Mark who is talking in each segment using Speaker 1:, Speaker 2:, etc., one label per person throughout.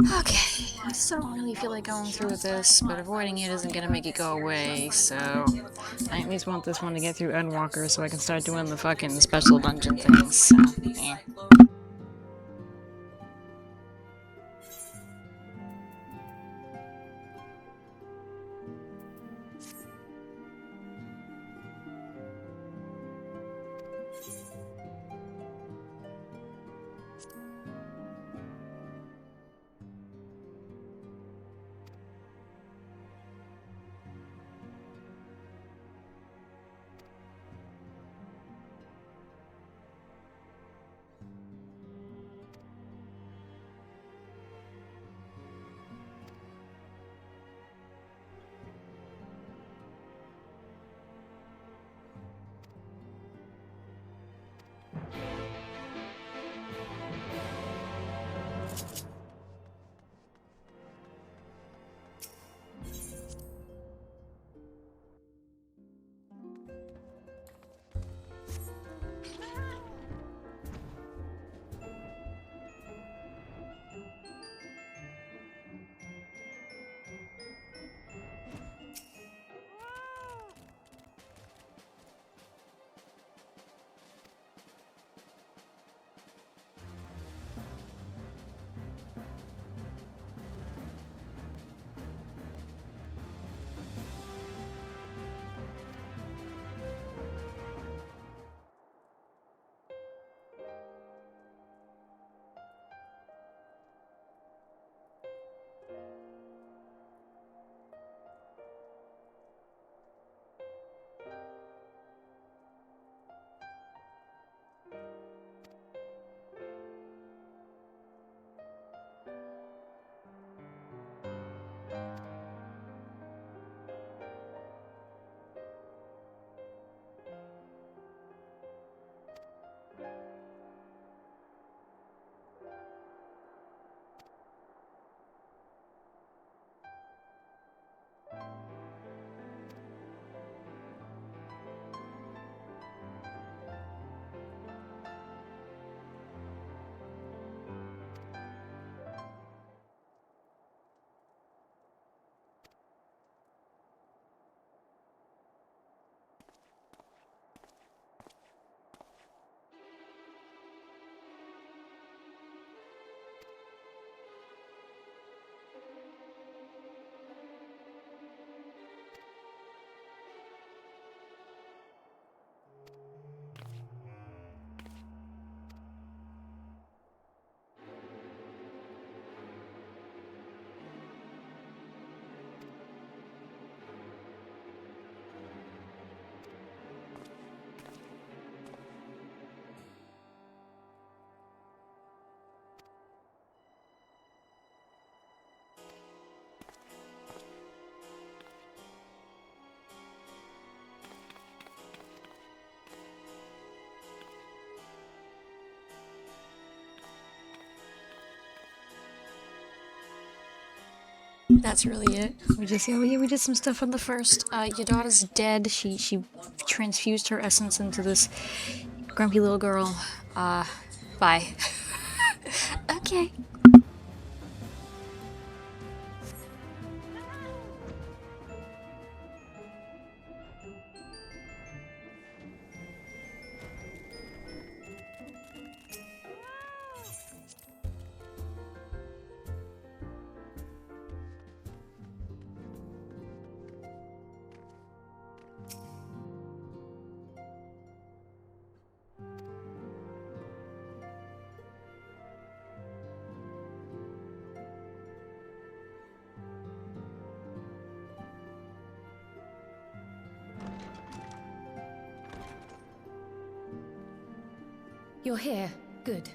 Speaker 1: Okay, I still don't really feel like going through with this, but avoiding it isn't gonna make it go away, so I at least want this one to get through Endwalker so I can start doing the fucking special dungeon things, so, yeah. That's really it. We did some stuff on the first. Your daughter's dead. She transfused her essence into this grumpy little girl. Bye. Okay.
Speaker 2: You're here. Good.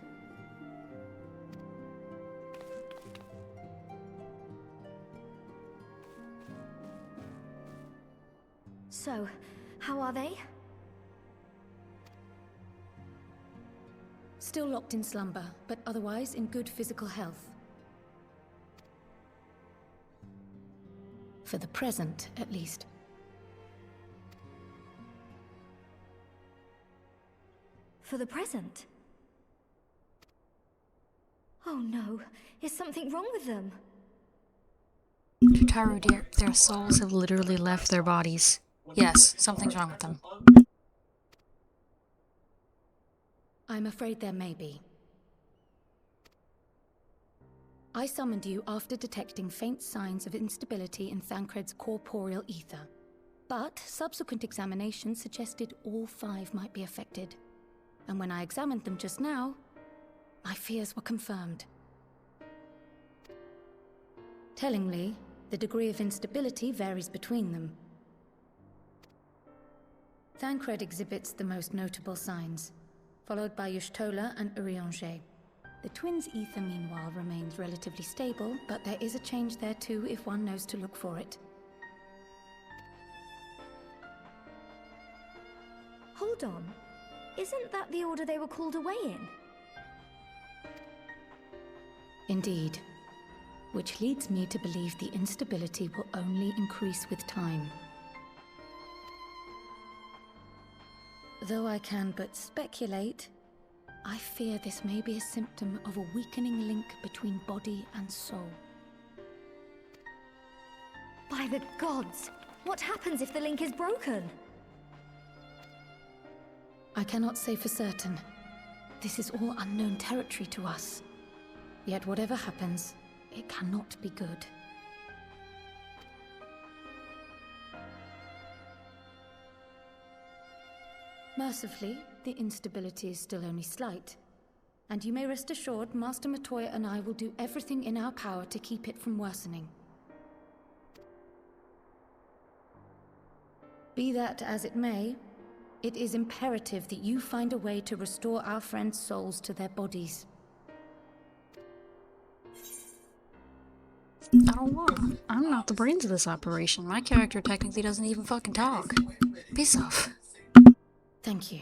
Speaker 3: So, how are they?
Speaker 2: Still locked in slumber, but otherwise in good physical health. For the present, at least.
Speaker 3: For the present? Oh no, is something wrong with them?
Speaker 1: Tataru, dear, their souls have literally left their bodies. Yes, something's wrong with them.
Speaker 2: I'm afraid there may be. I summoned you after detecting faint signs of instability in Thancred's corporeal ether. But subsequent examination suggested all 5 might be affected. And when I examined them just now, my fears were confirmed. Tellingly, the degree of instability varies between them. Thancred exhibits the most notable signs, followed by Y'shtola and Urianger. The twins' ether, meanwhile, remains relatively stable, but there is a change there too if one knows to look for it.
Speaker 3: Hold on. Isn't that the order they were called away in?
Speaker 2: Indeed. Which leads me to believe the instability will only increase with time. Though I can but speculate, I fear this may be a symptom of a weakening link between body and soul.
Speaker 3: By the gods! What happens if the link is broken?
Speaker 2: I cannot say for certain. This is all unknown territory to us. Yet whatever happens, it cannot be good. Mercifully, the instability is still only slight. And you may rest assured Master Matoya and I will do everything in our power to keep it from worsening. Be that as it may, it is imperative that you find a way to restore our friends' souls to their bodies.
Speaker 1: I don't want. I'm not the brains of this operation. My character technically doesn't even fucking talk. Piss off.
Speaker 2: Thank you.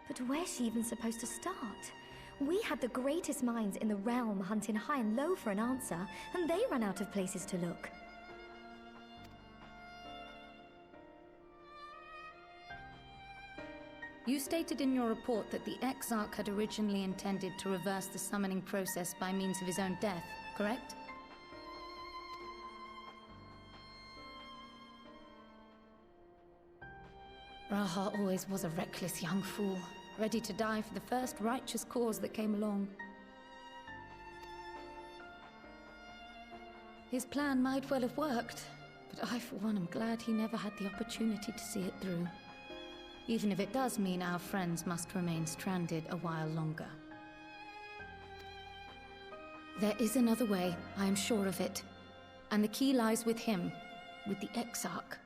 Speaker 3: But where's she even supposed to start? We had the greatest minds in the realm hunting high and low for an answer, and they ran out of places to look.
Speaker 2: You stated in your report that the Exarch had originally intended to reverse the summoning process by means of his own death, correct? Raha always was a reckless young fool, ready to die for the first righteous cause that came along. His plan might well have worked, but I for one am glad he never had the opportunity to see it through. Even if it does mean our friends must remain stranded a while longer. There is another way, I am sure of it. And the key lies with him, with the Exarch.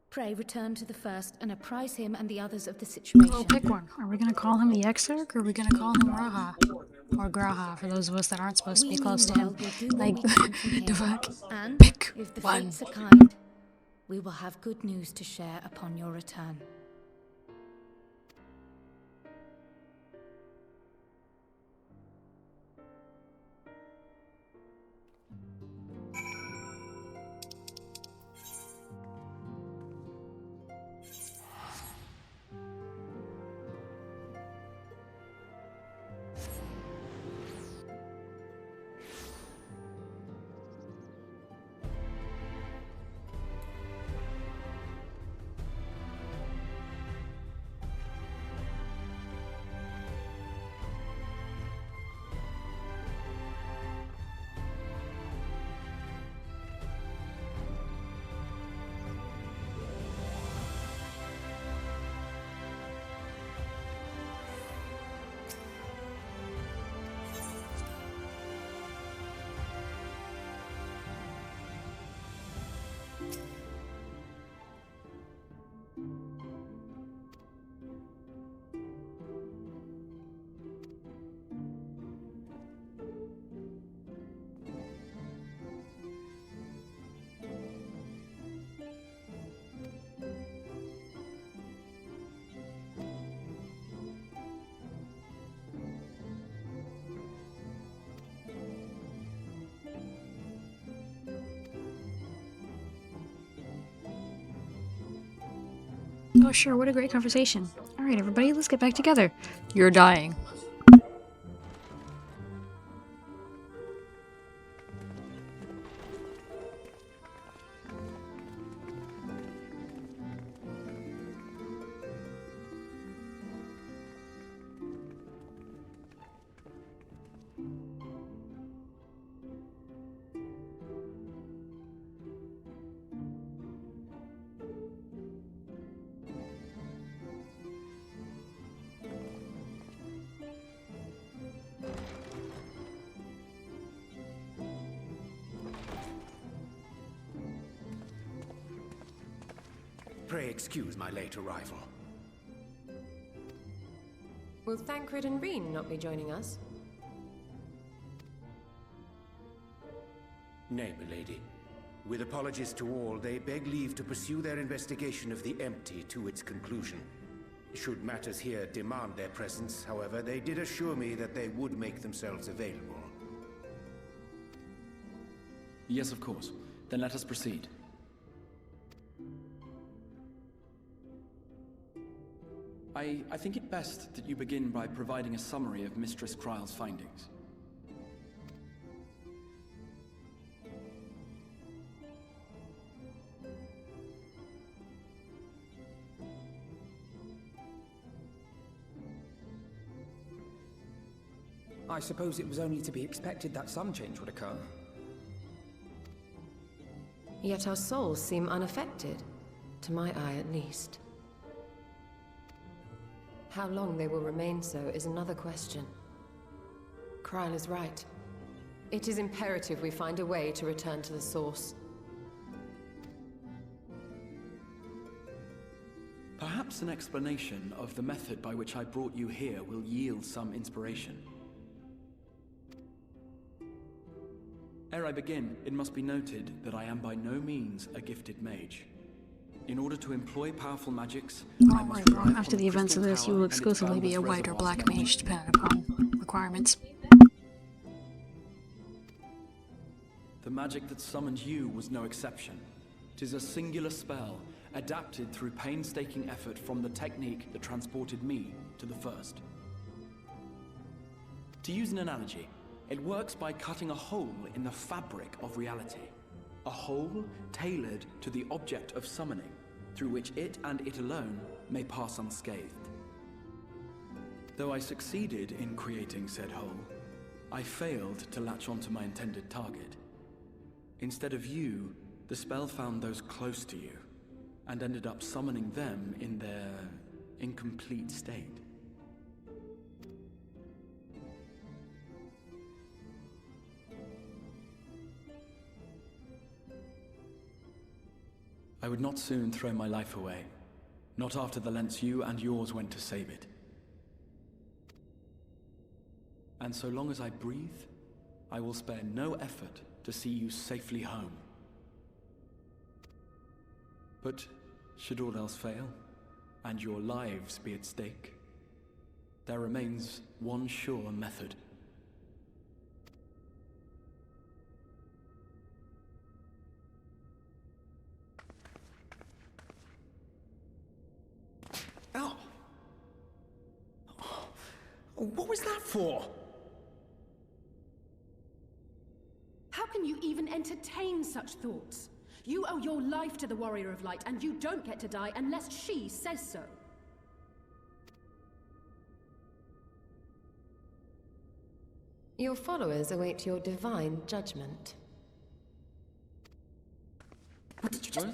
Speaker 2: Pray return to the first and apprise him and the others of the situation.
Speaker 1: Well, pick one. Are we gonna call him the Exarch, or are we gonna call him Raha? Or Graha, for those of us that aren't supposed to be close to him.
Speaker 2: Will do what
Speaker 1: Like,
Speaker 2: we can from here.
Speaker 1: the fuck?
Speaker 2: And
Speaker 1: Pick
Speaker 2: if the
Speaker 1: one.
Speaker 2: fates are kind, we will have good news to share upon your return.
Speaker 1: Oh, sure, what a great conversation. Alright. Alright, everybody, let's get back together. You're dying.
Speaker 4: Pray excuse my late arrival.
Speaker 5: Will Thancred and Reen not be joining us?
Speaker 4: Nay, milady. With apologies to all, they beg leave to pursue their investigation of the empty to its conclusion. Should matters here demand their presence, however, they did assure me that they would make themselves available.
Speaker 6: Yes, of course. Then let us proceed. I think it best that you begin by providing a summary of Mistress Kryle's findings.
Speaker 7: I suppose it was only to be expected that some change would occur.
Speaker 5: Yet our souls seem unaffected, to my eye at least. How long they will remain so is another question. Kryle is right. It is imperative we find a way to return to the source.
Speaker 6: Perhaps an explanation of the method by which I brought you here will yield some inspiration. Ere I begin, it must be noted that I am by no means a gifted mage. In order to employ powerful magics, I must rely
Speaker 1: After
Speaker 6: upon
Speaker 1: the events of
Speaker 6: crystal
Speaker 1: this, you
Speaker 6: power
Speaker 1: will
Speaker 6: and its
Speaker 1: exclusively be a
Speaker 6: boundless
Speaker 1: white or
Speaker 6: reservoirs
Speaker 1: black
Speaker 6: of
Speaker 1: mage,
Speaker 6: knowledge.
Speaker 1: depending upon requirements.
Speaker 6: The magic that summoned you was no exception. 'Tis a singular spell, adapted through painstaking effort from the technique that transported me to the first. To use an analogy, it works by cutting a hole in the fabric of reality. A hole tailored to the object of summoning, through which it and it alone may pass unscathed. Though I succeeded in creating said hole, I failed to latch onto my intended target. Instead of you, the spell found those close to you, and ended up summoning them in their incomplete state. I would not soon throw my life away, not after the lengths you and yours went to save it. And so long as I breathe, I will spare no effort to see you safely home. But should all else fail, and your lives be at stake, there remains one sure method.
Speaker 7: Oh! What was that for?
Speaker 8: How can you even entertain such thoughts? You owe your life to the Warrior of Light, and you don't get to die unless she says so.
Speaker 5: Your followers await your divine judgment.
Speaker 7: What did you just...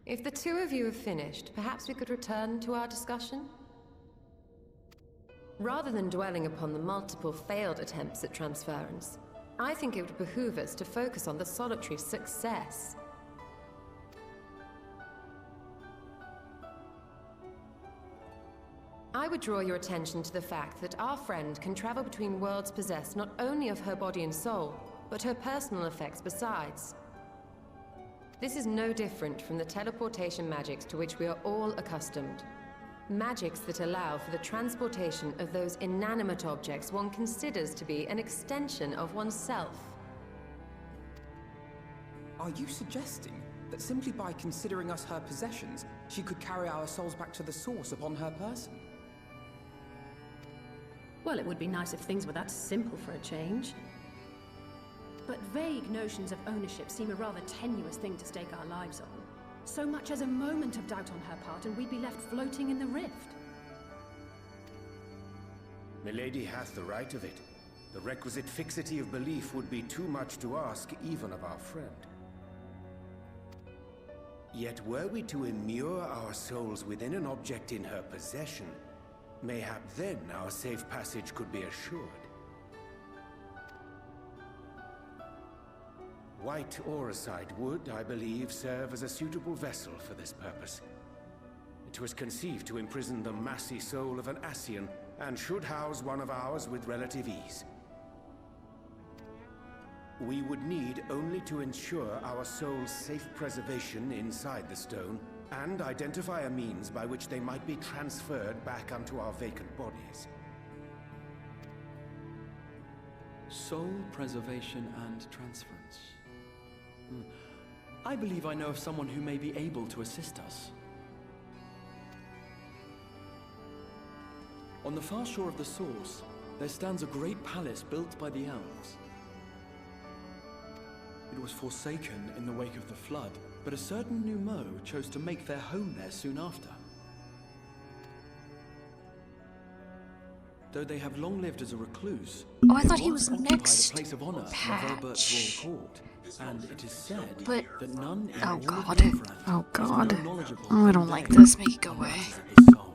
Speaker 5: If the two of you have finished, perhaps we could return to our discussion? Rather than dwelling upon the multiple failed attempts at transference, I think it would behoove us to focus on the solitary success. I would draw your attention to the fact that our friend can travel between worlds possessed not only of her body and soul, but her personal effects besides. This is no different from the teleportation magics to which we are all accustomed. Magics that allow for the transportation of those inanimate objects one considers to be an extension of oneself.
Speaker 7: Are you suggesting that simply by considering us her possessions, she could carry our souls back to the source upon her person?
Speaker 8: Well, it would be nice if things were that simple for a change. But vague notions of ownership seem a rather tenuous thing to stake our lives on. So much as a moment of doubt on her part, and we'd be left floating in the rift.
Speaker 4: Milady hath the right of it. The requisite fixity of belief would be too much to ask even of our friend. Yet were we to immure our souls within an object in her possession, mayhap then our safe passage could be assured. White Auracite would, I believe, serve as a suitable vessel for this purpose. It was conceived to imprison the massy soul of an Ascian, and should house one of ours with relative ease. We would need only to ensure our soul's safe preservation inside the stone, and identify a means by which they might be transferred back unto our vacant bodies.
Speaker 6: Soul preservation and transference. I believe I know of someone who may be able to assist us. On the far shore of the source, there stands a great palace built by the elves. It was forsaken in the wake of the flood, but a certain Numo chose to make their home there soon after. Though they have long lived as a recluse,
Speaker 1: Oh, I thought he was
Speaker 6: occupied
Speaker 1: next
Speaker 6: a place of honor in
Speaker 1: patch.
Speaker 6: Velbert's royal court, and it is said
Speaker 1: But-
Speaker 6: that none in
Speaker 1: Oh
Speaker 6: all of
Speaker 1: god.
Speaker 6: Neverland
Speaker 1: Oh
Speaker 6: is
Speaker 1: god.
Speaker 6: more knowledgeable
Speaker 1: Oh, I
Speaker 6: than
Speaker 1: don't like
Speaker 6: they
Speaker 1: this. Make it go
Speaker 6: on
Speaker 1: away.
Speaker 6: matters of his soul.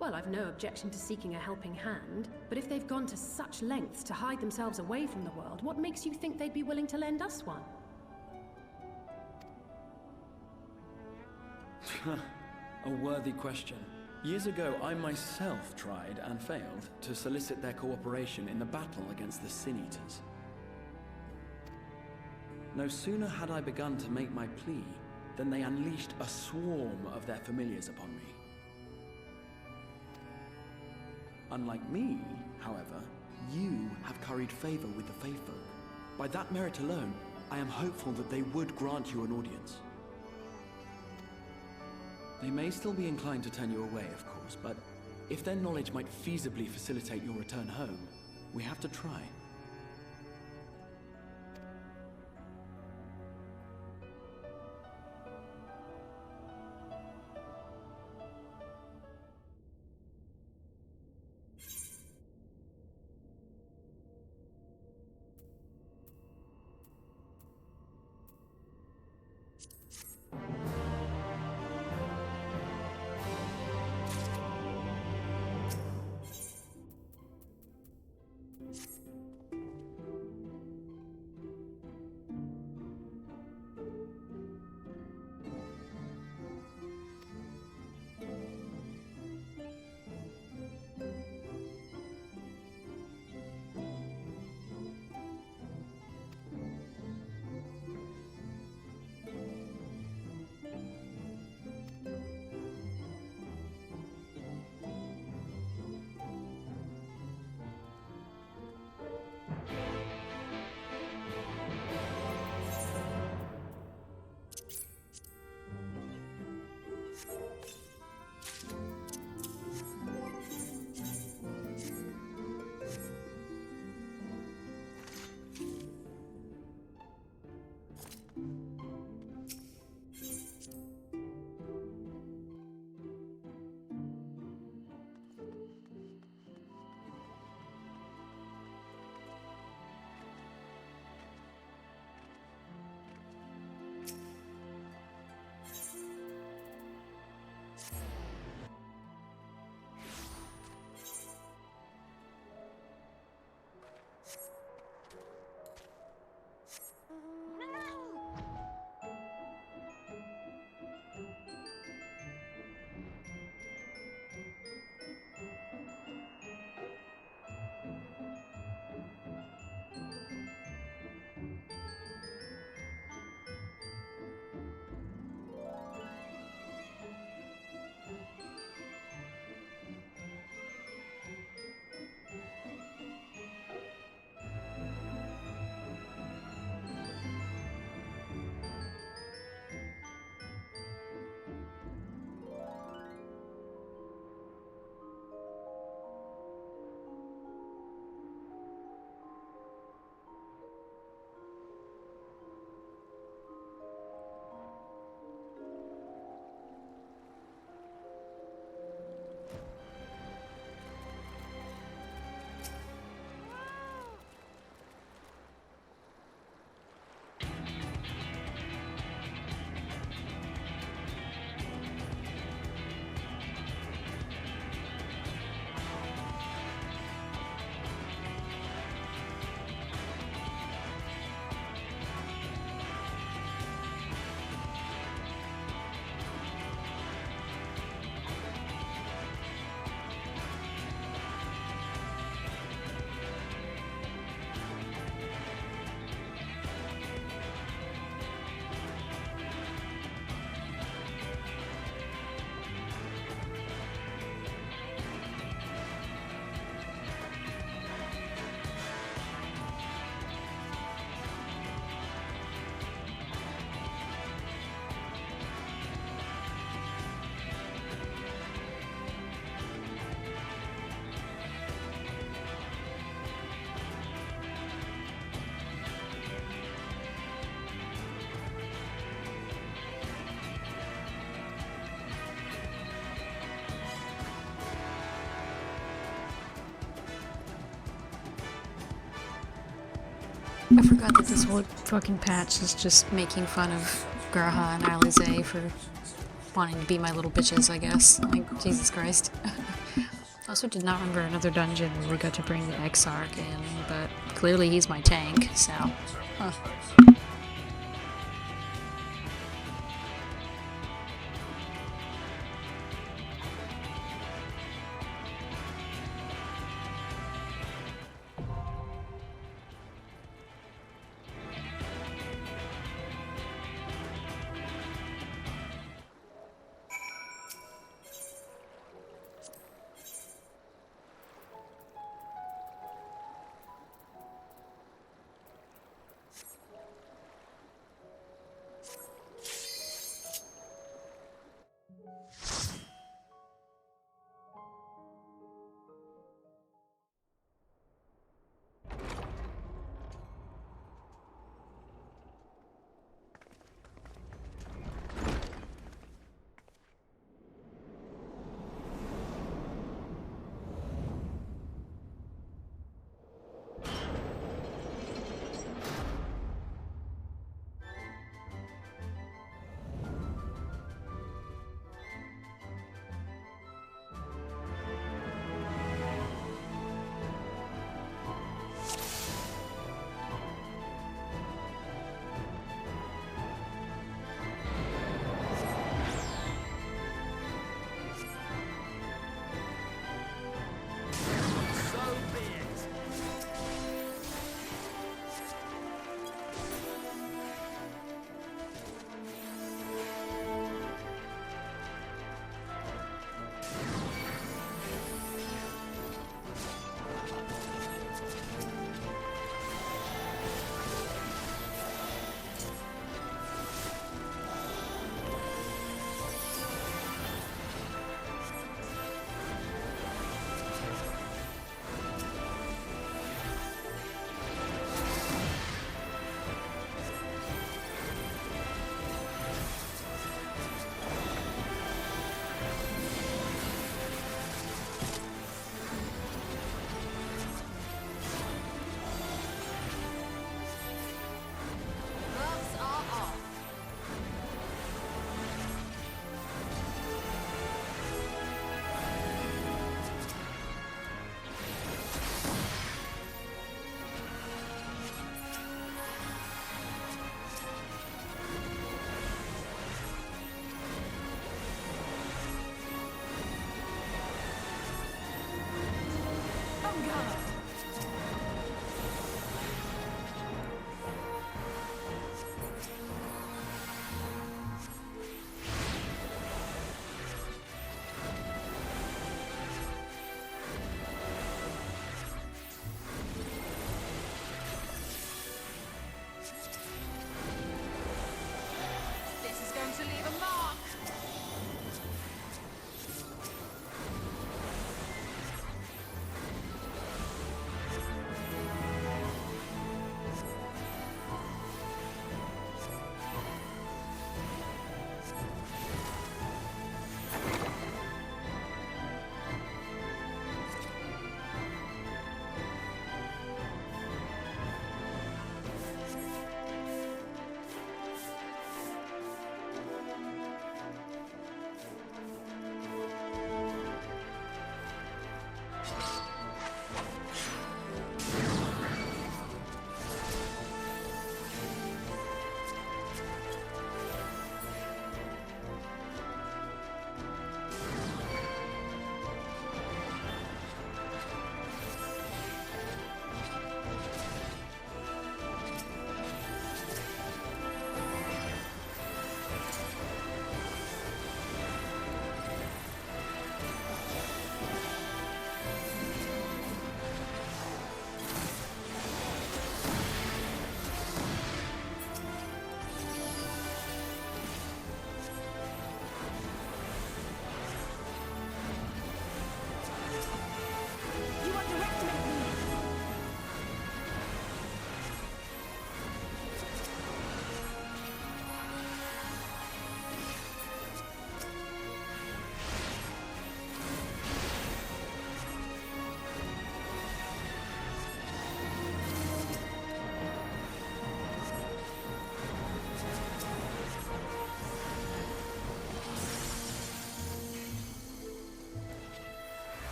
Speaker 8: Well, I've no objection to seeking a helping hand, but if they've gone to such lengths to hide themselves away from the world, what makes you think they'd be willing to lend us one?
Speaker 6: A worthy question. Years ago, I myself tried and failed to solicit their cooperation in the battle against the Sin Eaters. No sooner had I begun to make my plea than they unleashed a swarm of their familiars upon me. Unlike me, however, you have curried favor with the Fae Folk. By that merit alone, I am hopeful that they would grant you an audience. They may still be inclined to turn you away, of course, but if their knowledge might feasibly facilitate your return home, we have to try.
Speaker 1: I forgot that this whole fucking patch is just making fun of Graha and Alize for wanting to be my little bitches, I guess. Like, Jesus Christ. Also did not remember another dungeon where we got to bring the Exarch in, but clearly he's my tank, so... Huh.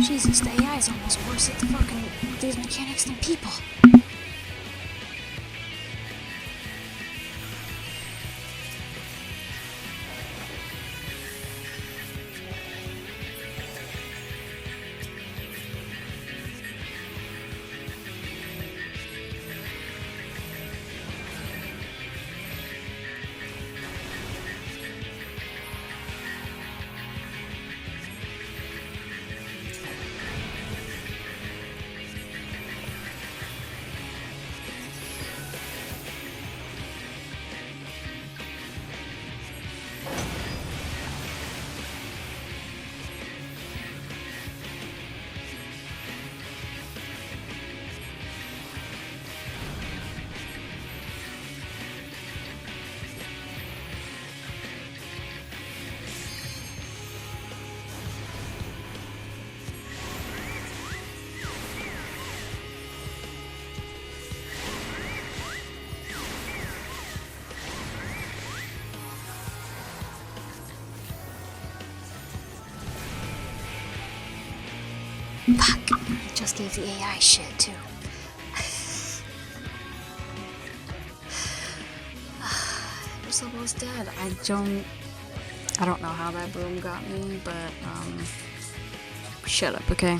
Speaker 1: Jesus, the AI is almost worse at the fucking these mechanics than people. Fuck, I just gave the AI shit too. It was almost dead. I don't know how that broom got me, but shut up, okay?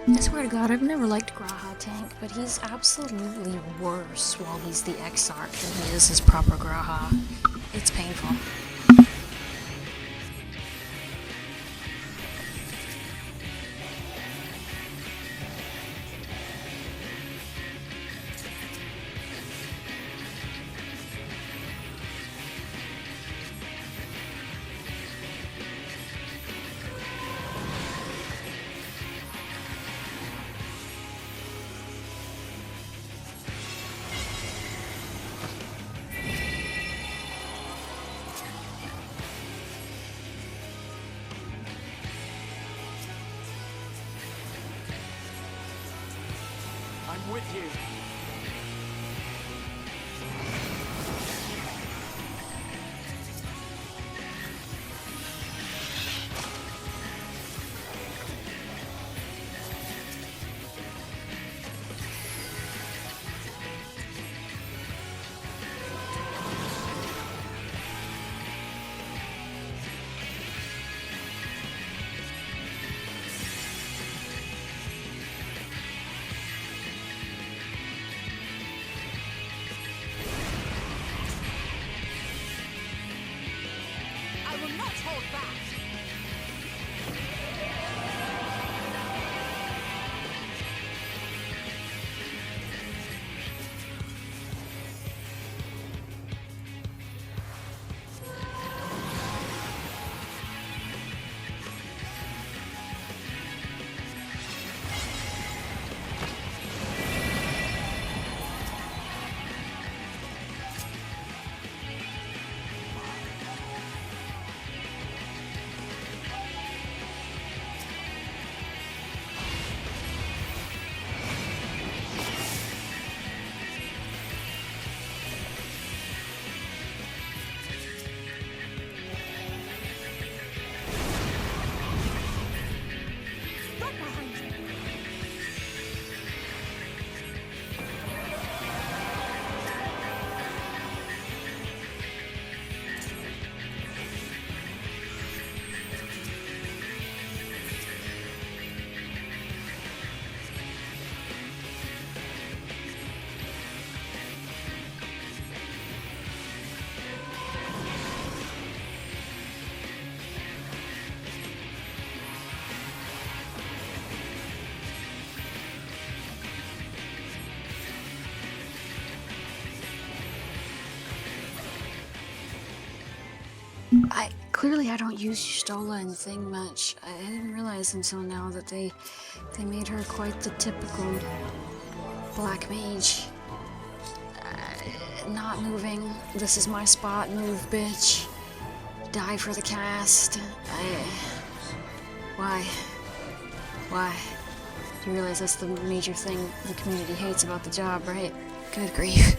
Speaker 1: I swear to God, I've never liked Graha Tank, but he's absolutely worse while he's the Exarch than he is his proper Graha. It's painful.
Speaker 6: I'm with you.
Speaker 1: Clearly I don't use Stola and Thing much. I didn't realize until now that they made her quite the typical black mage. Not moving. This is my spot. Move, bitch. Die for the cast. Why? Why? You realize that's the major thing the community hates about the job, right? Good grief.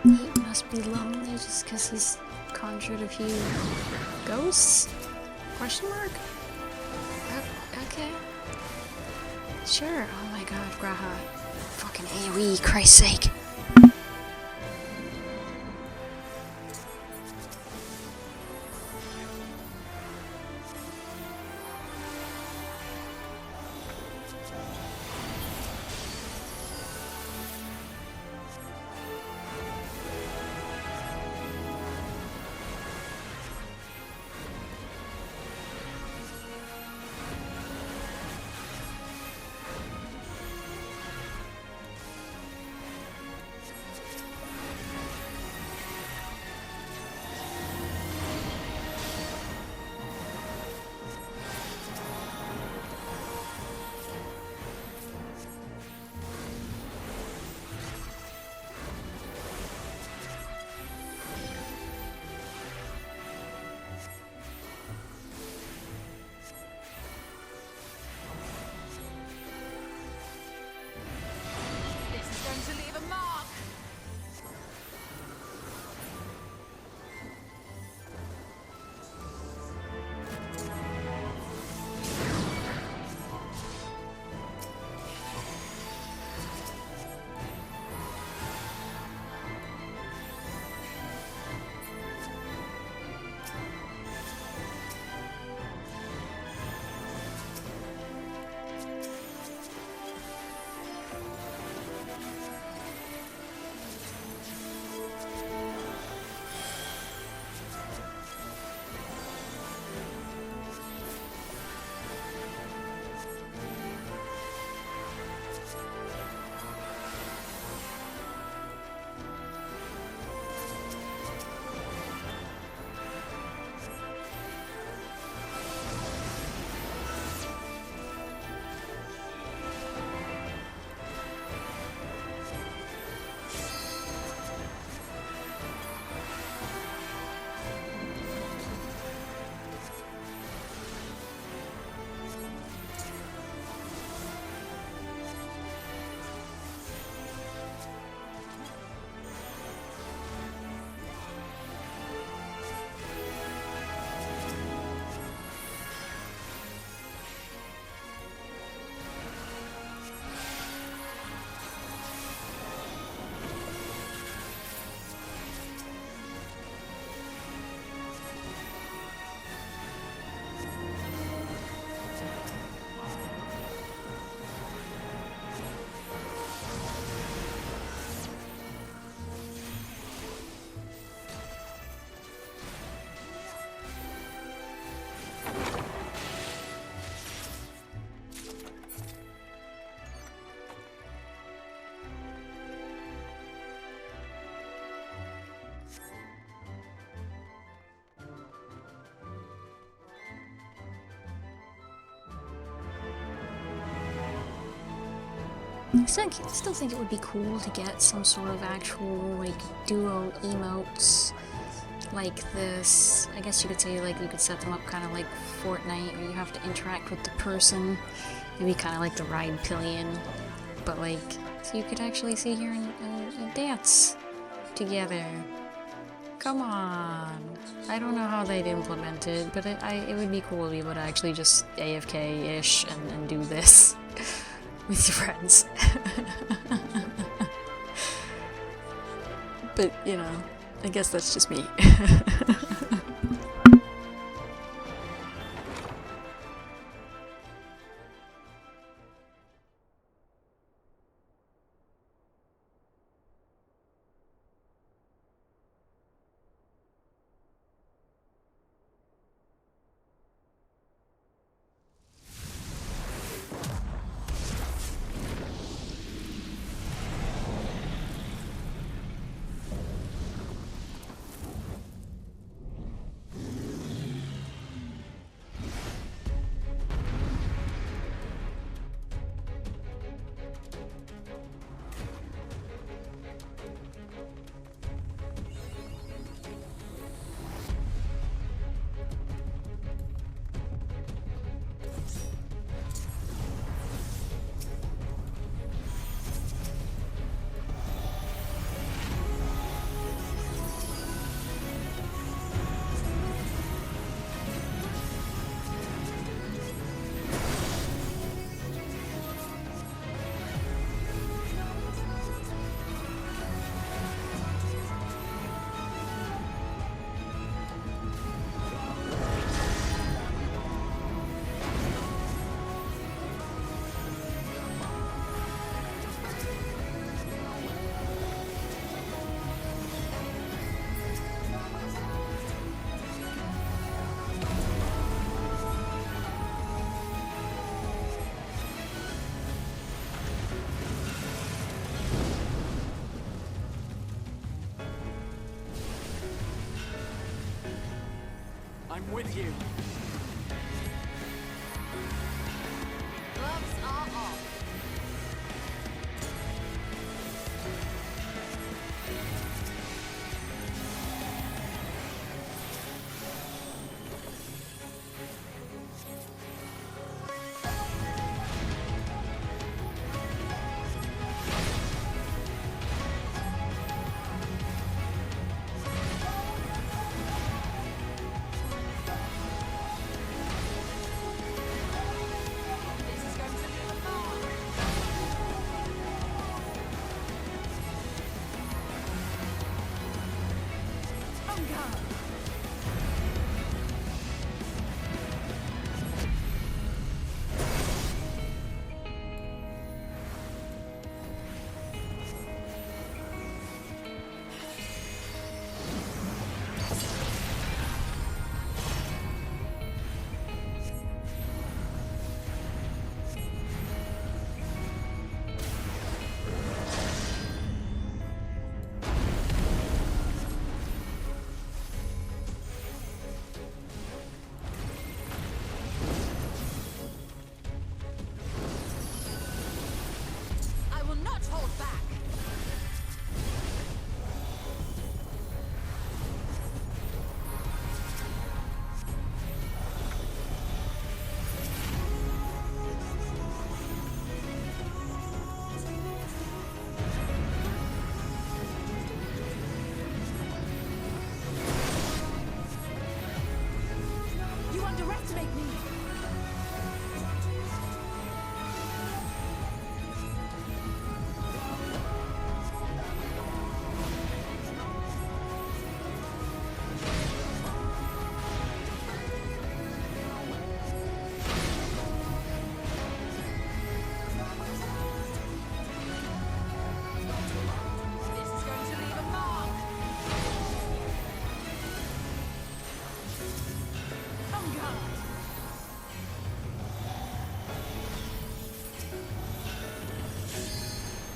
Speaker 1: He must be lonely just because he's conjured a few ghosts? Question mark? Okay. Sure. Oh my god, Graha. Fucking AoE, Christ's sake. I still think it would be cool to get some sort of actual, like, duo emotes like this. I guess you could say, like, you could set them up kind of like Fortnite, where you have to interact with the person. Maybe kind of like the ride pillion, but like, so you could actually sit here and dance together. Come on. I don't know how they'd implement it, but it would be cool to be able to actually just AFK-ish and do this with your friends. But, you know, I guess that's just me.
Speaker 6: with you.
Speaker 5: Gloves are off.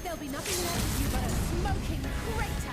Speaker 8: There'll be nothing left of you but a smoking crater!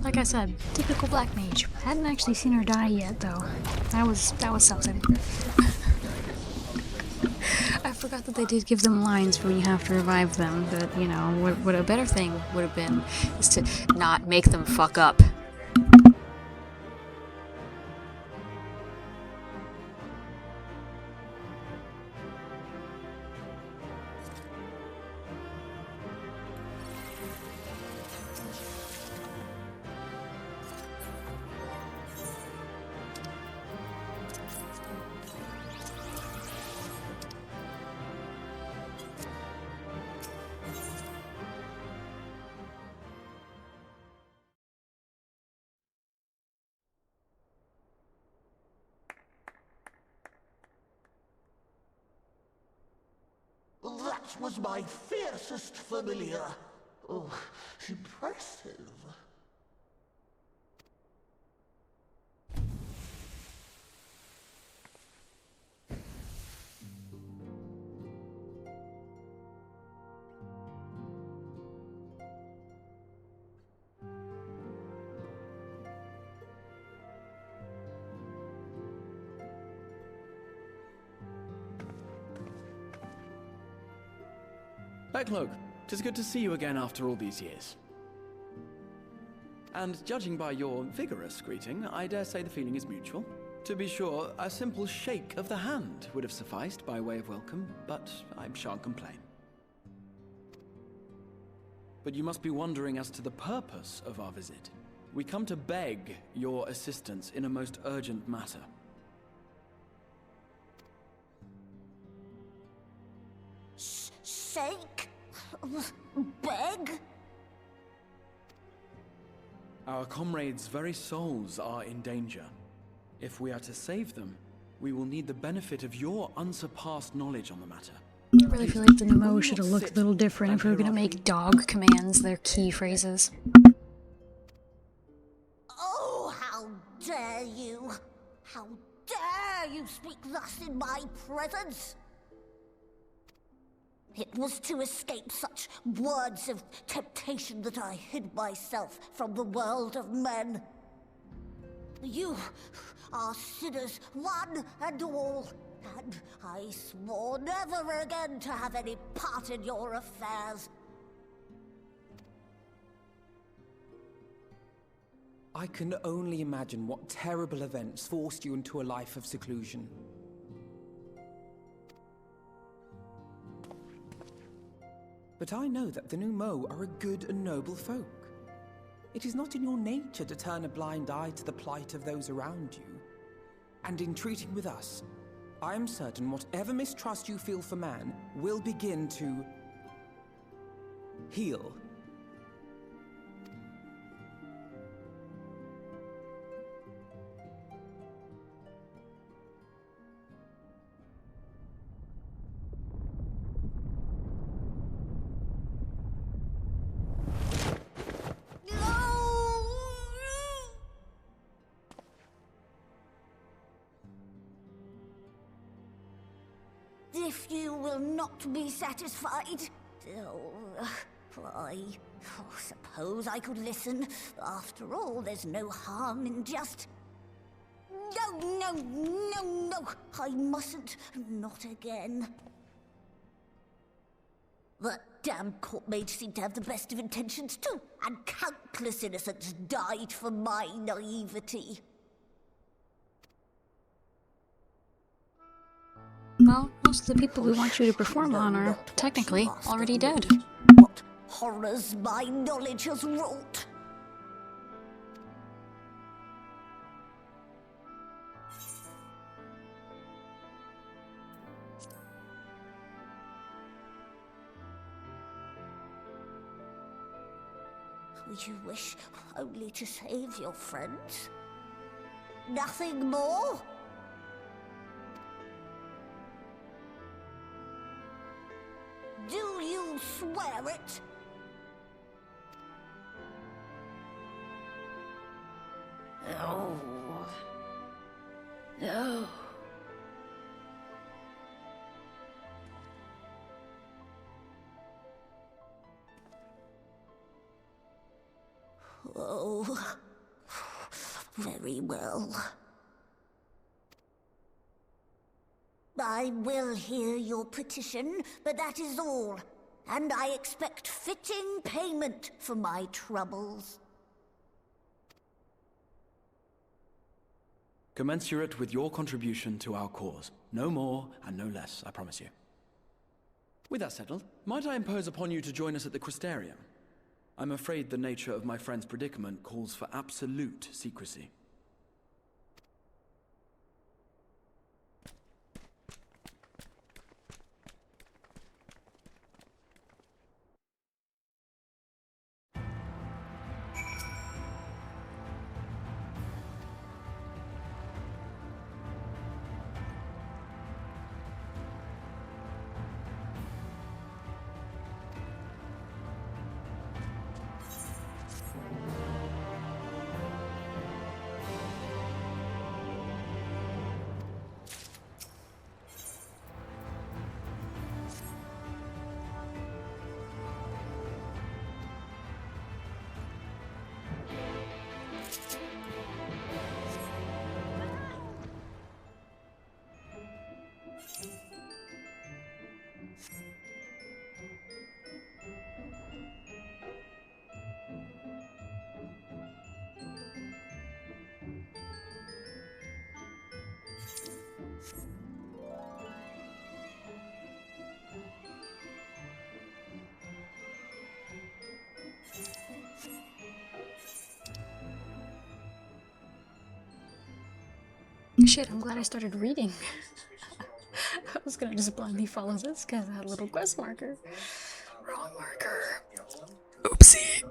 Speaker 1: Like I said, typical black mage. Hadn't actually seen her die yet, though. That was something. I forgot that they did give them lines when you have to revive them. But you know, what a better thing would have been is to not make them fuck up.
Speaker 9: That was my fiercest familiar. Oh, impressive.
Speaker 6: Backlook, 'Tis good to see you again after all these years. And judging by your vigorous greeting, I dare say the feeling is mutual. To be sure, a simple shake of the hand would have sufficed by way of welcome, but I shan't complain. But you must be wondering as to the purpose of our visit. We come to beg your assistance in a most urgent matter.
Speaker 9: Shake? Beg?
Speaker 6: Our comrades' very souls are in danger. If we are to save them, we will need the benefit of your unsurpassed knowledge on the matter.
Speaker 1: I really feel like the memo should have looked a little different if we were gonna make dog commands their key phrases.
Speaker 9: Oh, how dare you! How dare you speak thus in my presence! It was to escape such words of temptation that I hid myself from the world of men. You are sinners, one and all, and I swore never again to have any part in your affairs.
Speaker 7: I can only imagine what terrible events forced you into a life of seclusion. But I know that the Numo are a good and noble folk. It is not in your nature to turn a blind eye to the plight of those around you. And in treating with us, I am certain whatever mistrust you feel for man will begin to heal.
Speaker 9: If you will not be satisfied, I suppose I could listen. After all, there's no harm in just... No, I mustn't. Not again. That damn court mage seemed to have the best of intentions too, and countless innocents died for my naivety.
Speaker 1: Well, most of the people we want you to perform on are technically already dead.
Speaker 9: What horrors my knowledge has wrought! You wish only to save your friends? Nothing more? Do you swear it?
Speaker 2: No. No.
Speaker 9: Oh, very well. I will hear your petition, but that is all. And I expect fitting payment for my troubles.
Speaker 6: Commensurate with your contribution to our cause. No more and no less, I promise you. With that settled, might I impose upon you to join us at the Crystarium? I'm afraid the nature of my friend's predicament calls for absolute secrecy.
Speaker 1: Shit, I'm glad I started reading. I was gonna just blindly follow this because I had a little quest marker. Wrong marker. Oopsie.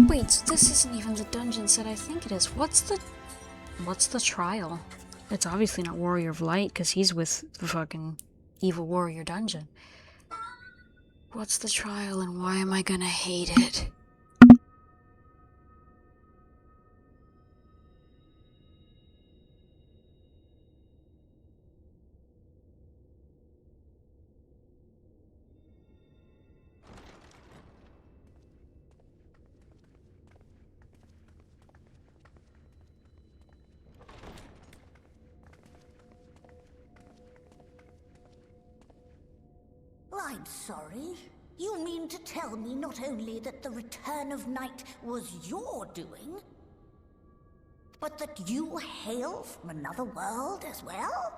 Speaker 1: Wait, so this isn't even the dungeon set I think it is. What's the trial? It's obviously not Warrior of Light, because he's with the fucking evil warrior dungeon. What's the trial and why am I gonna hate it?
Speaker 9: I'm sorry. You mean to tell me not only that the return of night was your doing, but that you hail from another world as well?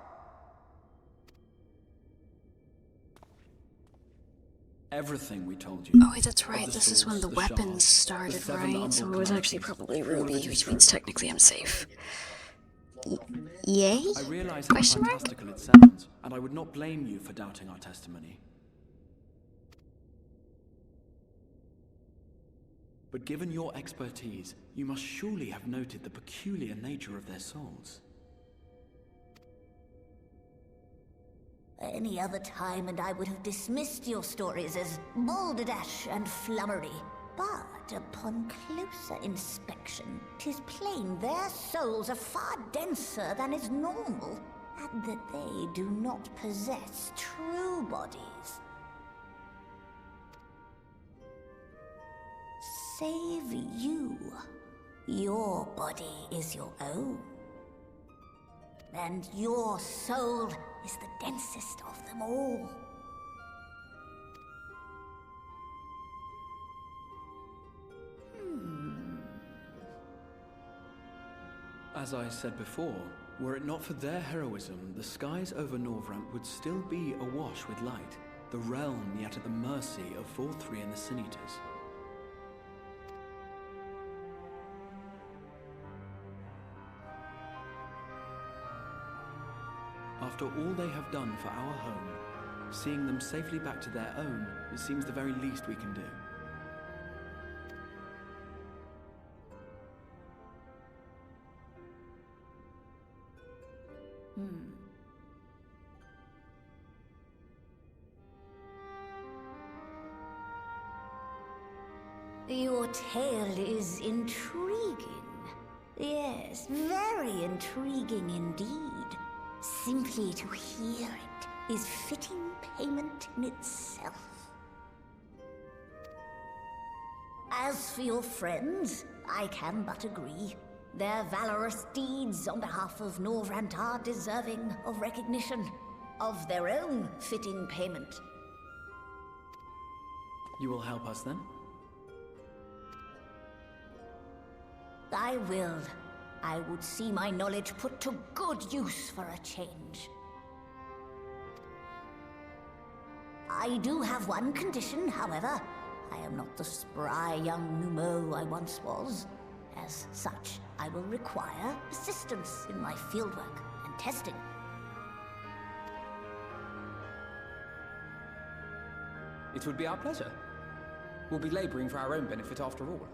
Speaker 6: Everything we told you.
Speaker 1: Oh wait, that's right, this is when the weapons started, right? So it was actually probably Ruby, which means technically I'm safe. Yay?
Speaker 6: I realize how
Speaker 1: Question mark?
Speaker 6: fantastical it sounds, and I would not blame you for doubting our testimony. But given your expertise, you must surely have noted the peculiar nature of their souls.
Speaker 9: Any other time and I would have dismissed your stories as balderdash and flummery. But upon closer inspection, 'tis plain their souls are far denser than is normal, and that they do not possess true bodies. Save you. Your body is your own. And your soul is the densest of them all.
Speaker 6: As I said before, were it not for their heroism, the skies over Norvrant would still be awash with light, the realm yet at the mercy of Vorthri and the Sin Eaters. After all they have done for our home, seeing them safely back to their own, it seems the very least we can do.
Speaker 9: Your tale is intriguing. Yes, very intriguing indeed. Simply to hear it is fitting payment in itself. As for your friends, I can but agree. Their valorous deeds on behalf of Norvrant are deserving of recognition, of their own fitting payment.
Speaker 6: You will help us then?
Speaker 9: I will. I would see my knowledge put to good use for a change. I do have one condition, however. I am not the spry young Numo I once was. As such, I will require assistance in my fieldwork and testing.
Speaker 7: It would be our pleasure. We'll be laboring for our own benefit after all.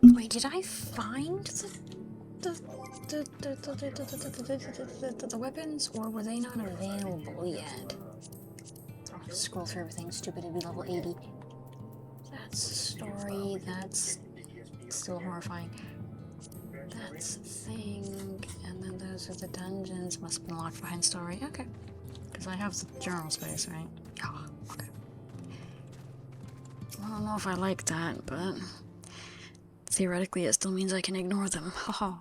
Speaker 1: Wait, did I find the weapons, or were they not available yet? I'll have to scroll through everything. Stupid, it'd be level 80. That's the story. That's still horrifying. That's the thing. And then those are the dungeons. Must have been locked behind story. Okay. Because I have the journal space, right? Yeah, okay. I don't know if I like that, but theoretically it still means I can ignore them. Haha.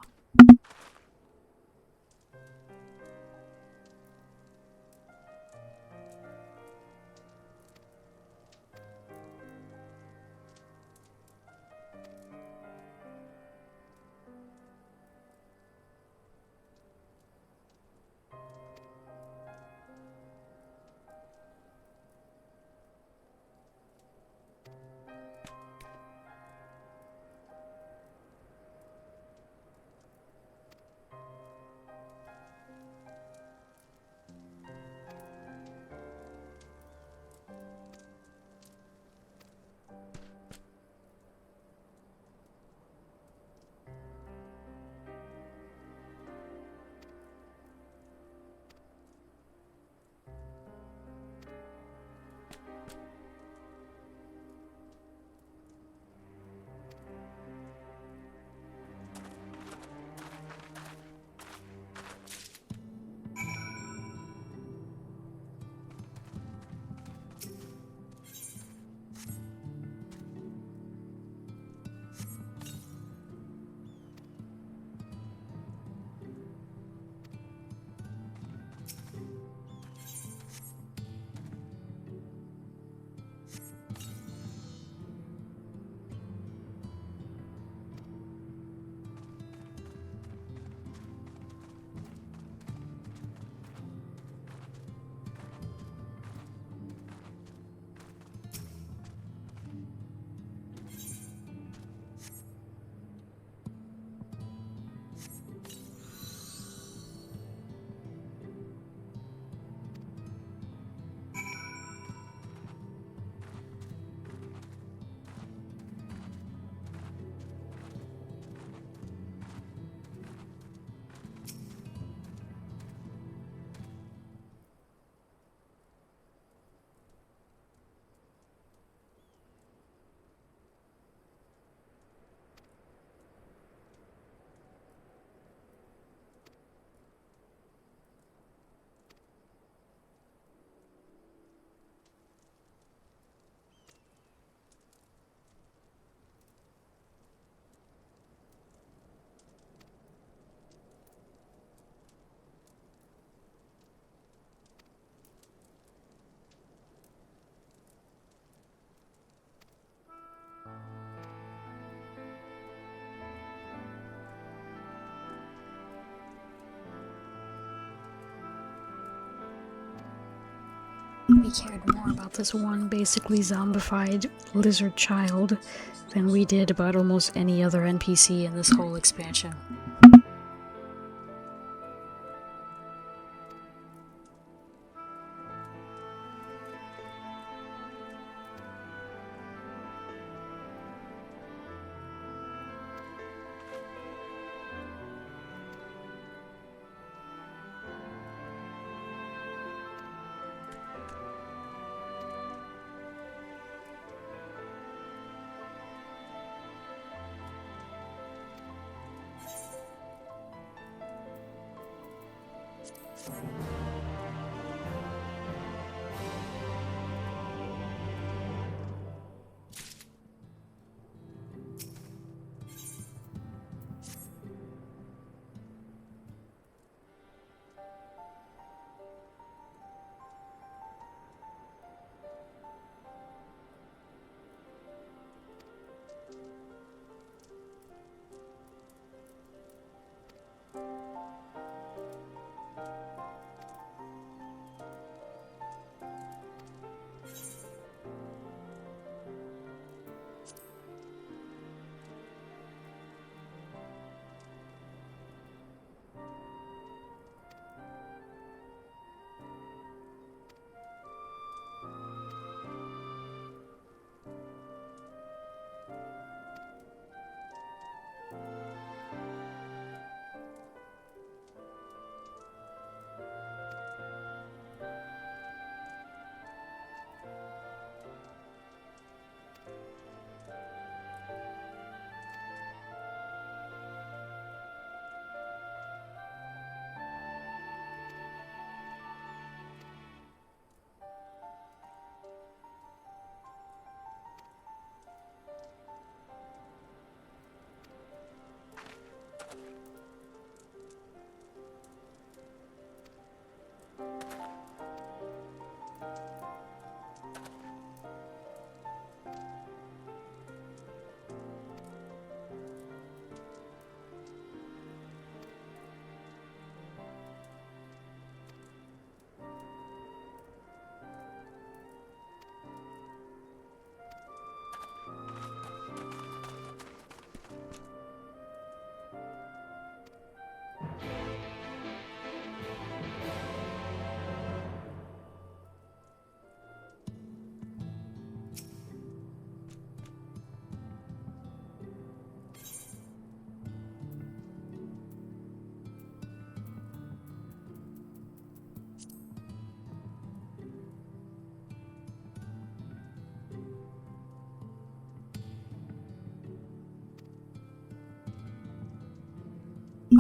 Speaker 1: we cared more about this one basically zombified lizard child than we did about almost any other NPC in this whole expansion.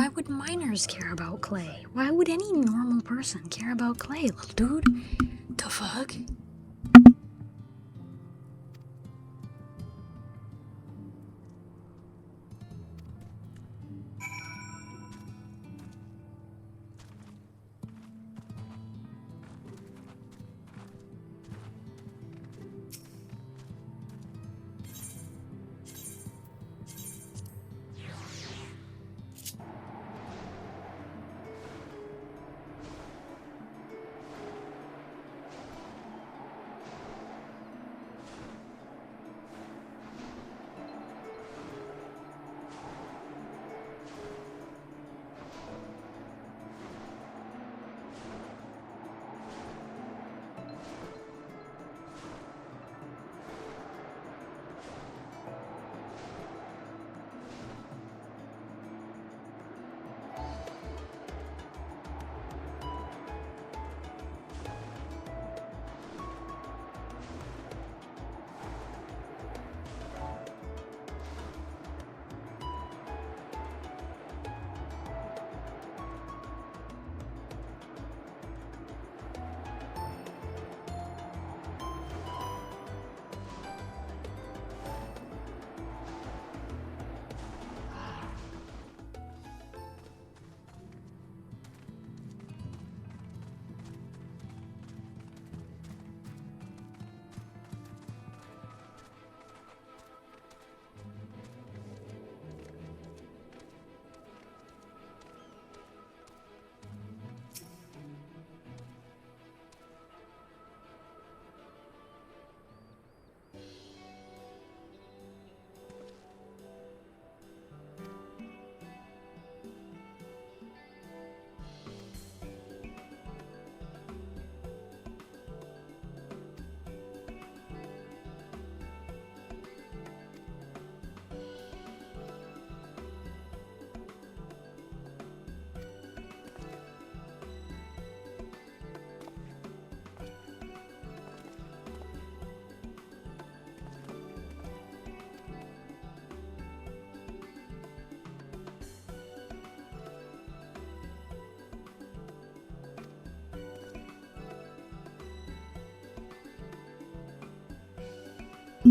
Speaker 1: Why would minors care about Clay? Why would any normal person care about Clay, little dude? The fuck?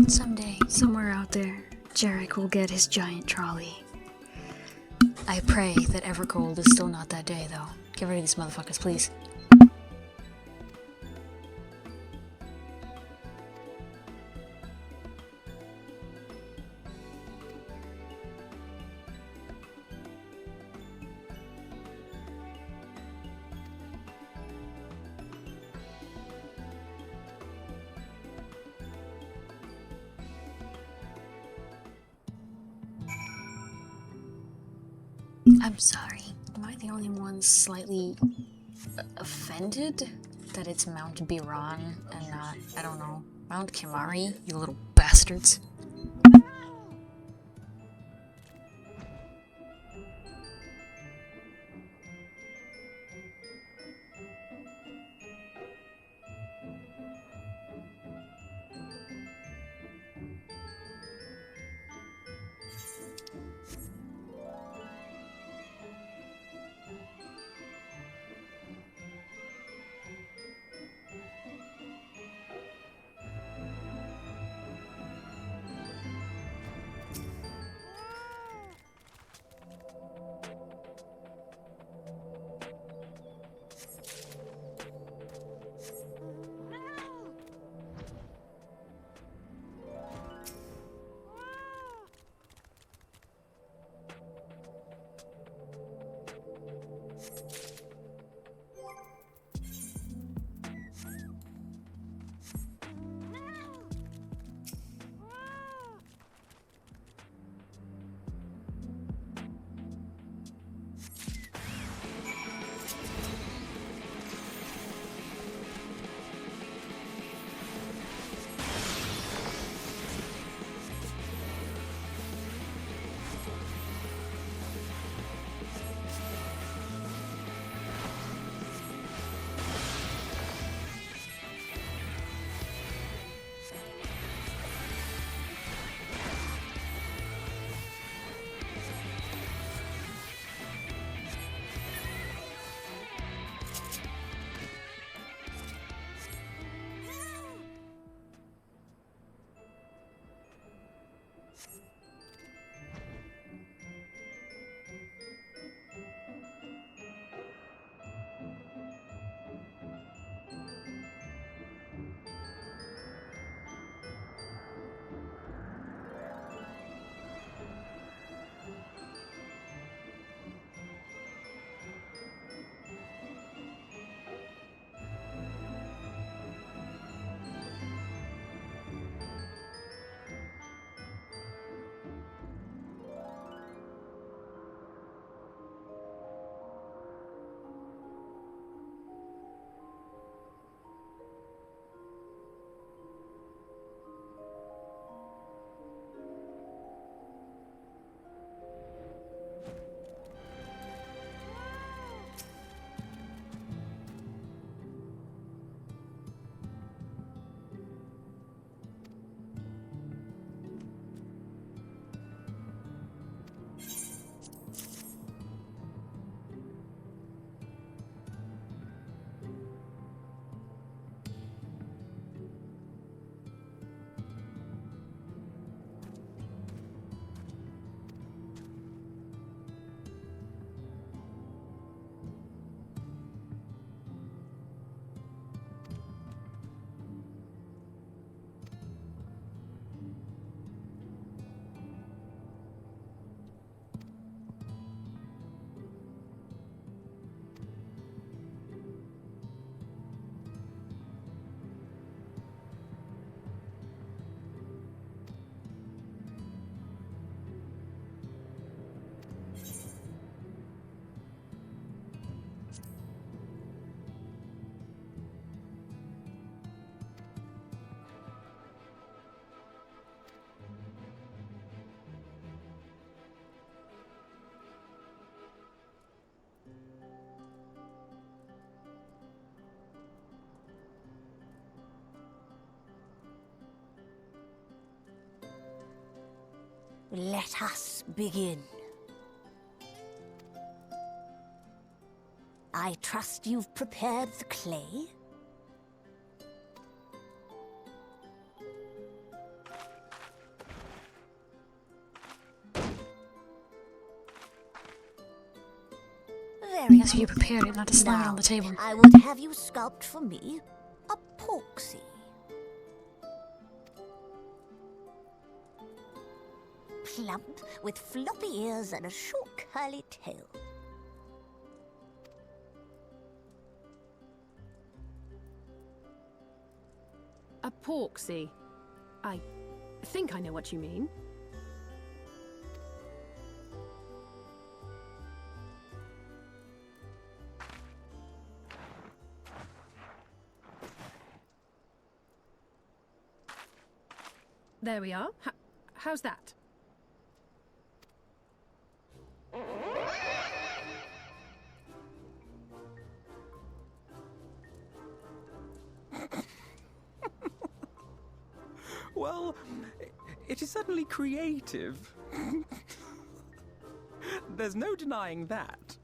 Speaker 1: Someday, somewhere out there, Jarek will get his giant trolley. I pray that Evercold is still not that day, though. Get rid of these motherfuckers, please. I'm sorry. Am I the only one slightly offended that it's Mount Biran and not, I don't know, Mount Kimari, you little bastards?
Speaker 9: Let us begin. I trust you've prepared the clay?
Speaker 1: I guess you prepared it, not to slam it on the table.
Speaker 9: I would have you sculpt for me a porksy. Plump, with floppy ears and a short curly tail.
Speaker 8: A porksy. I think I know what you mean. There we are. How's that?
Speaker 7: Well, it is certainly creative. There's no denying that.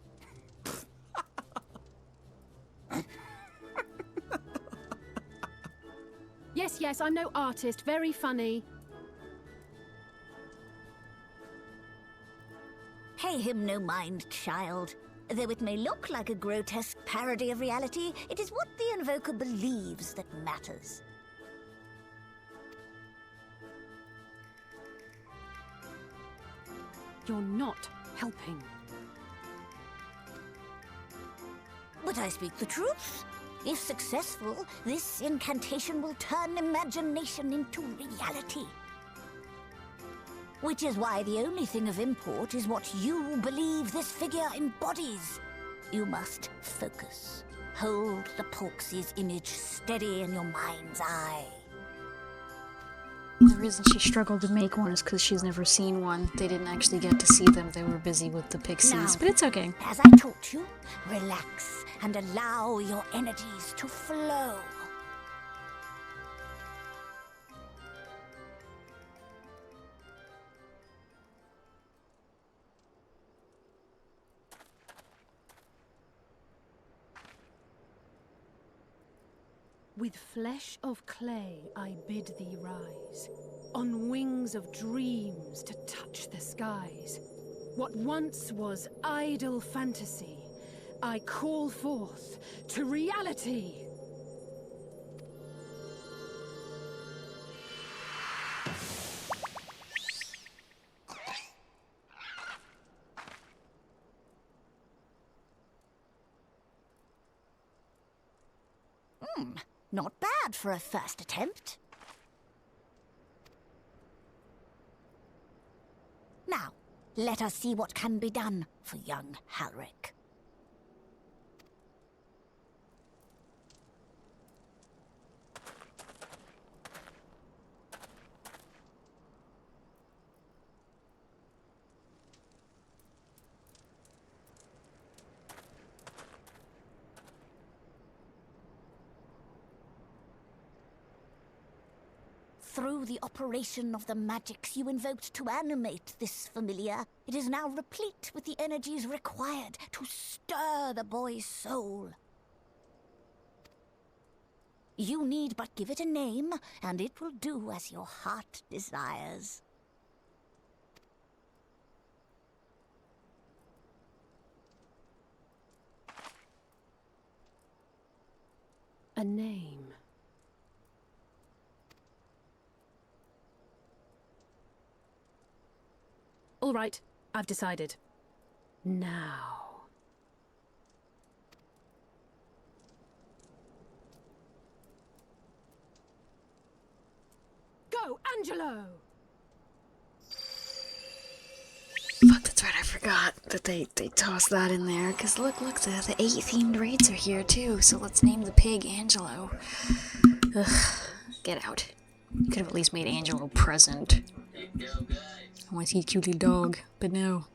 Speaker 8: Yes, I'm no artist. Very funny.
Speaker 9: Pay him no mind, child. Though it may look like a grotesque parody of reality, it is what the invoker believes that matters.
Speaker 8: You're not helping.
Speaker 9: But I speak the truth. If successful, this incantation will turn imagination into reality. Which is why the only thing of import is what you believe this figure embodies. You must focus. Hold the Porksy's image steady in your mind's eye.
Speaker 1: The reason she struggled to make one is because she's never seen one. They didn't actually get to see them. They were busy with the pixies,
Speaker 9: Now,
Speaker 1: but it's okay.
Speaker 9: As I taught you, relax and allow your energies to flow.
Speaker 8: With flesh of clay I bid thee rise, on wings of dreams to touch the skies. What once was idle fantasy, I call forth to reality.
Speaker 9: Not bad for a first attempt. Now, let us see what can be done for young Halric. Through the operation of the magics you invoked to animate this familiar, it is now replete with the energies required to stir the boy's soul. You need but give it a name, and it will do as your heart desires.
Speaker 8: A name. All right, I've decided. Now. Go, Angelo!
Speaker 1: Fuck, that's right, I forgot that they tossed that in there. Because look, the 8 themed raids are here too, so let's name the pig Angelo. Ugh, get out. Could have at least made Angelo present. I want to see a cute little dog, but no.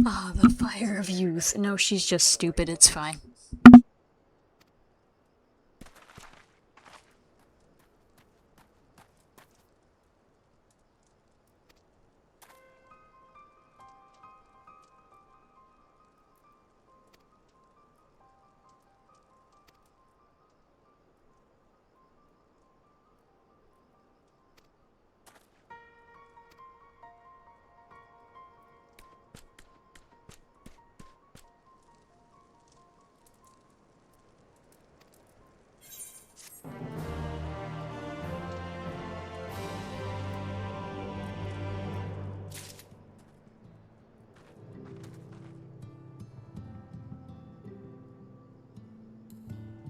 Speaker 1: Ah, the fire of youth. No, she's just stupid, it's fine.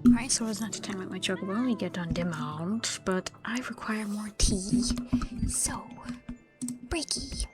Speaker 1: Alright, so it's not to time out my chocobo, we get on demand, but I require more tea. So, breaky.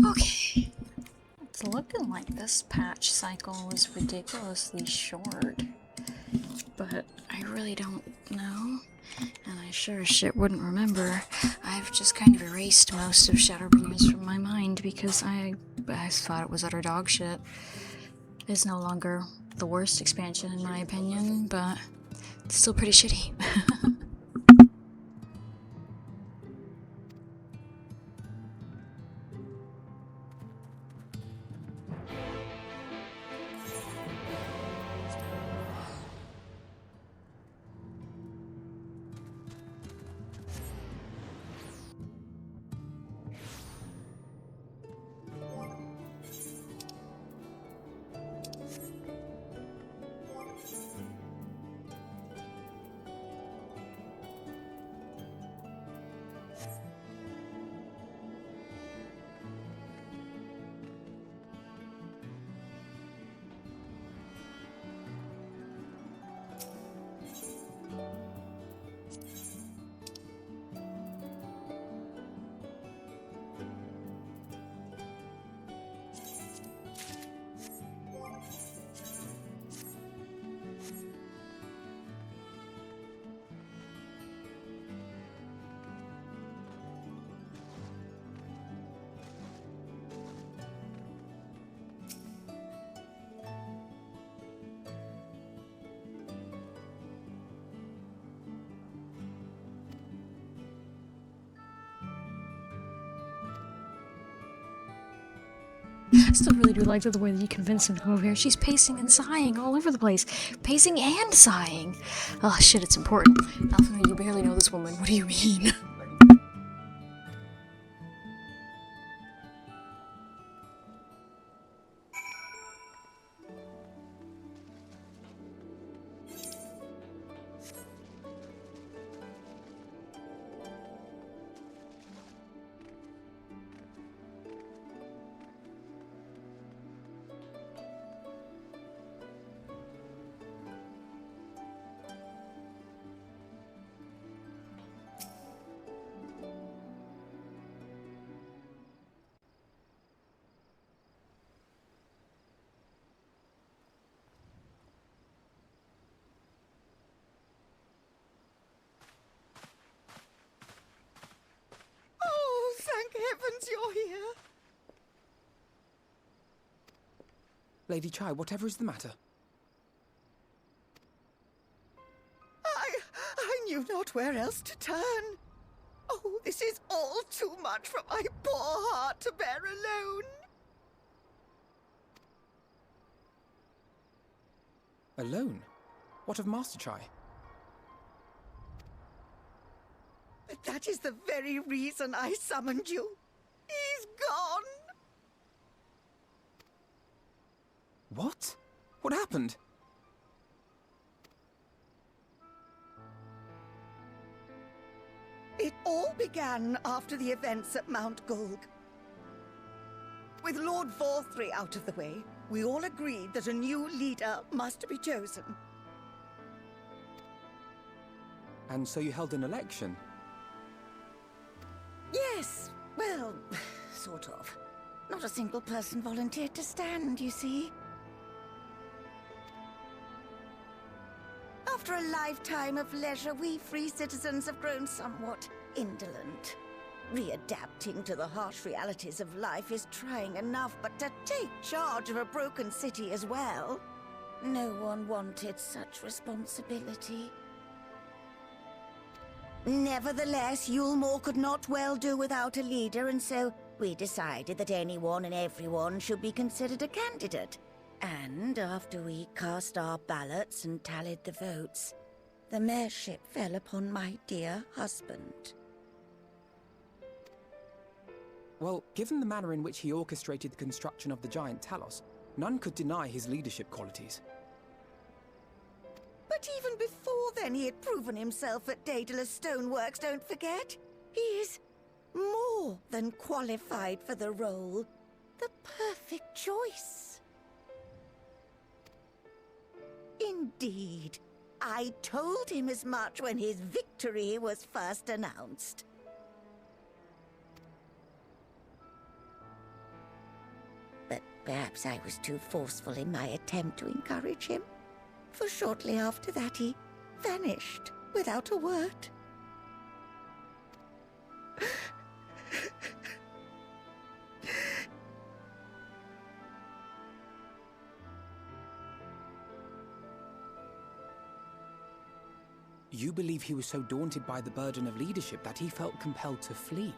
Speaker 1: Okay. It's looking like this patch cycle was ridiculously short. But I really don't know. And I sure as shit wouldn't remember. I've just kind of erased most of Shadowbringers from my mind because I thought it was utter dog shit. It's no longer the worst expansion in my opinion, but it's still pretty shitty. I still really do like the way that you convinced him to come over here. She's pacing and sighing all over the place. Pacing and sighing. Oh shit, it's important. Alpha, you barely know this woman. What do you mean?
Speaker 10: Oh, thank heavens you're here.
Speaker 7: Lady Chai, whatever is the matter?
Speaker 10: I knew not where else to turn. Oh, this is all too much for my poor heart to bear alone.
Speaker 7: Alone? What of Master Chai?
Speaker 10: But that is the very reason I summoned you. He's gone.
Speaker 7: What? What happened?
Speaker 10: It all began after the events at Mount Gulg. With Lord Vorthry out of the way, we all agreed that a new leader must be chosen.
Speaker 7: And so you held an election?
Speaker 10: Yes, well, sort of. Not a single person volunteered to stand, you see. After a lifetime of leisure, we free citizens have grown somewhat indolent. Readapting to the harsh realities of life is trying enough, but to take charge of a broken city as well? No one wanted such responsibility. Nevertheless, Yulmore could not well do without a leader, and so we decided that anyone and everyone should be considered a candidate. And after we cast our ballots and tallied the votes, the mayorship fell upon my dear husband.
Speaker 7: Well, given the manner in which he orchestrated the construction of the giant Talos, none could deny his leadership qualities.
Speaker 10: But even before then, he had proven himself at Daedalus Stoneworks, don't forget. He is more than qualified for the role. The perfect choice. Indeed. I told him as much when his victory was first announced. Perhaps I was too forceful in my attempt to encourage him, for shortly after that he vanished without a word.
Speaker 7: You believe he was so daunted by the burden of leadership that he felt compelled to flee?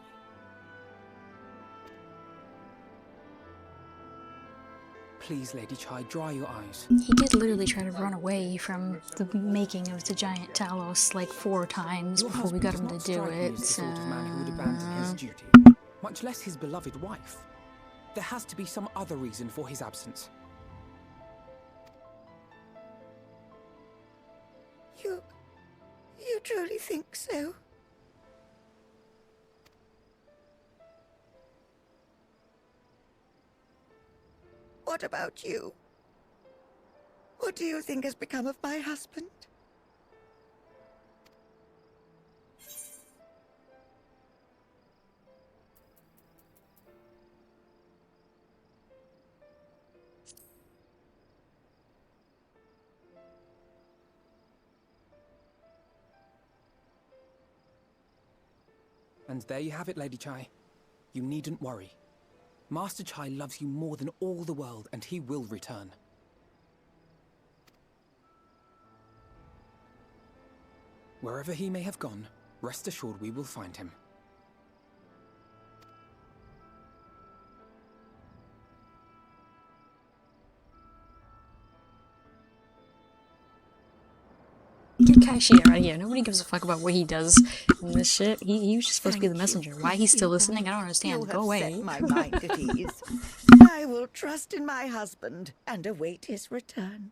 Speaker 7: Please, Lady Chai, dry your eyes.
Speaker 1: He did literally try to run away from the making of the giant Talos like 4 times
Speaker 7: Your
Speaker 1: before we got him
Speaker 7: husband
Speaker 1: to
Speaker 7: does
Speaker 1: do
Speaker 7: not strike me
Speaker 1: it.
Speaker 7: as the sort of man who would abandon his duty, much less his beloved wife. There has to be some other reason for his absence.
Speaker 10: You truly think so? What about you? What do you think has become of my husband?
Speaker 7: And there you have it, Lady Chai. You needn't worry. Master Chai loves you more than all the world, and he will return. Wherever he may have gone, rest assured we will find him.
Speaker 1: Get Kaishi out of here. Nobody gives a fuck about what he does in this shit. He was just supposed to be the messenger. Why he's still listening, I don't understand.
Speaker 10: You
Speaker 1: Go
Speaker 10: have
Speaker 1: away.
Speaker 10: set my mind at ease. I will trust in my husband and await his return.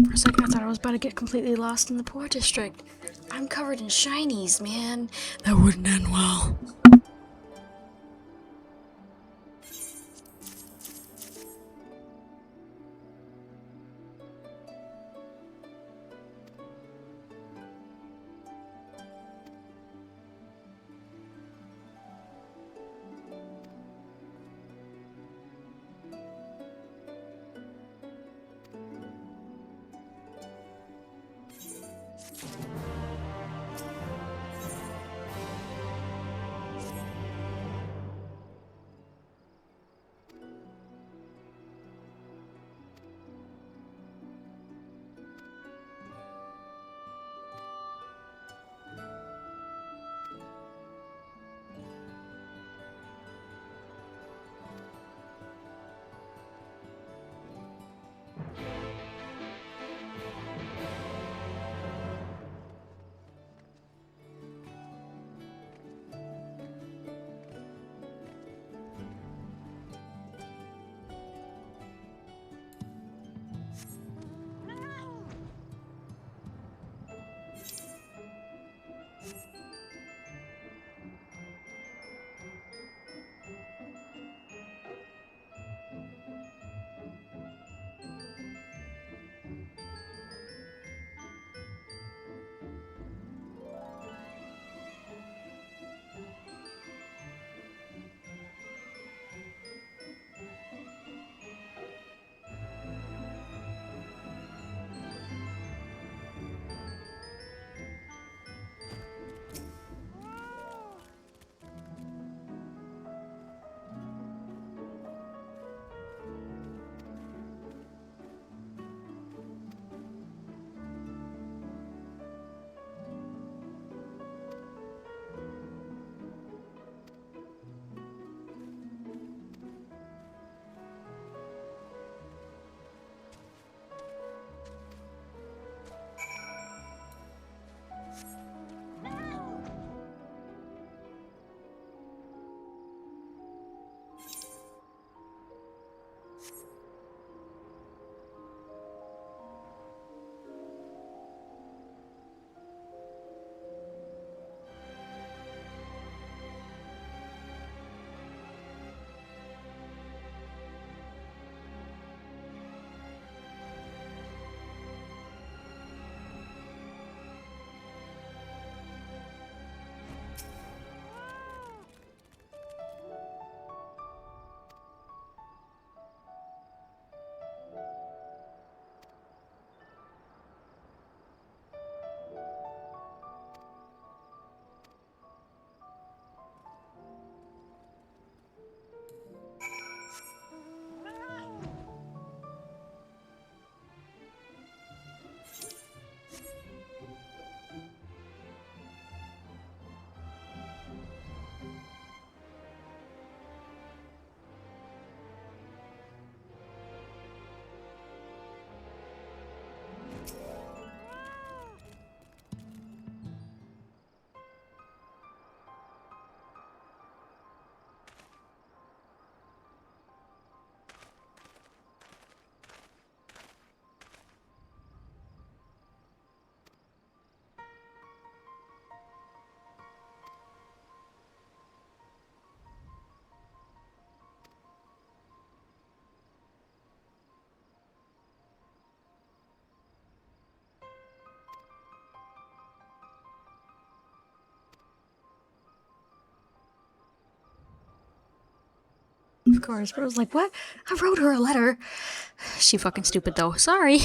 Speaker 1: For a second, I thought I was about to get completely lost in the poor district. I'm covered in shinies, man. That wouldn't end well. Of course, but I was like, what? I wrote her a letter. She fucking stupid though. Sorry.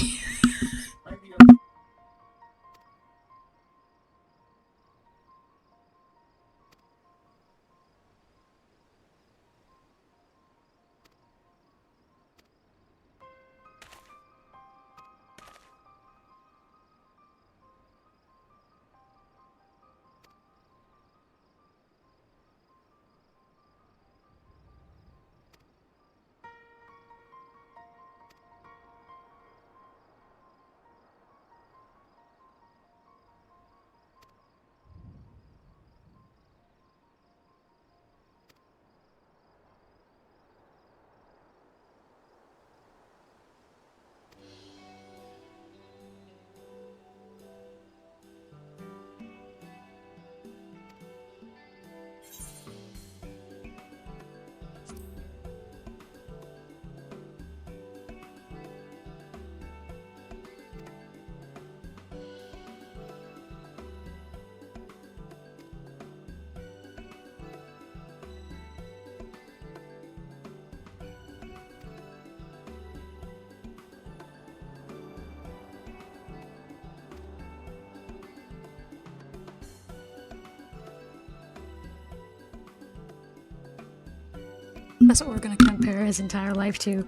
Speaker 1: That's what we're gonna compare his entire life to.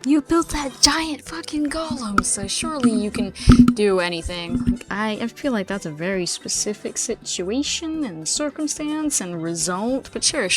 Speaker 1: You built that giant fucking golem, so surely you can do anything. Like, I feel like that's a very specific situation and circumstance and result, but sure.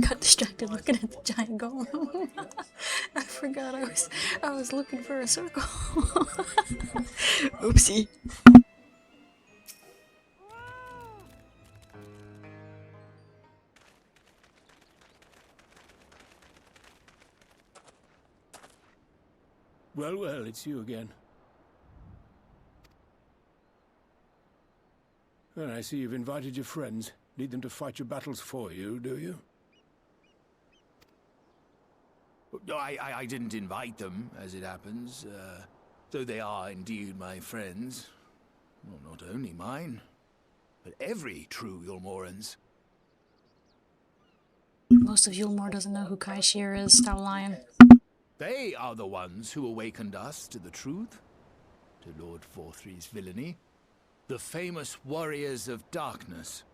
Speaker 1: Got distracted looking at the giant golem. I forgot I was looking for a circle. Oopsie.
Speaker 4: Well, it's you again. Well, I see you've invited your friends. Need them to fight your battles for you, do you?
Speaker 11: No, I didn't invite them, as it happens, though they are indeed my friends. Well, not only mine, but every true Yulmoran's.
Speaker 1: Most of Yulmore doesn't know who Kaishir is, stop lying.
Speaker 11: They are the ones who awakened us to the truth, to Lord Forthry's villainy, the famous warriors of darkness.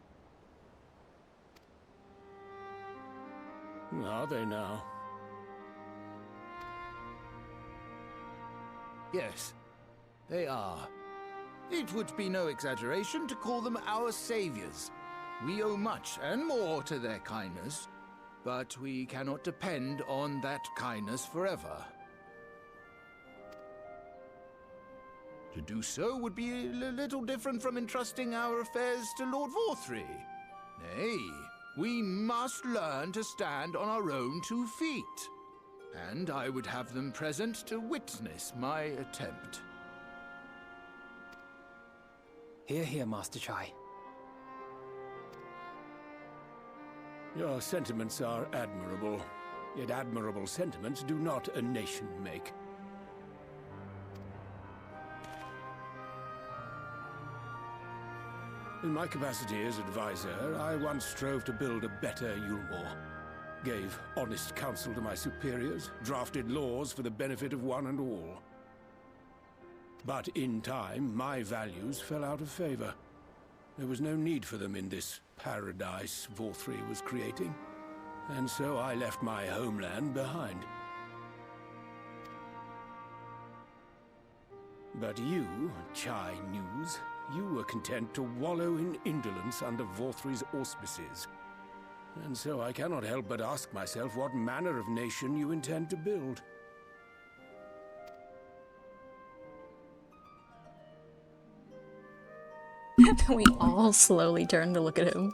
Speaker 4: Are they now?
Speaker 11: Yes, they are. It would be no exaggeration to call them our saviors. We owe much and more to their kindness, but we cannot depend on that kindness forever. To do so would be a little different from entrusting our affairs to Lord Forthry. Nay, we must learn to stand on our own 2 feet. And I would have them present to witness my attempt.
Speaker 7: Hear, hear, Master Chai.
Speaker 4: Your sentiments are admirable. Yet admirable sentiments do not a nation make. In my capacity as advisor, I once strove to build a better Yulmore. Gave honest counsel to my superiors, drafted laws for the benefit of one and all. But in time, my values fell out of favor. There was no need for them in this paradise Vorthri was creating. And so I left my homeland behind. But you, Chai News, you were content to wallow in indolence under Vorthri's auspices. And so I cannot help but ask myself what manner of nation you intend to build.
Speaker 1: We all slowly turn to look at him.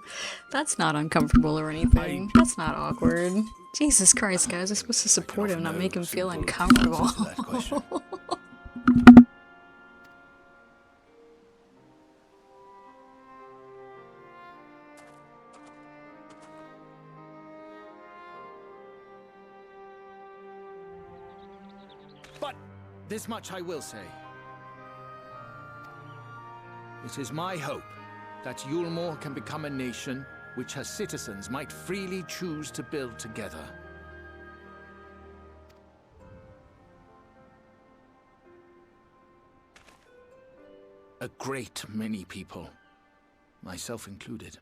Speaker 1: That's not uncomfortable or anything. That's not awkward. Jesus Christ, guys, I'm supposed to support him, not make him feel uncomfortable.
Speaker 11: But this much I will say. It is my hope that Yulmore can become a nation which her citizens might freely choose to build together. A great many people, myself included,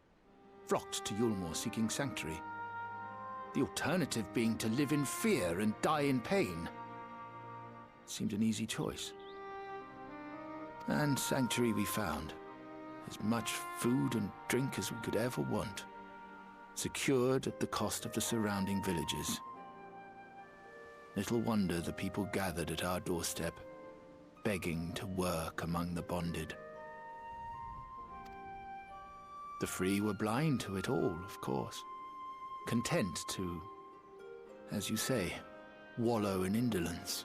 Speaker 11: flocked to Yulmore seeking sanctuary. The alternative being to live in fear and die in pain. It seemed an easy choice. And sanctuary we found. As much food and drink as we could ever want. Secured at the cost of the surrounding villages. Little wonder the people gathered at our doorstep, begging to work among the bonded. The free were blind to it all, of course. Content to, as you say, wallow in indolence.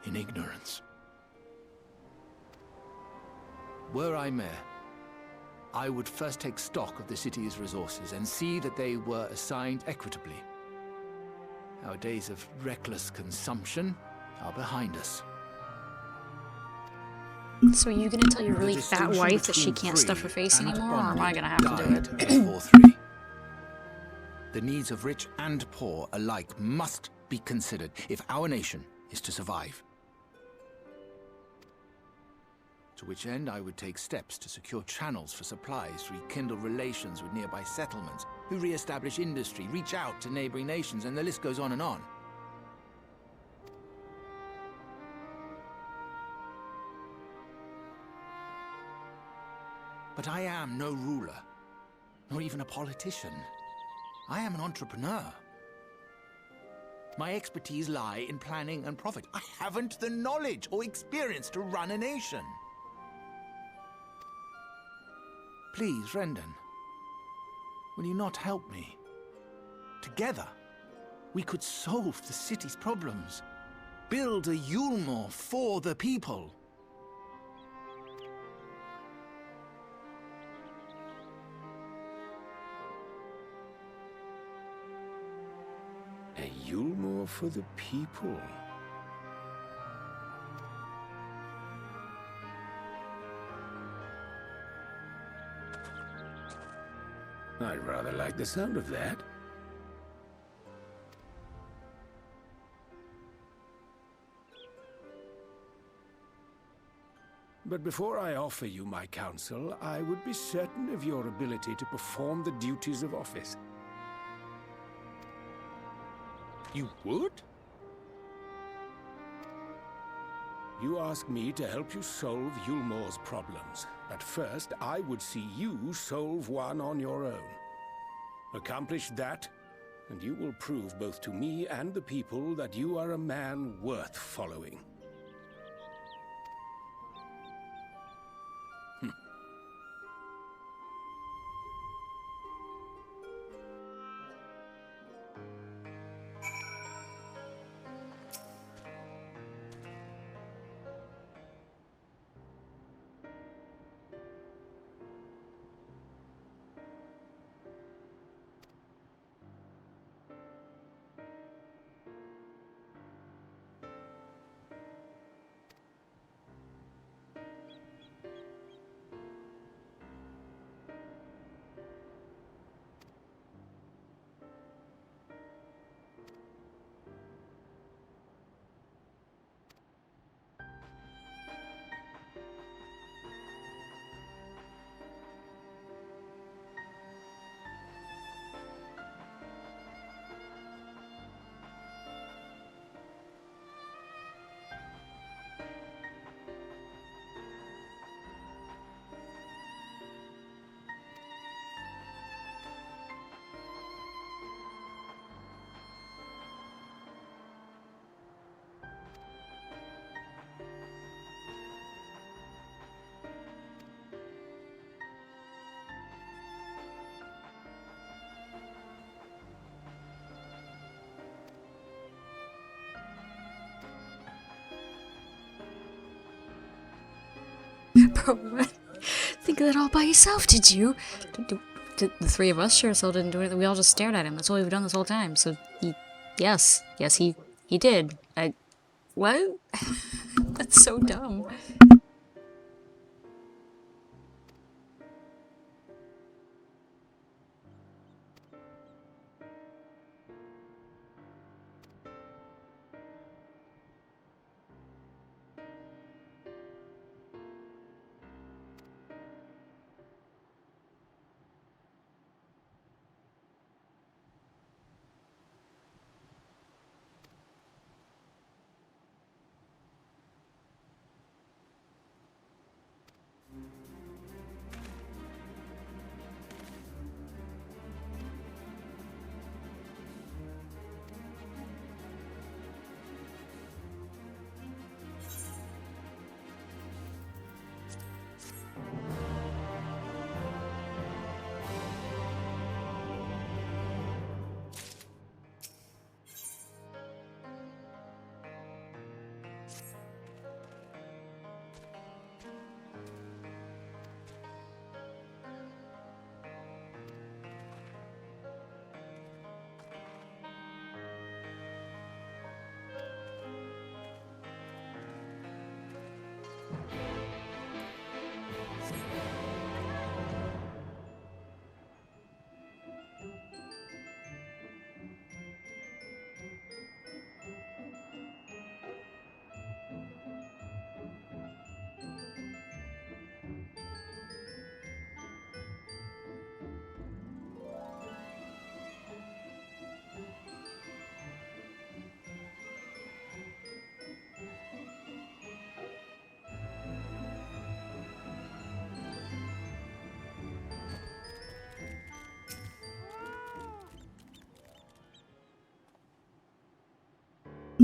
Speaker 11: In ignorance. Were I mayor, I would first take stock of the city's resources and see that they were assigned equitably. Our days of reckless consumption are behind us.
Speaker 1: So are you gonna tell your really fat wife that she can't stuff her face anymore, or am I gonna have to do it?
Speaker 11: The needs of rich and poor alike must be considered if our nation is to survive. To which end I would take steps to secure channels for supplies, rekindle relations with nearby settlements, who re-establish industry, reach out to neighboring nations, and the list goes on and on. But I am no ruler, nor even a politician. I am an entrepreneur. My expertise lie in planning and profit. I haven't the knowledge or experience to run a nation. Please, Rendon, will you not help me? Together, we could solve the city's problems. Build a Yulmore for the people.
Speaker 4: A Yulmore for the people? I rather like the sound of that. But before I offer you my counsel, I would be certain of your ability to perform the duties of office.
Speaker 11: You would?
Speaker 4: You ask me to help you solve Yulmore's problems. But first, I would see you solve one on your own. Accomplish that, and you will prove both to me and the people that you are a man worth following.
Speaker 1: Bro, what? Think of that all by yourself, did you? The three of us sure as hell didn't do it. We all just stared at him. That's all we've done this whole time. So, yes, he did. What? That's so dumb.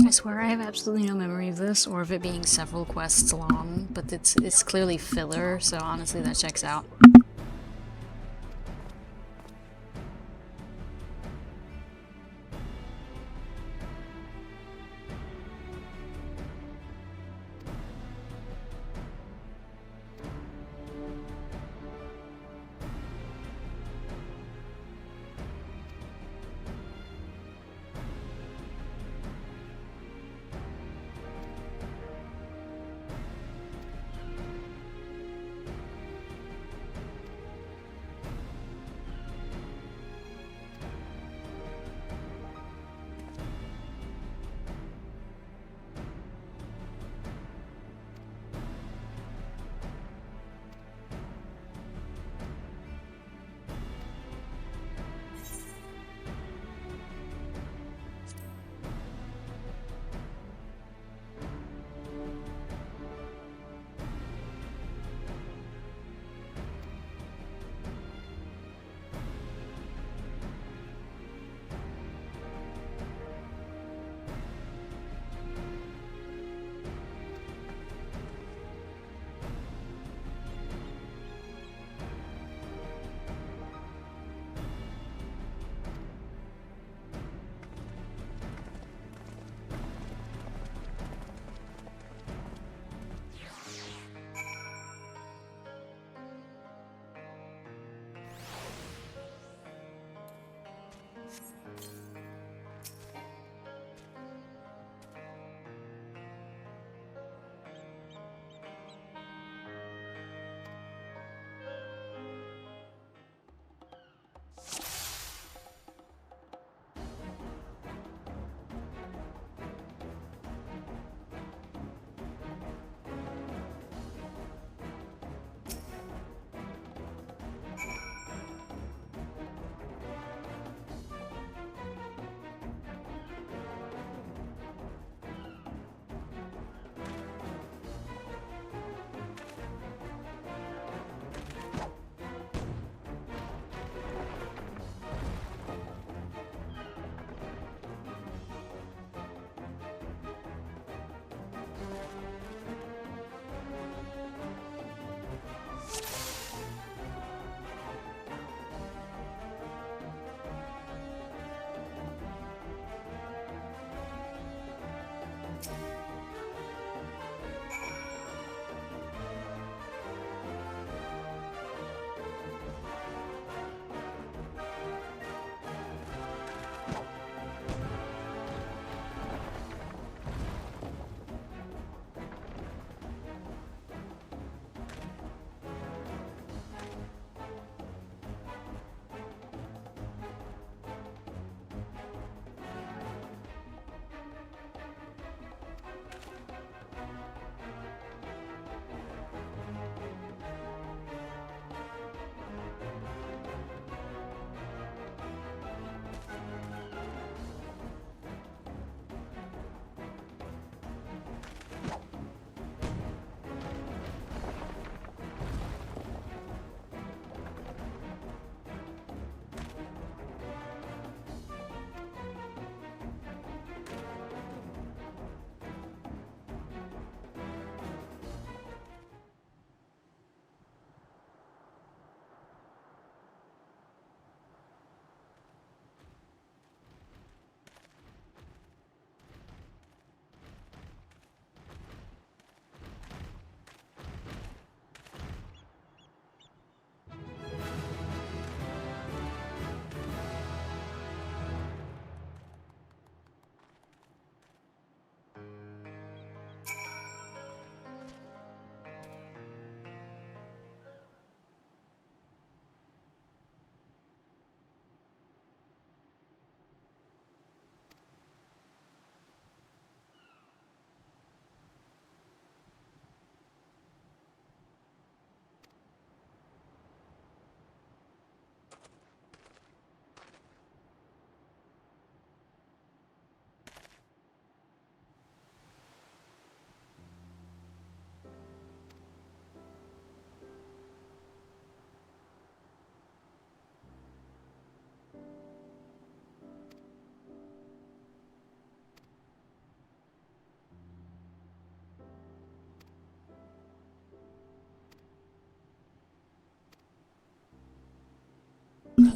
Speaker 1: I swear I have absolutely no memory of this, or of it being several quests long, but it's clearly filler, so honestly that checks out.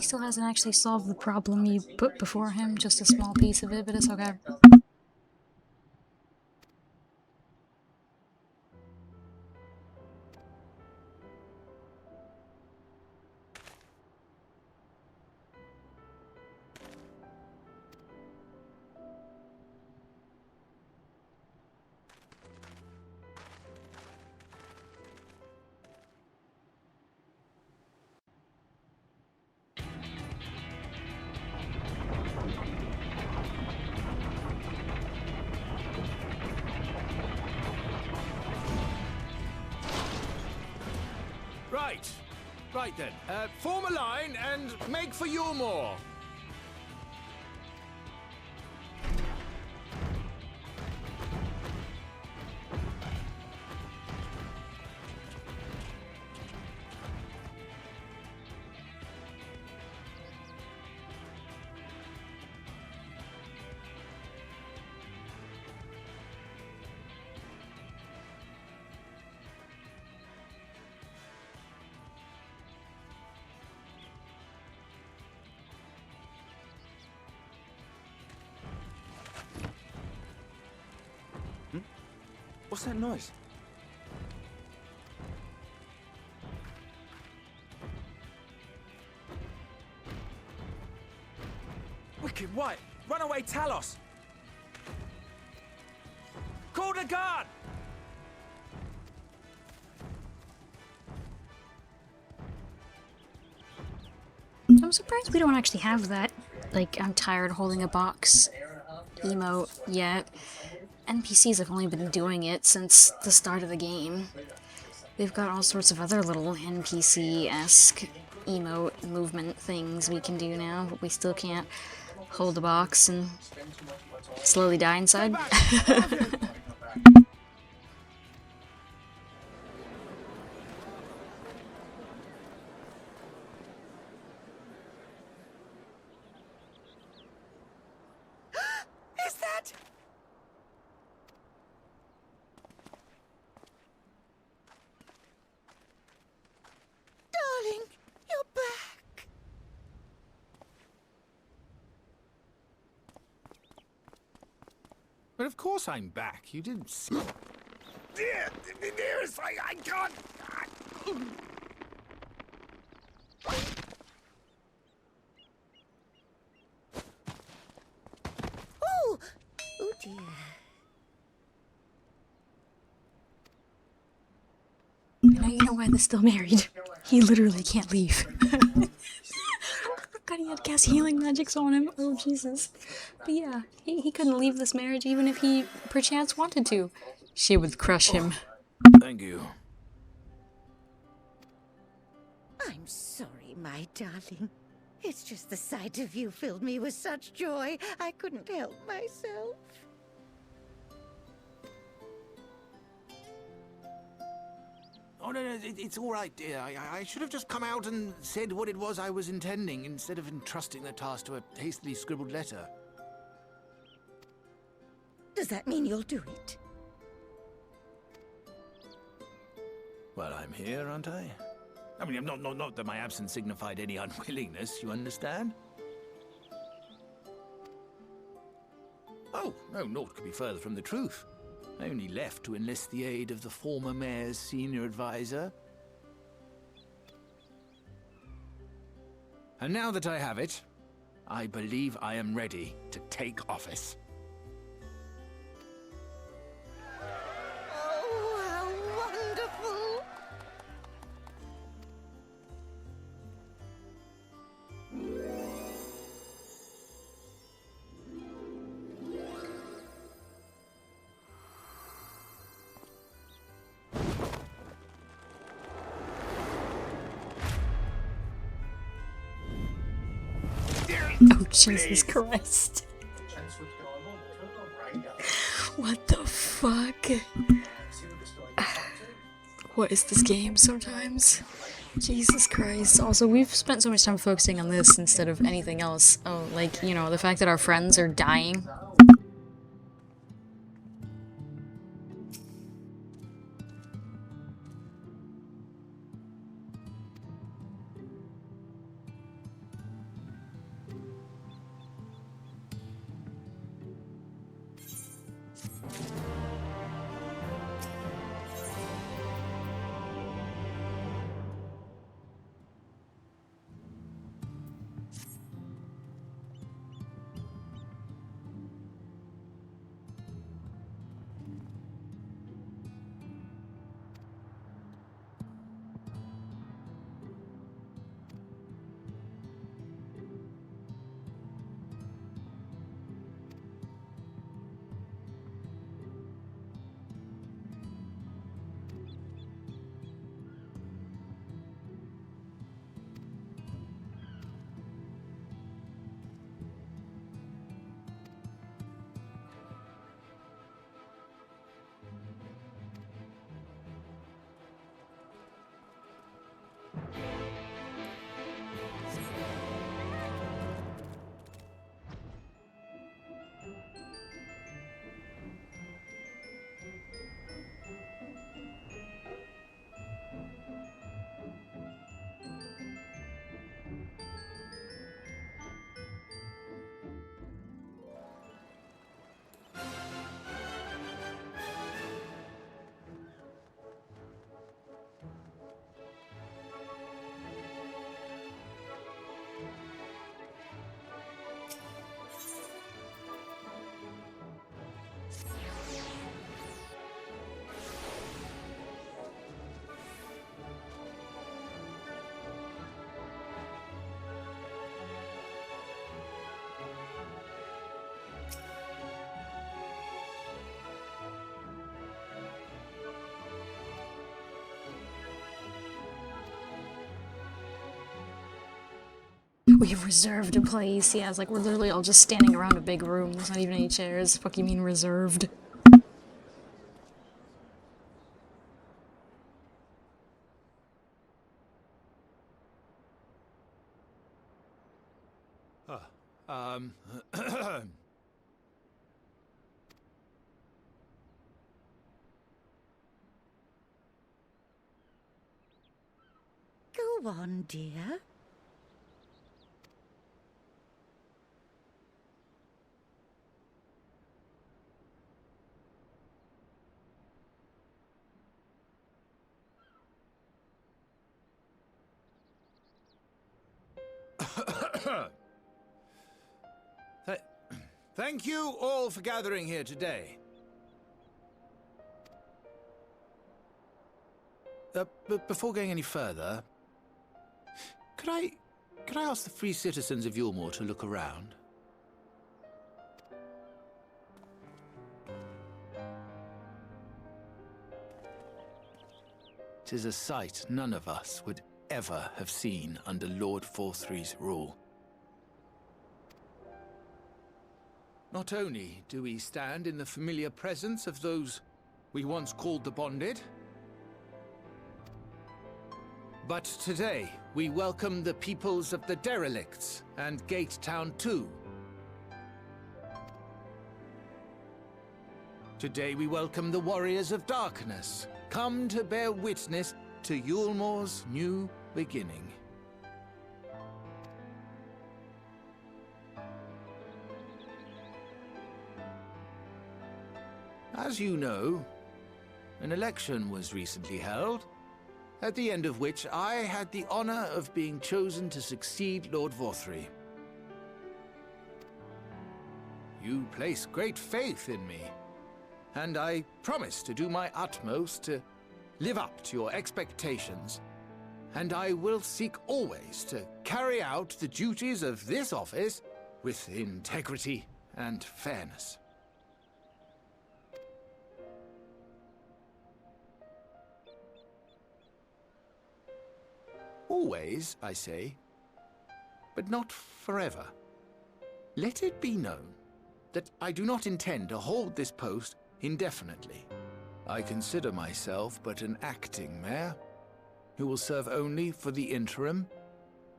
Speaker 1: He still hasn't actually solved the problem you put before him, just a small piece of it, but it's okay.
Speaker 11: Right then. Form a line and make for Yulmore.
Speaker 7: What's that noise? Wicked White! Runaway Talos! Call the guard!
Speaker 1: I'm surprised we don't actually have that, like, I'm tired holding a box emote yet. NPCs have only been doing it since the start of the game. They've got all sorts of other little NPC-esque emote movement things we can do now, but we still can't hold a box and slowly die inside.
Speaker 7: Is that... Darling, you're back.
Speaker 11: But of course I'm back. You didn't see... Dearest, I can't...
Speaker 10: Oh! Oh dear.
Speaker 1: Now you know why they're still married. He literally can't leave. God, he had cast healing magics on him. Oh, Jesus. But yeah, he couldn't leave this marriage even if he perchance wanted to. She would crush him.
Speaker 11: Thank you.
Speaker 10: I'm sorry, my darling. It's just the sight of you filled me with such joy, I couldn't help myself.
Speaker 11: Oh, no, it's all right, dear. I should have just come out and said what it was I was intending, instead of entrusting the task to a hastily scribbled letter.
Speaker 10: Does that mean you'll do it?
Speaker 11: Well, I'm here, aren't I? I mean, not that my absence signified any unwillingness, you understand? Oh, no, naught could be further from the truth. I only left to enlist the aid of the former mayor's senior advisor. And now that I have it, I believe I am ready to take office.
Speaker 10: Oh, how wonderful!
Speaker 1: Oh, Jesus Christ. What the fuck? What is this game sometimes? Jesus Christ. Also, we've spent so much time focusing on this instead of anything else. Oh, like, you know, the fact that our friends are dying. We've reserved a place. Yeah, it's like we're literally all just standing around a big room. There's not even any chairs. Fuck you mean reserved?
Speaker 10: Go on, dear.
Speaker 11: Thank you all for gathering here today. Before going any further, could I ask the free citizens of Yulmore to look around? Tis a sight none of us would ever have seen under Lord Forthry's rule. Not only do we stand in the familiar presence of those we once called the Bonded, but today we welcome the peoples of the Derelicts and Gate Town too. Today we welcome the Warriors of Darkness, come to bear witness to Yulmore's new beginning. As you know, an election was recently held, at the end of which I had the honor of being chosen to succeed Lord Forthry. You place great faith in me, and I promise to do my utmost to live up to your expectations, and I will seek always to carry out the duties of this office with integrity and fairness. Always, I say, but not forever. Let it be known that I do not intend to hold this post indefinitely. I consider myself but an acting mayor, who will serve only for the interim,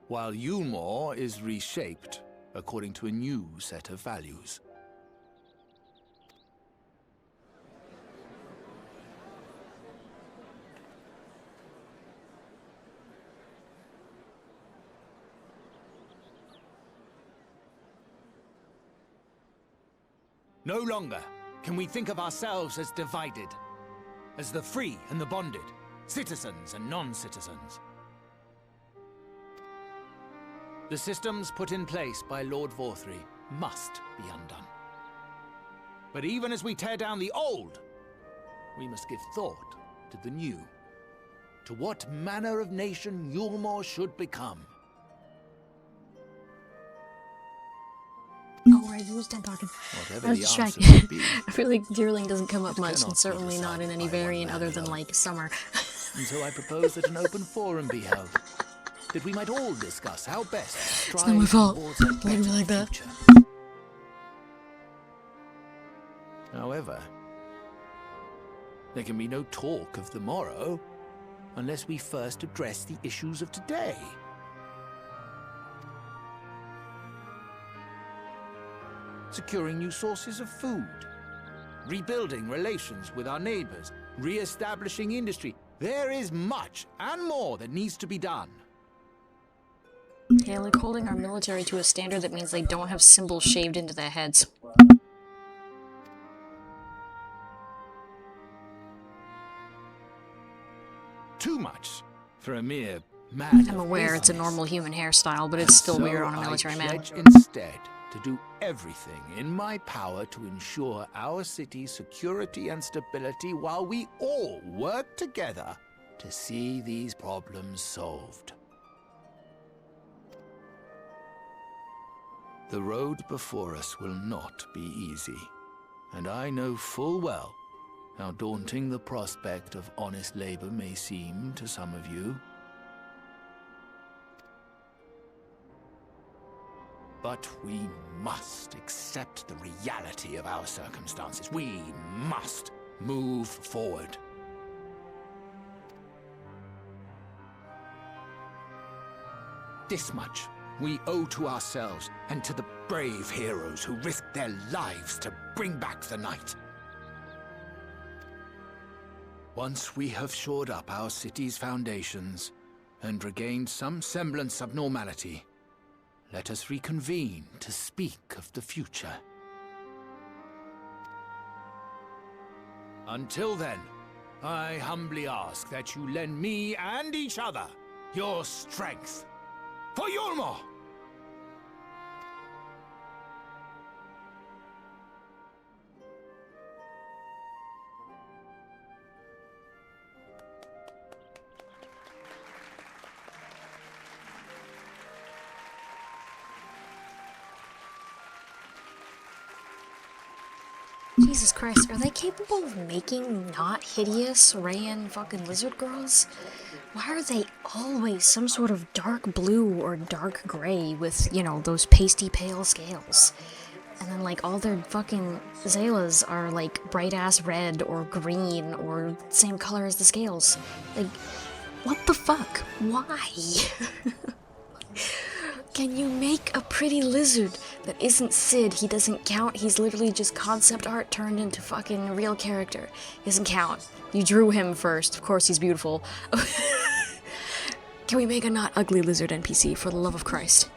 Speaker 11: while Yulmore is reshaped according to a new set of values. No longer can we think of ourselves as divided, as the free and the bonded, citizens and non-citizens. The systems put in place by Lord Forthry must be undone. But even as we tear down the old, we must give thought to the new, to what manner of nation Yulmore should become.
Speaker 1: Oh, right, he was done talking.
Speaker 11: Whatever
Speaker 1: I was
Speaker 11: the
Speaker 1: distracted.
Speaker 11: answer may be,
Speaker 1: I feel like Deerling doesn't come up
Speaker 11: it
Speaker 1: much,
Speaker 11: cannot
Speaker 1: and
Speaker 11: be
Speaker 1: certainly not in
Speaker 11: decided
Speaker 1: any
Speaker 11: by one
Speaker 1: variant
Speaker 11: man
Speaker 1: other than,
Speaker 11: alone.
Speaker 1: like, summer.
Speaker 11: And so I propose that an open forum be held, that we might all discuss how best to strive
Speaker 1: not my fault.
Speaker 11: towards a
Speaker 1: Don't look at me
Speaker 11: better
Speaker 1: like that.
Speaker 11: future. However, there can be no talk of the morrow unless we first address the issues of today. Securing new sources of food, rebuilding relations with our neighbors, re-establishing industry. There is much and more that needs to be done.
Speaker 1: Yeah, like holding our military to a standard that means they don't have symbols shaved into their heads.
Speaker 11: Too much for a mere man.
Speaker 1: I'm aware it's a normal human hairstyle, but it's still weird on a military man.
Speaker 11: I pledge instead to do everything in my power to ensure our city's security and stability while we all work together to see these problems solved. The road before us will not be easy, and I know full well how daunting the prospect of honest labor may seem to some of you. But we must accept the reality of our circumstances. We must move forward. This much we owe to ourselves and to the brave heroes who risked their lives to bring back the night. Once we have shored up our city's foundations and regained some semblance of normality, let us reconvene to speak of the future. Until then, I humbly ask that you lend me and each other your strength. For Yulmore!
Speaker 1: Jesus Christ, are they capable of making not hideous Rayan fucking lizard girls? Why are they always some sort of dark blue or dark gray with, you know, those pasty pale scales? And then, like, all their fucking Zaylas are, like, bright-ass red or green or same color as the scales. Like, what the fuck? Why? Can you make a pretty lizard that isn't Sid? He doesn't count. He's literally just concept art turned into fucking real character. He doesn't count. You drew him first. Of course he's beautiful. Can we make a not ugly lizard NPC, for the love of Christ?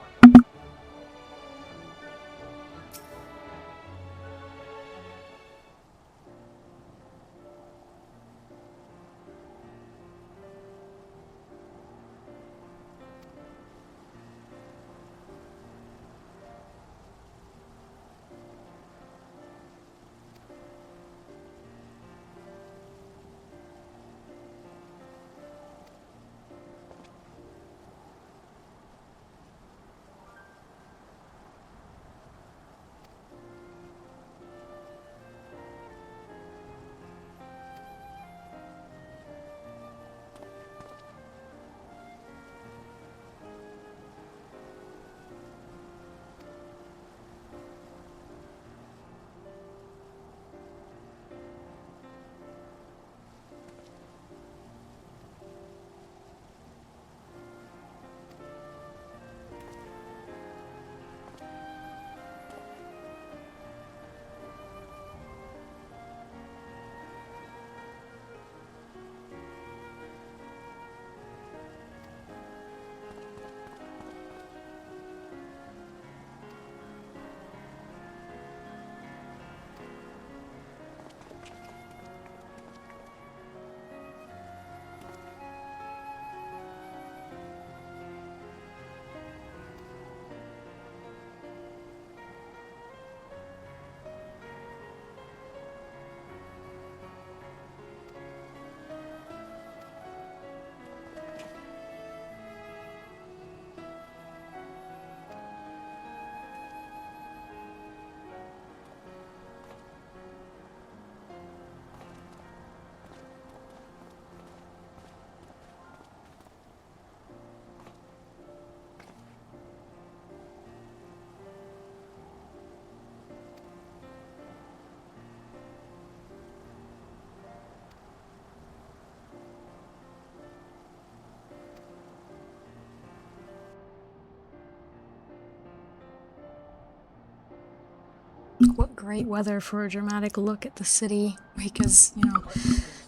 Speaker 1: What great weather for a dramatic look at the city, because, you know,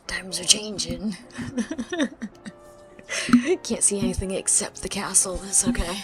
Speaker 1: times are changing. Can't see anything except the castle, it's okay.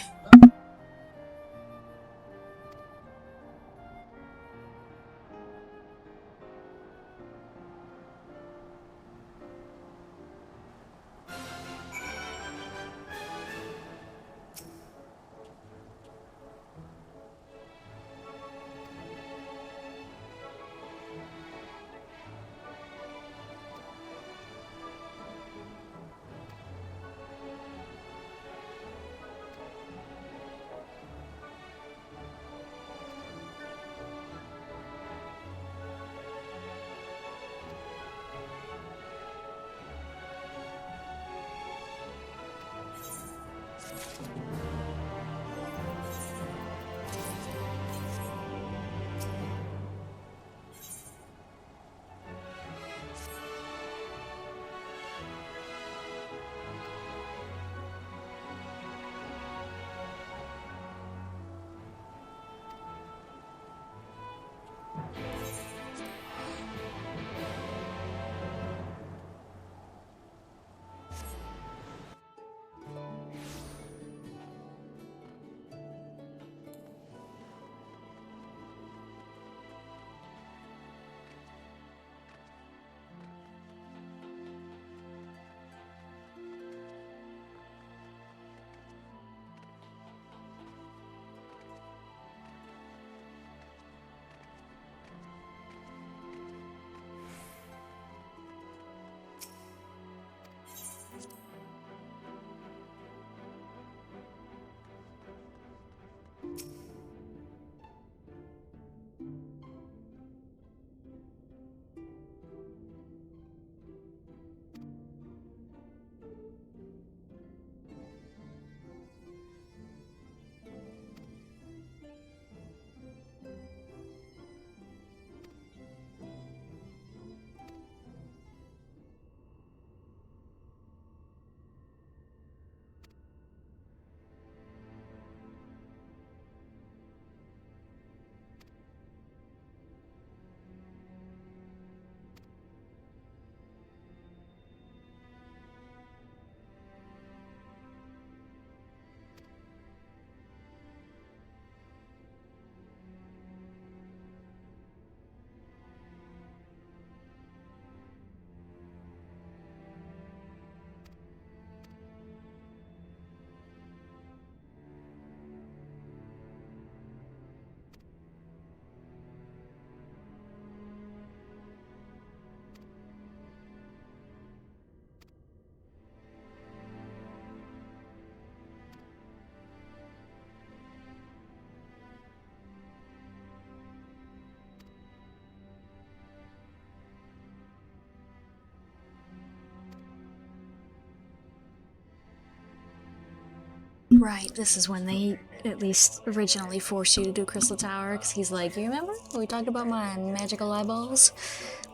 Speaker 1: Right, this is when they at least originally forced you to do Crystal Tower, because he's like, you remember when we talked about my magical eyeballs?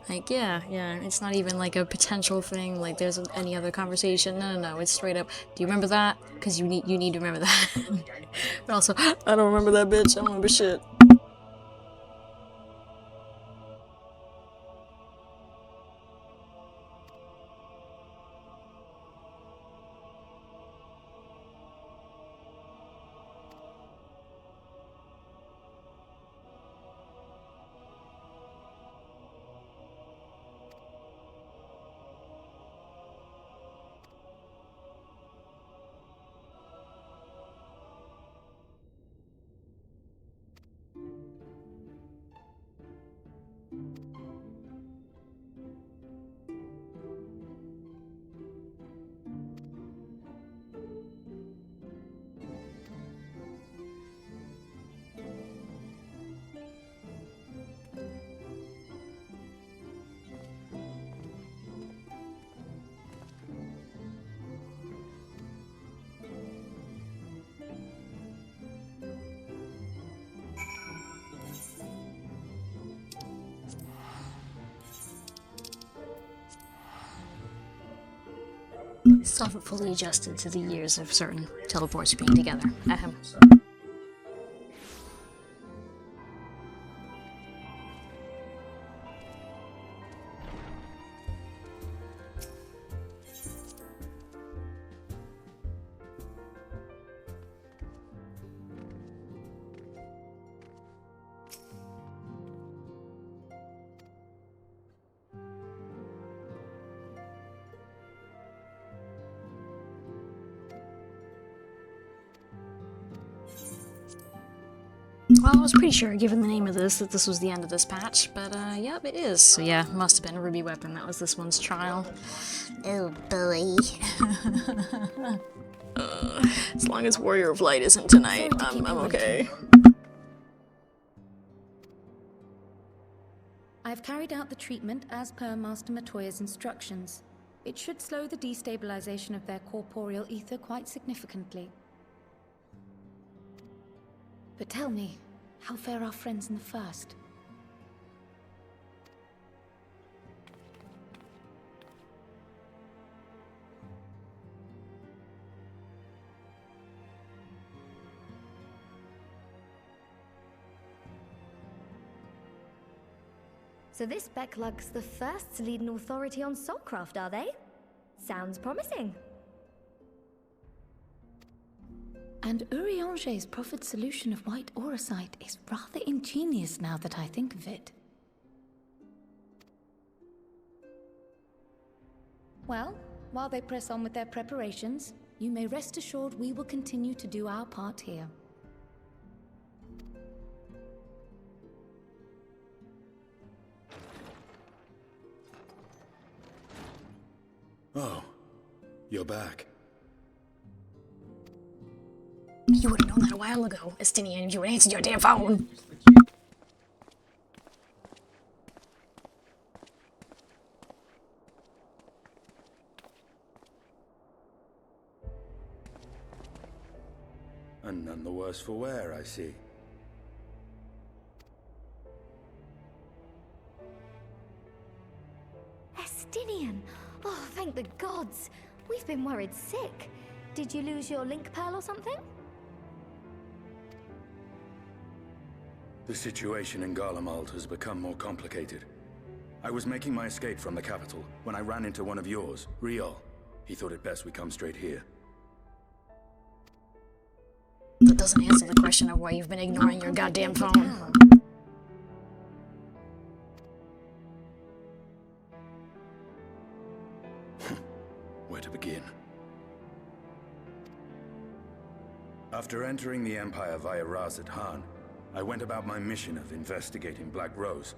Speaker 1: Like, yeah, it's not even like a potential thing, like there's any other conversation. No, it's straight up, do you remember that? Because you need to remember that. But also, I don't remember that, bitch, I don't remember shit. Still haven't fully adjusted to the years of certain teleports being together. Ahem. Well, I was pretty sure, given the name of this, that this was the end of this patch, but yep, it is. So yeah, must have been a ruby weapon. That was this one's trial. Oh boy. As long as Warrior of Light isn't tonight, I'm okay.
Speaker 2: I've carried out the treatment as per Master Matoya's instructions. It should slow the destabilization of their corporeal ether quite significantly. But tell me, how fare our friends in the first?
Speaker 3: So this Becklug's the first to lead an authority on soulcraft, are they? Sounds promising.
Speaker 2: And Urianger's proffered solution of white auracite is rather ingenious now that I think of it. Well, while they press on with their preparations, you may rest assured we will continue to do our part here.
Speaker 6: Oh, you're back.
Speaker 1: You would have known that a while ago, Estinian, if you had answered your damn phone.
Speaker 6: And none the worse for wear, I see.
Speaker 3: Estinian! Oh, thank the gods! We've been worried sick. Did you lose your link pearl or something?
Speaker 6: The situation in Garlemald has become more complicated. I was making my escape from the capital when I ran into one of yours, Riol. He thought it best we come straight here.
Speaker 1: That doesn't answer the question of why you've been ignoring your goddamn phone.
Speaker 6: Where to begin? After entering the Empire via Razat Han, I went about my mission of investigating Black Rose.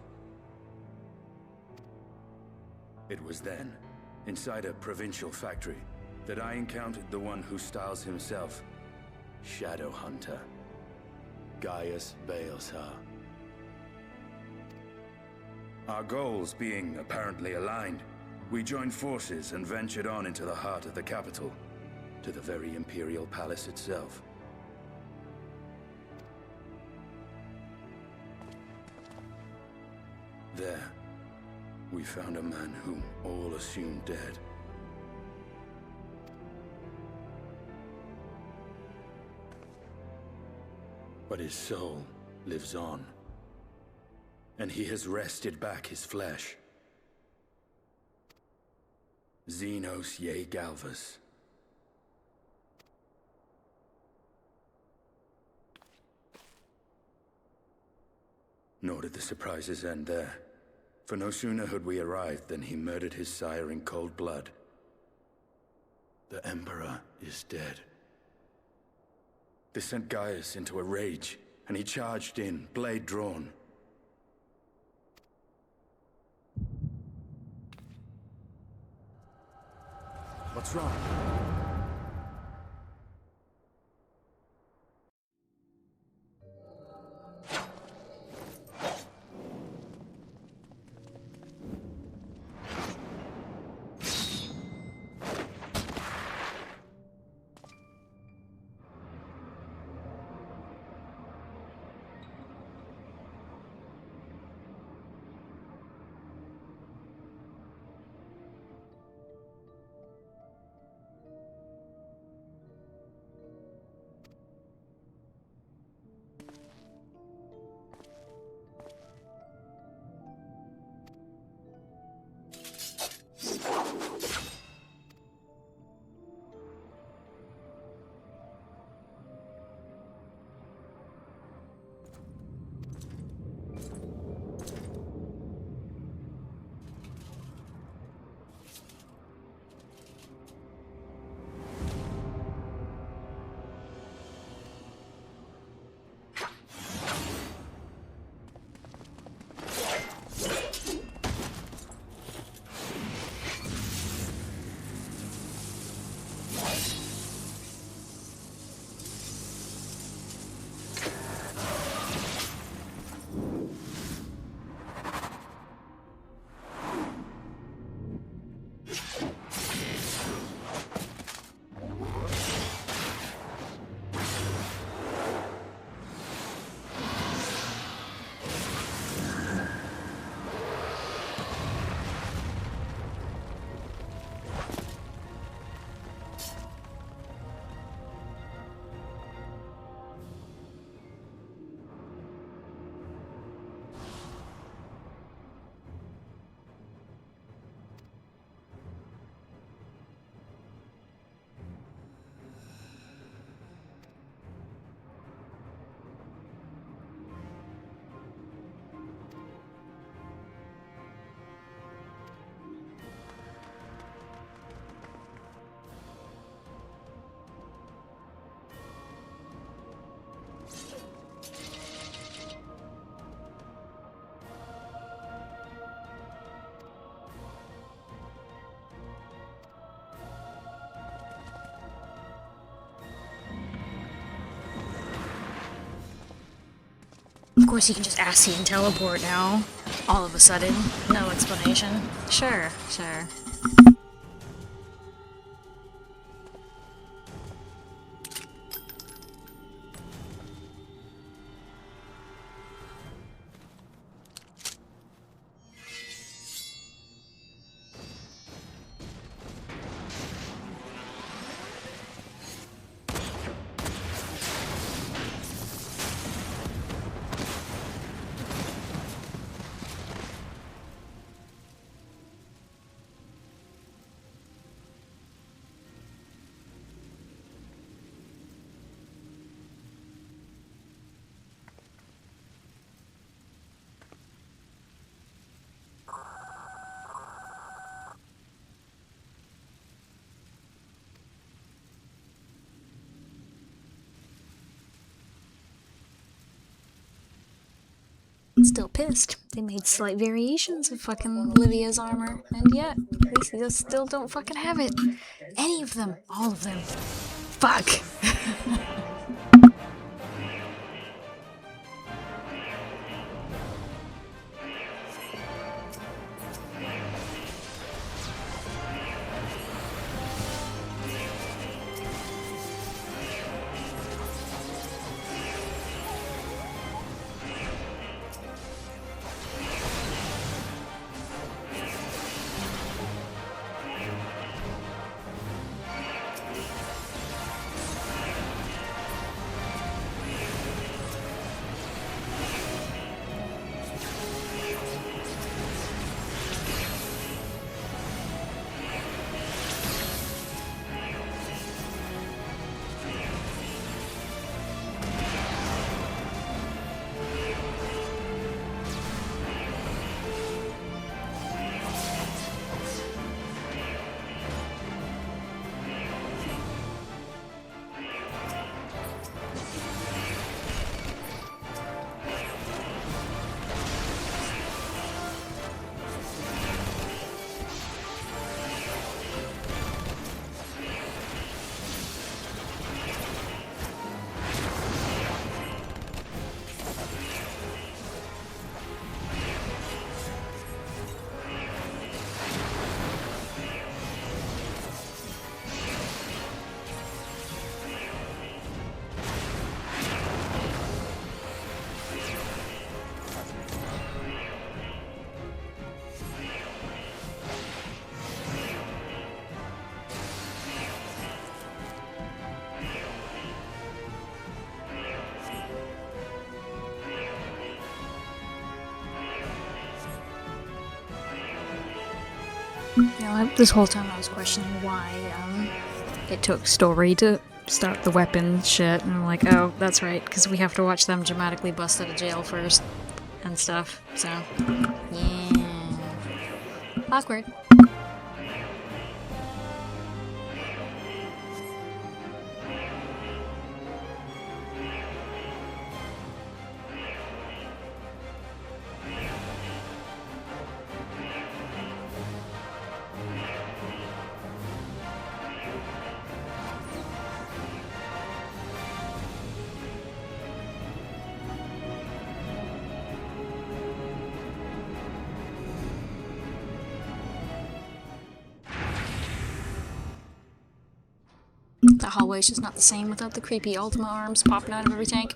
Speaker 6: It was then, inside a provincial factory, that I encountered the one who styles himself Shadow Hunter, Gaius Baelsar. Our goals being apparently aligned, we joined forces and ventured on into the heart of the capital. to the very Imperial Palace itself. There, we found a man whom all assumed dead. But his soul lives on, and he has wrested back his flesh. Xenos ye Galvus. Nor did the surprises end there, for no sooner had we arrived than he murdered his sire in cold blood. The Emperor is dead. This sent Gaius into a rage, and he charged in, blade drawn. What's wrong?
Speaker 1: Of course you can just ask you and teleport now. All of a sudden. No explanation. Sure, sure. Still pissed. They made slight variations of fucking Livia's armor, and yet they still don't fucking have it. Any of them. All of them. Fuck. This whole time I was questioning why it took story to start the weapon shit, and I'm like, oh, that's right, because we have to watch them dramatically bust out of jail first and stuff. So, yeah, awkward. The hallway's just not the same without the creepy Ultima arms popping out of every tank.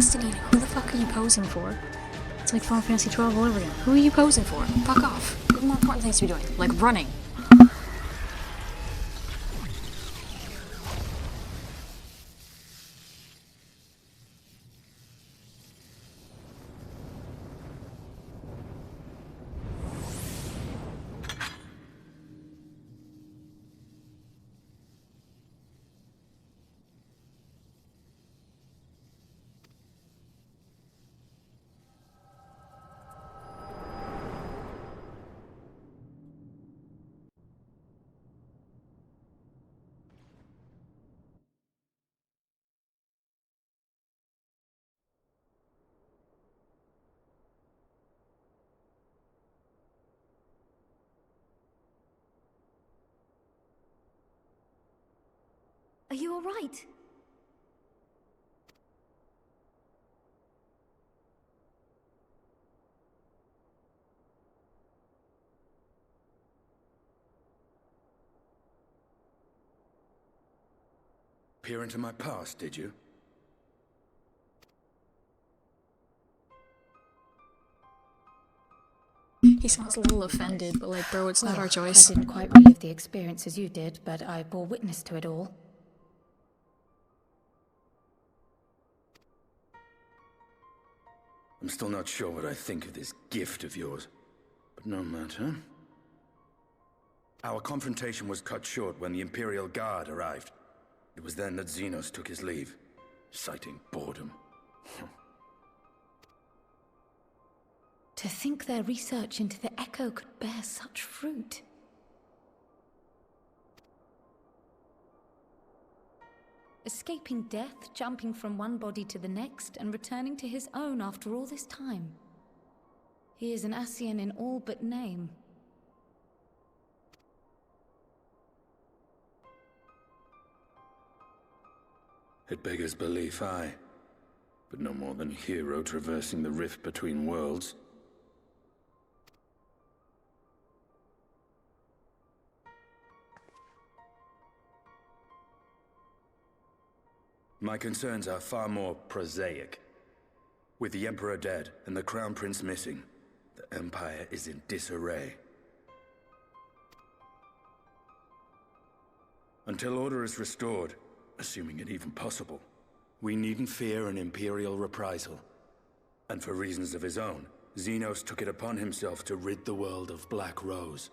Speaker 1: Destiny, who the fuck are you posing for? It's like Final Fantasy 12 all over again. Who are you posing for? Fuck off. You have more important things to be doing, like running.
Speaker 3: Are you alright?
Speaker 4: Peer into my past, did you?
Speaker 1: He sounds a little offended, but like, bro, it's not our choice.
Speaker 2: I didn't quite relive the experience as you did, but I bore witness to it all.
Speaker 4: I'm still not sure what I think of this gift of yours, but no matter. Our confrontation was cut short when the Imperial Guard arrived. It was then that Xenos took his leave, citing boredom.
Speaker 2: To think their research into the Echo could bear such fruit. Escaping death, jumping from one body to the next, and returning to his own after all this time. He is an Ascian in all but name.
Speaker 4: It beggars belief, aye. But no more than a hero traversing the rift between worlds. My concerns are far more prosaic. With the Emperor dead and the Crown Prince missing, the Empire is in disarray. Until order is restored, assuming it even possible, we needn't fear an Imperial reprisal. And for reasons of his own, Xenos took it upon himself to rid the world of Black Rose.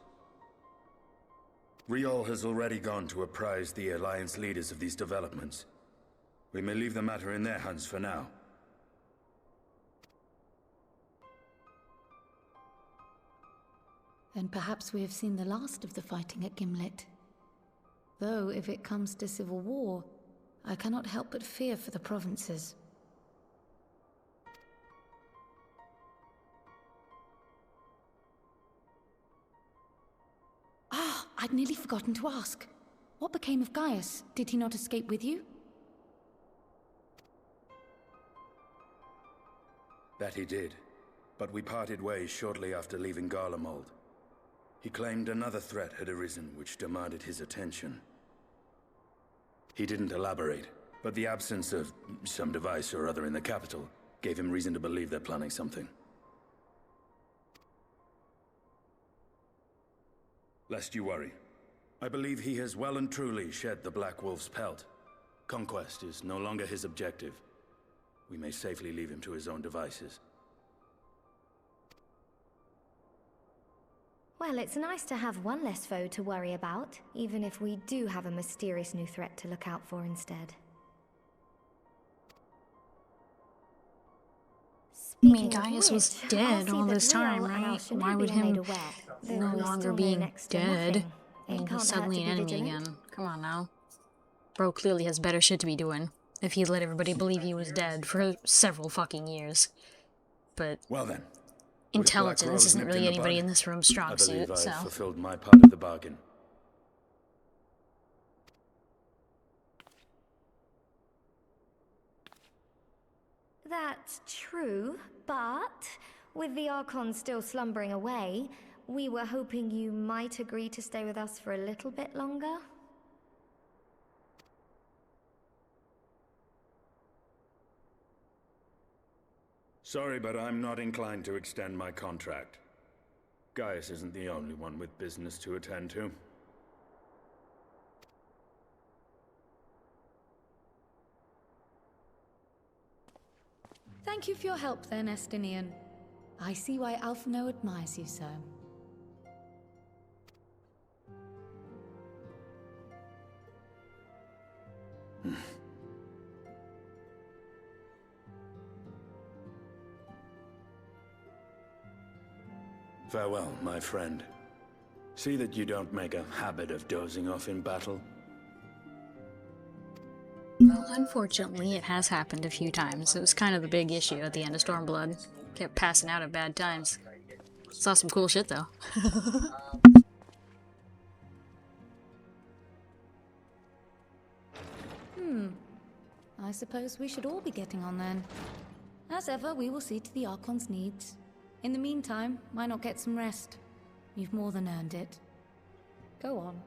Speaker 4: Riol has already gone to apprise the Alliance leaders of these developments. We may leave the matter in their hands for now.
Speaker 2: Then perhaps we have seen the last of the fighting at Gimlet. Though, if it comes to civil war, I cannot help but fear for the provinces. Ah, I'd nearly forgotten to ask. What became of Gaius? Did he not escape with you?
Speaker 4: That he did, but we parted ways shortly after leaving Garlemald. He claimed another threat had arisen which demanded his attention. He didn't elaborate, but the absence of some device or other in the capital gave him reason to believe they're planning something. Lest you worry, I believe he has well and truly shed the Black Wolf's pelt. Conquest is no longer his objective. We may safely leave him to his own devices.
Speaker 3: Well, it's nice to have one less foe to worry about, even if we do have a mysterious new threat to look out for instead.
Speaker 1: I mean, Gaius was dead all this time, right? Why would him no longer being dead mean he's suddenly an enemy again? Come on now. Bro clearly has better shit to be doing if he let everybody believe he was dead for several fucking years. But
Speaker 4: well then,
Speaker 1: intelligence isn't really anybody in this room's strong suit, so...
Speaker 4: I fulfilled my part of the bargain.
Speaker 3: That's true, but with the Archon still slumbering away, we were hoping you might agree to stay with us for a little bit longer.
Speaker 4: Sorry, but I'm not inclined to extend my contract. Gaius isn't the only one with business to attend to.
Speaker 2: Thank you for your help then, Estinian. I see why Alphino admires you so.
Speaker 4: Farewell, my friend. See that you don't make a habit of dozing off in battle.
Speaker 1: Well, unfortunately, it has happened a few times. It was kind of the big issue at the end of Stormblood. Kept passing out at bad times. Saw some cool shit, though.
Speaker 2: I suppose we should all be getting on then. As ever, we will see to the Archon's needs. In the meantime, why not get some rest? You've more than earned it. Go on.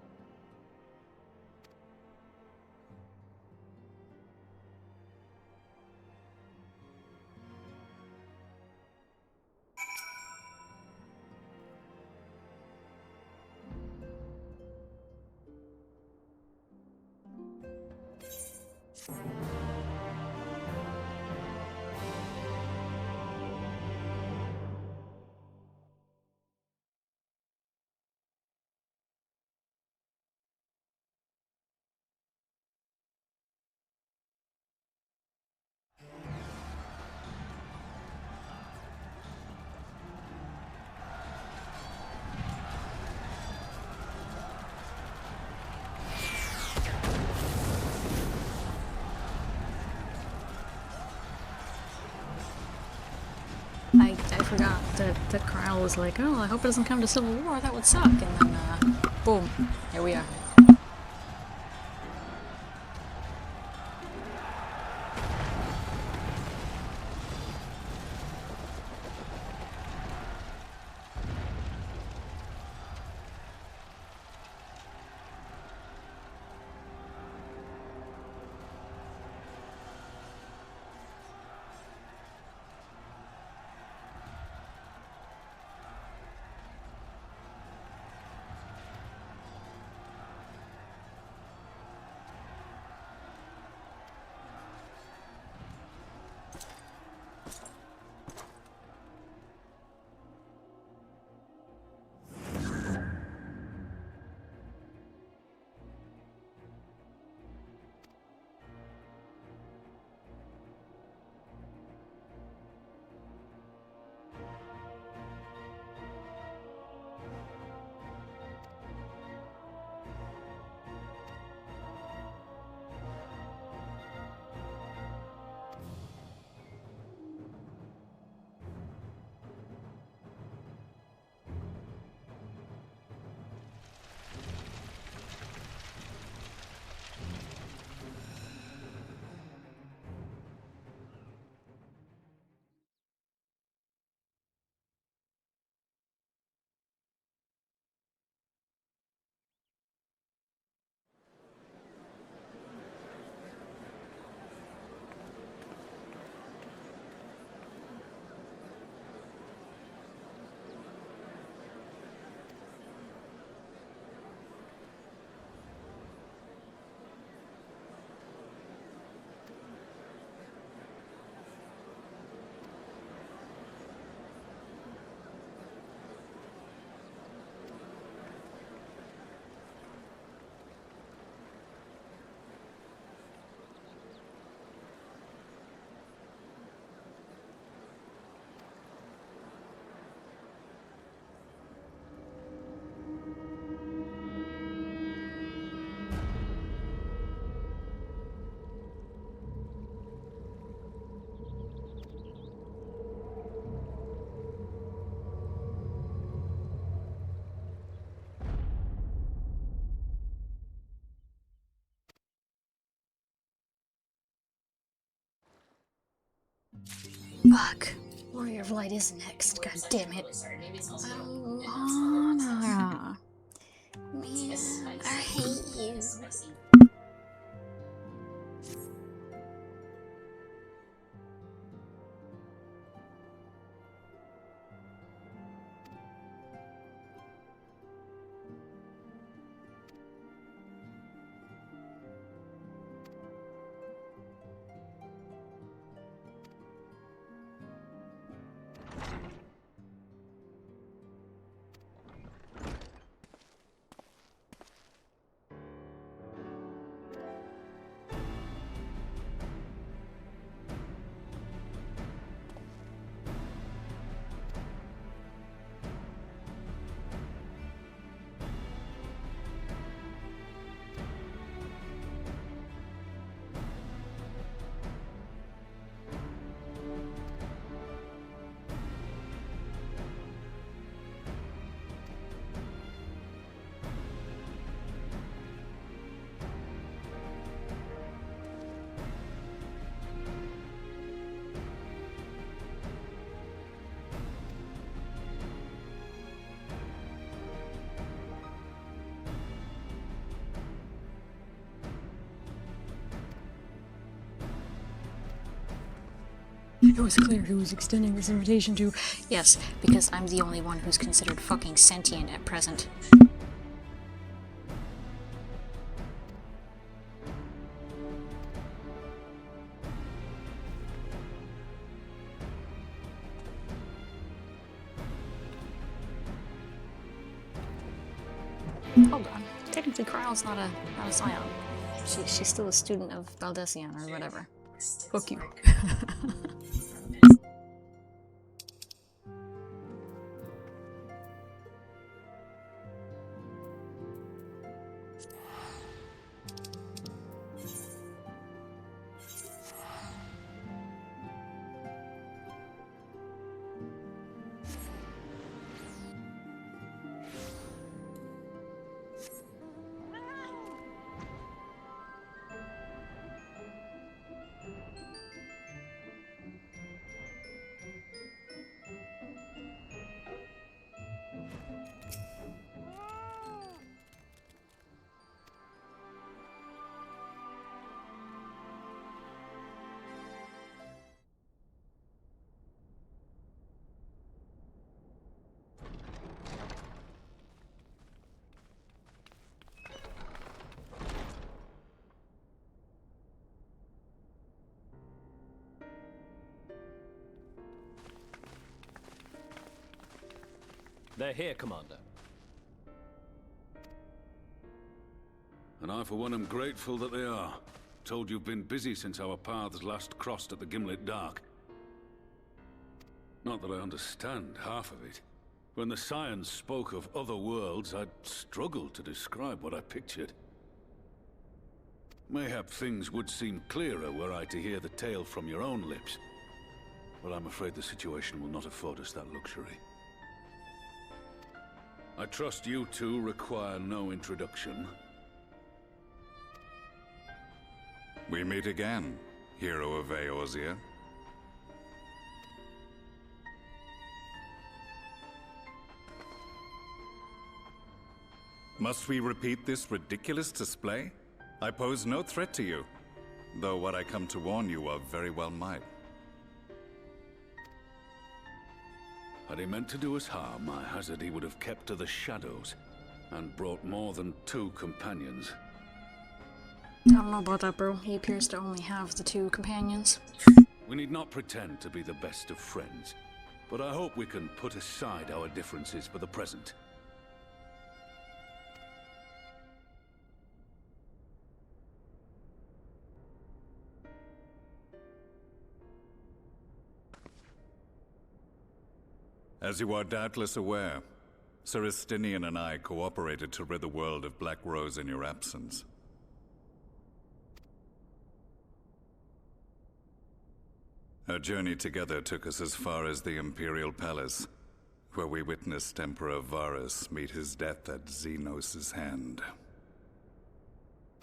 Speaker 1: I forgot that Corral was like, oh, I hope it doesn't come to civil war, that would suck, and then, boom, here we are. Fuck. Warrior of Light is next, god damn it. I don't wanna. Man, I hate you. It was clear who was extending this invitation to. Yes, because I'm the only one who's considered fucking sentient at present. Hold on. Technically, Kryle's not a scion. She's still a student of Valdesian or whatever. Fuck you.
Speaker 12: They're here, Commander.
Speaker 13: And I, for one, am grateful that they are. Told you've been busy since our paths last crossed at the Gimlet Dark. Not that I understand half of it. When the Scions spoke of other worlds, I'd struggled to describe what I pictured. Mayhap things would seem clearer were I to hear the tale from your own lips. But I'm afraid the situation will not afford us that luxury. I trust you two require no introduction.
Speaker 14: We meet again, hero of Eorzea. Must we repeat this ridiculous display? I pose no threat to you, though what I come to warn you of very well might.
Speaker 13: Had he meant to do us harm, I hazard he would have kept to the shadows, and brought more than 2 companions.
Speaker 1: I don't know about that, bro. He appears to only have the 2 companions.
Speaker 13: We need not pretend to be the best of friends, but I hope we can put aside our differences for the present.
Speaker 14: As you are doubtless aware, Sir Estinian and I cooperated to rid the world of Black Rose in your absence. Our journey together took us as far as the Imperial Palace, where we witnessed Emperor Varus meet his death at Xenos' hand.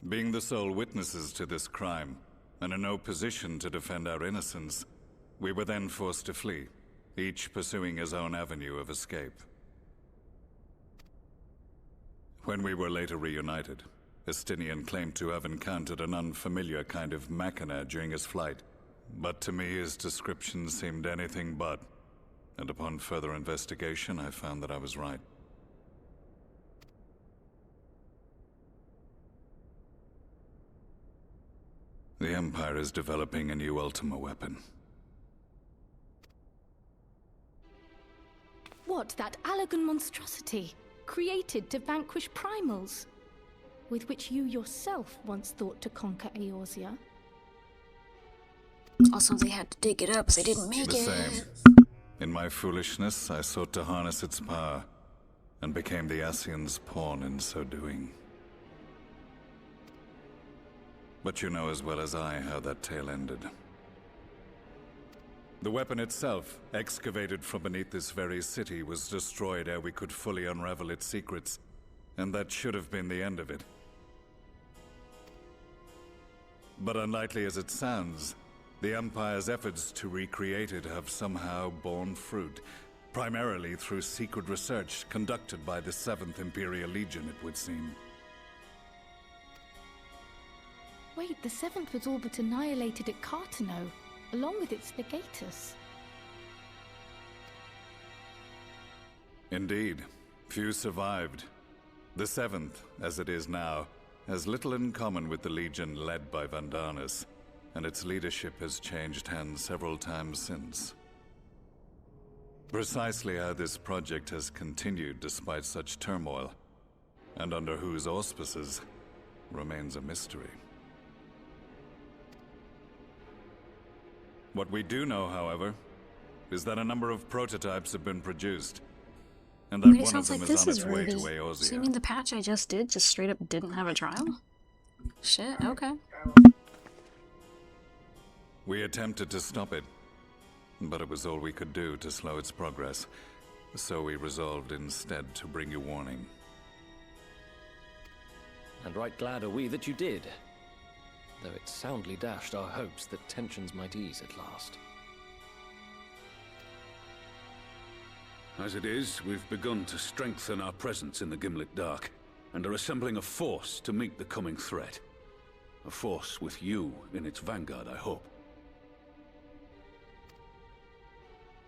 Speaker 14: Being the sole witnesses to this crime, and in no position to defend our innocence, we were then forced to flee, each pursuing his own avenue of escape. When we were later reunited, Estinian claimed to have encountered an unfamiliar kind of machina during his flight, but to me his description seemed anything but, and upon further investigation I found that I was right. The Empire is developing a new Ultima weapon.
Speaker 2: What, that Allagan monstrosity, created to vanquish primals, with which you yourself once thought to conquer Eorzea?
Speaker 1: Also, they had to dig it up. They didn't make it.
Speaker 14: The same. In my foolishness, I sought to harness its power, and became the Ascian's pawn in so doing. But you know as well as I how that tale ended. The weapon itself, excavated from beneath this very city, was destroyed ere we could fully unravel its secrets, and that should have been the end of it. But unlikely as it sounds, the Empire's efforts to recreate it have somehow borne fruit, primarily through secret research conducted by the 7th Imperial Legion, it would seem.
Speaker 2: Wait, the 7th was all but annihilated at Cartano. along with its legatus.
Speaker 14: Indeed, few survived. The Seventh, as it is now, has little in common with the Legion led by Vandarnus, and its leadership has changed hands several times since. Precisely how this project has continued despite such turmoil, and under whose auspices, remains a mystery. What we do know, however, is that a number of prototypes have been produced, and that
Speaker 1: Wait, it
Speaker 14: one of
Speaker 1: sounds
Speaker 14: them
Speaker 1: like
Speaker 14: is
Speaker 1: this
Speaker 14: on
Speaker 1: is
Speaker 14: its way to
Speaker 1: Ruby.
Speaker 14: Eorzea.
Speaker 1: So you mean the patch I just did just straight up didn't have a trial? Shit, okay.
Speaker 14: We attempted to stop it, but it was all we could do to slow its progress, so we resolved instead to bring you warning.
Speaker 12: And right glad are we that you did, though it soundly dashed our hopes that tensions might ease at last.
Speaker 13: As it is, we've begun to strengthen our presence in the Gimlet Dark, and are assembling a force to meet the coming threat. A force with you in its vanguard, I hope.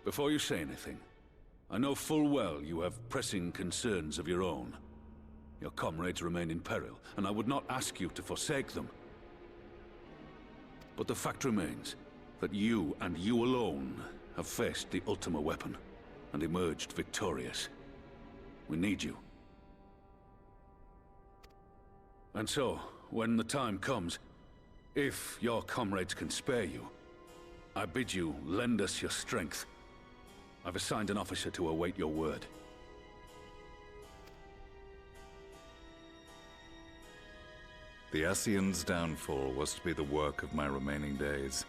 Speaker 13: Before you say anything, I know full well you have pressing concerns of your own. Your comrades remain in peril, and I would not ask you to forsake them. But the fact remains that you, and you alone, have faced the Ultima weapon, and emerged victorious. We need you. And so, when the time comes, if your comrades can spare you, I bid you lend us your strength. I've assigned an officer to await your word.
Speaker 14: The Ascian's downfall was to be the work of my remaining days.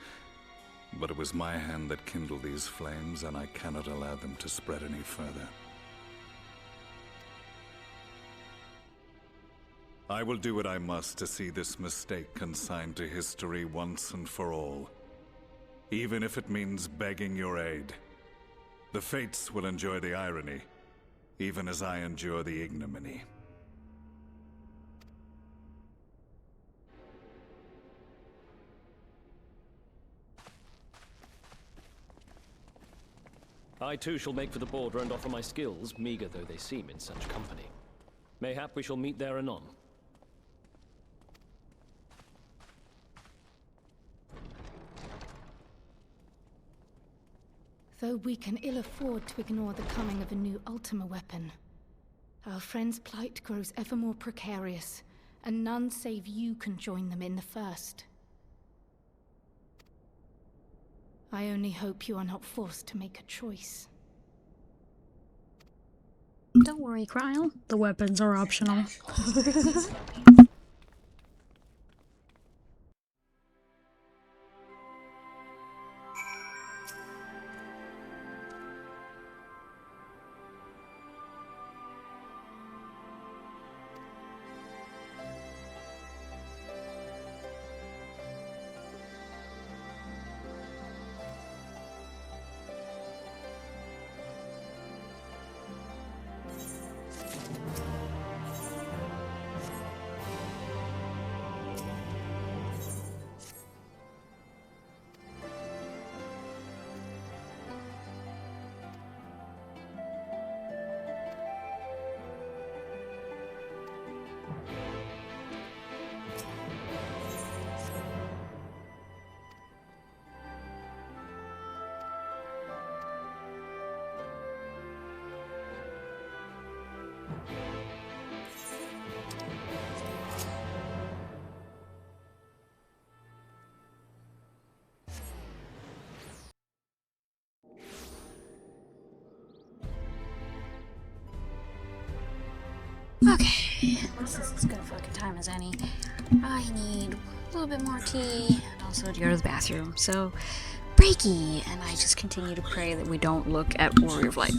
Speaker 14: But it was my hand that kindled these flames, and I cannot allow them to spread any further. I will do what I must to see this mistake consigned to history once and for all. Even if it means begging your aid. The Fates will enjoy the irony, even as I endure the ignominy.
Speaker 12: I too shall make for the border and offer my skills, meager though they seem in such company. Mayhap we shall meet there anon.
Speaker 2: Though we can ill afford to ignore the coming of a new Ultima weapon, our friend's plight grows ever more precarious, and none save you can join them in the first. I only hope you are not forced to make a choice.
Speaker 1: Don't worry, Cryle. The weapons are optional. Okay, this is as good a fucking time as any. I need a little bit more tea, and also to go to the bathroom. So, breaky! And I just continue to pray that we don't look at Warrior of Light.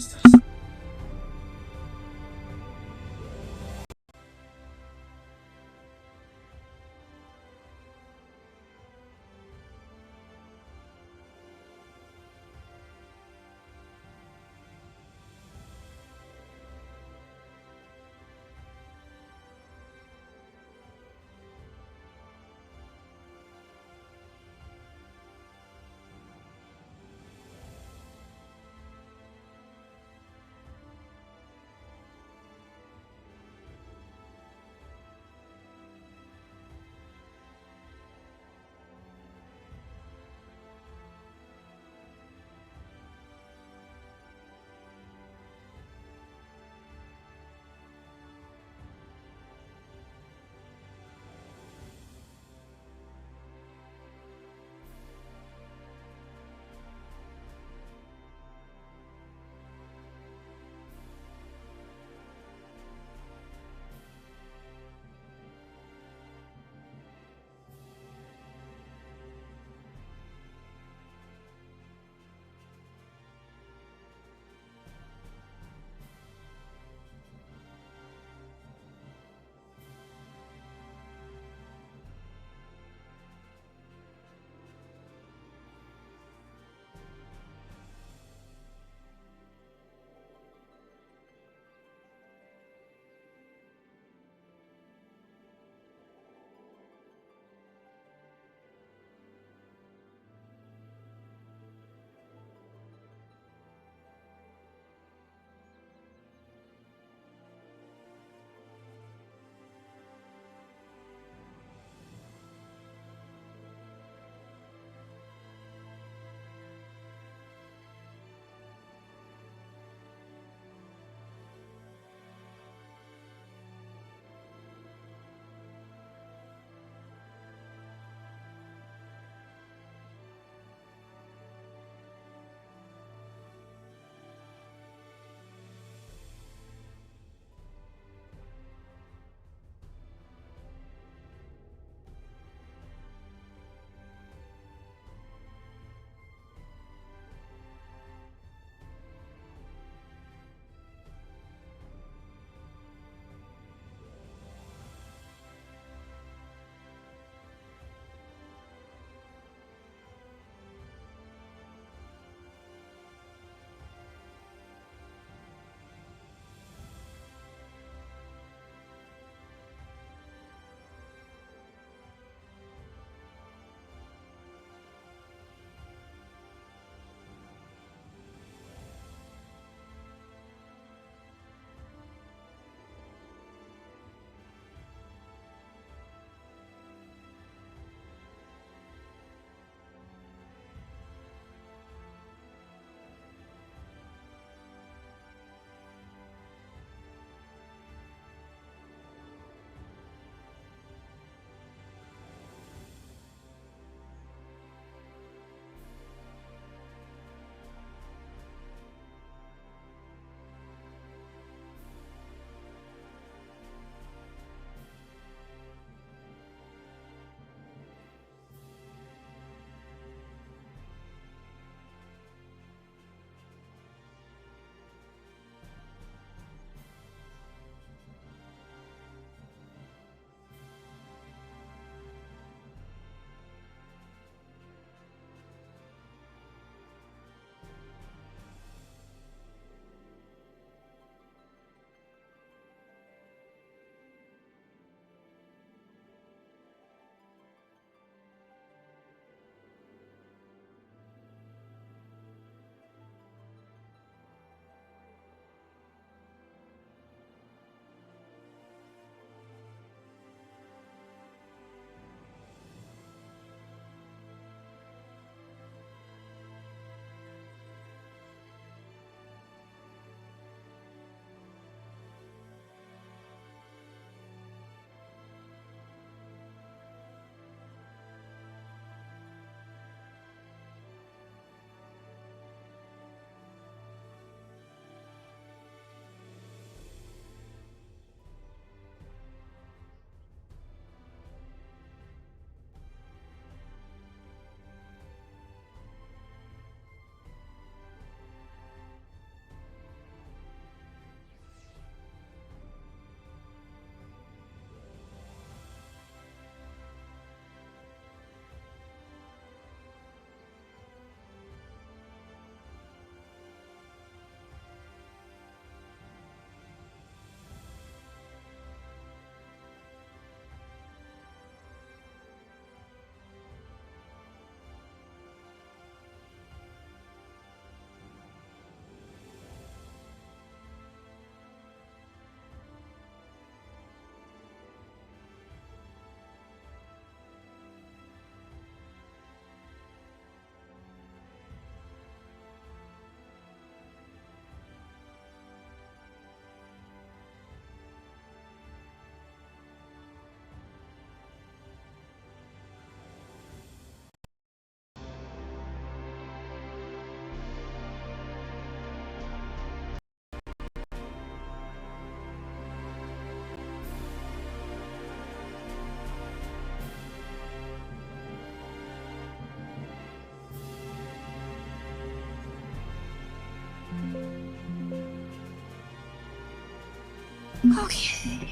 Speaker 1: Okay.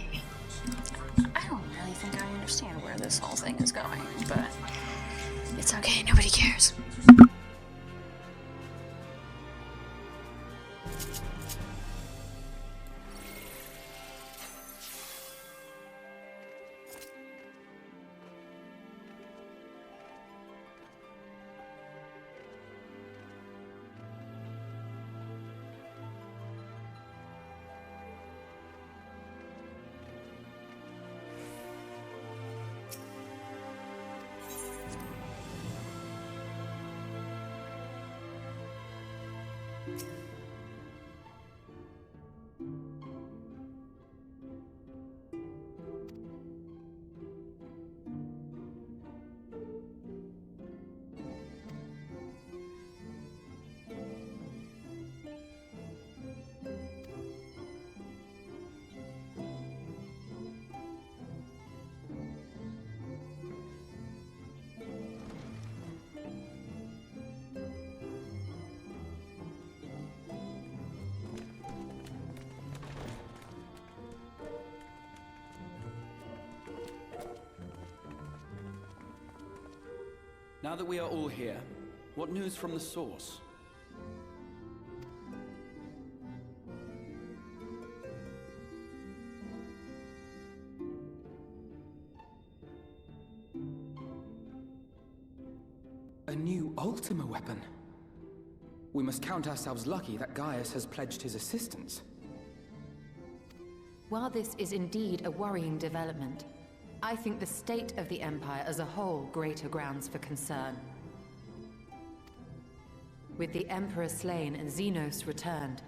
Speaker 1: I don't really think I understand where this whole thing is going, but it's okay, nobody cares.
Speaker 6: Now that we are all here, what news from the source?
Speaker 7: A new Ultima weapon. We must count ourselves lucky that Gaius has pledged his assistance.
Speaker 5: While this is indeed a worrying development, I think the state of the Empire as a whole greater grounds for concern. With the Emperor slain and Xenos returned,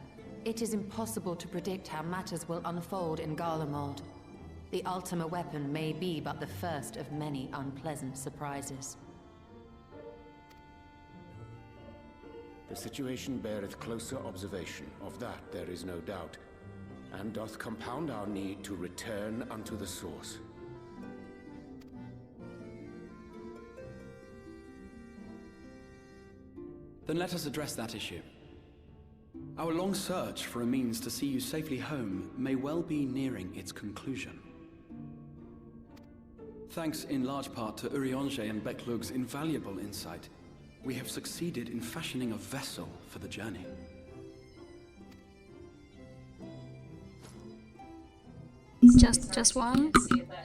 Speaker 5: it is impossible to predict how matters will unfold in Garlemald. The Ultima weapon may be but the first of many unpleasant surprises.
Speaker 4: The situation beareth closer observation, of that there is no doubt, and doth compound our need to return unto the source.
Speaker 6: Then let us address that issue. Our long search for a means to see you safely home may well be nearing its conclusion. Thanks in large part to Urianger and Beklug's invaluable insight, we have succeeded in fashioning a vessel for the journey.
Speaker 1: Just one?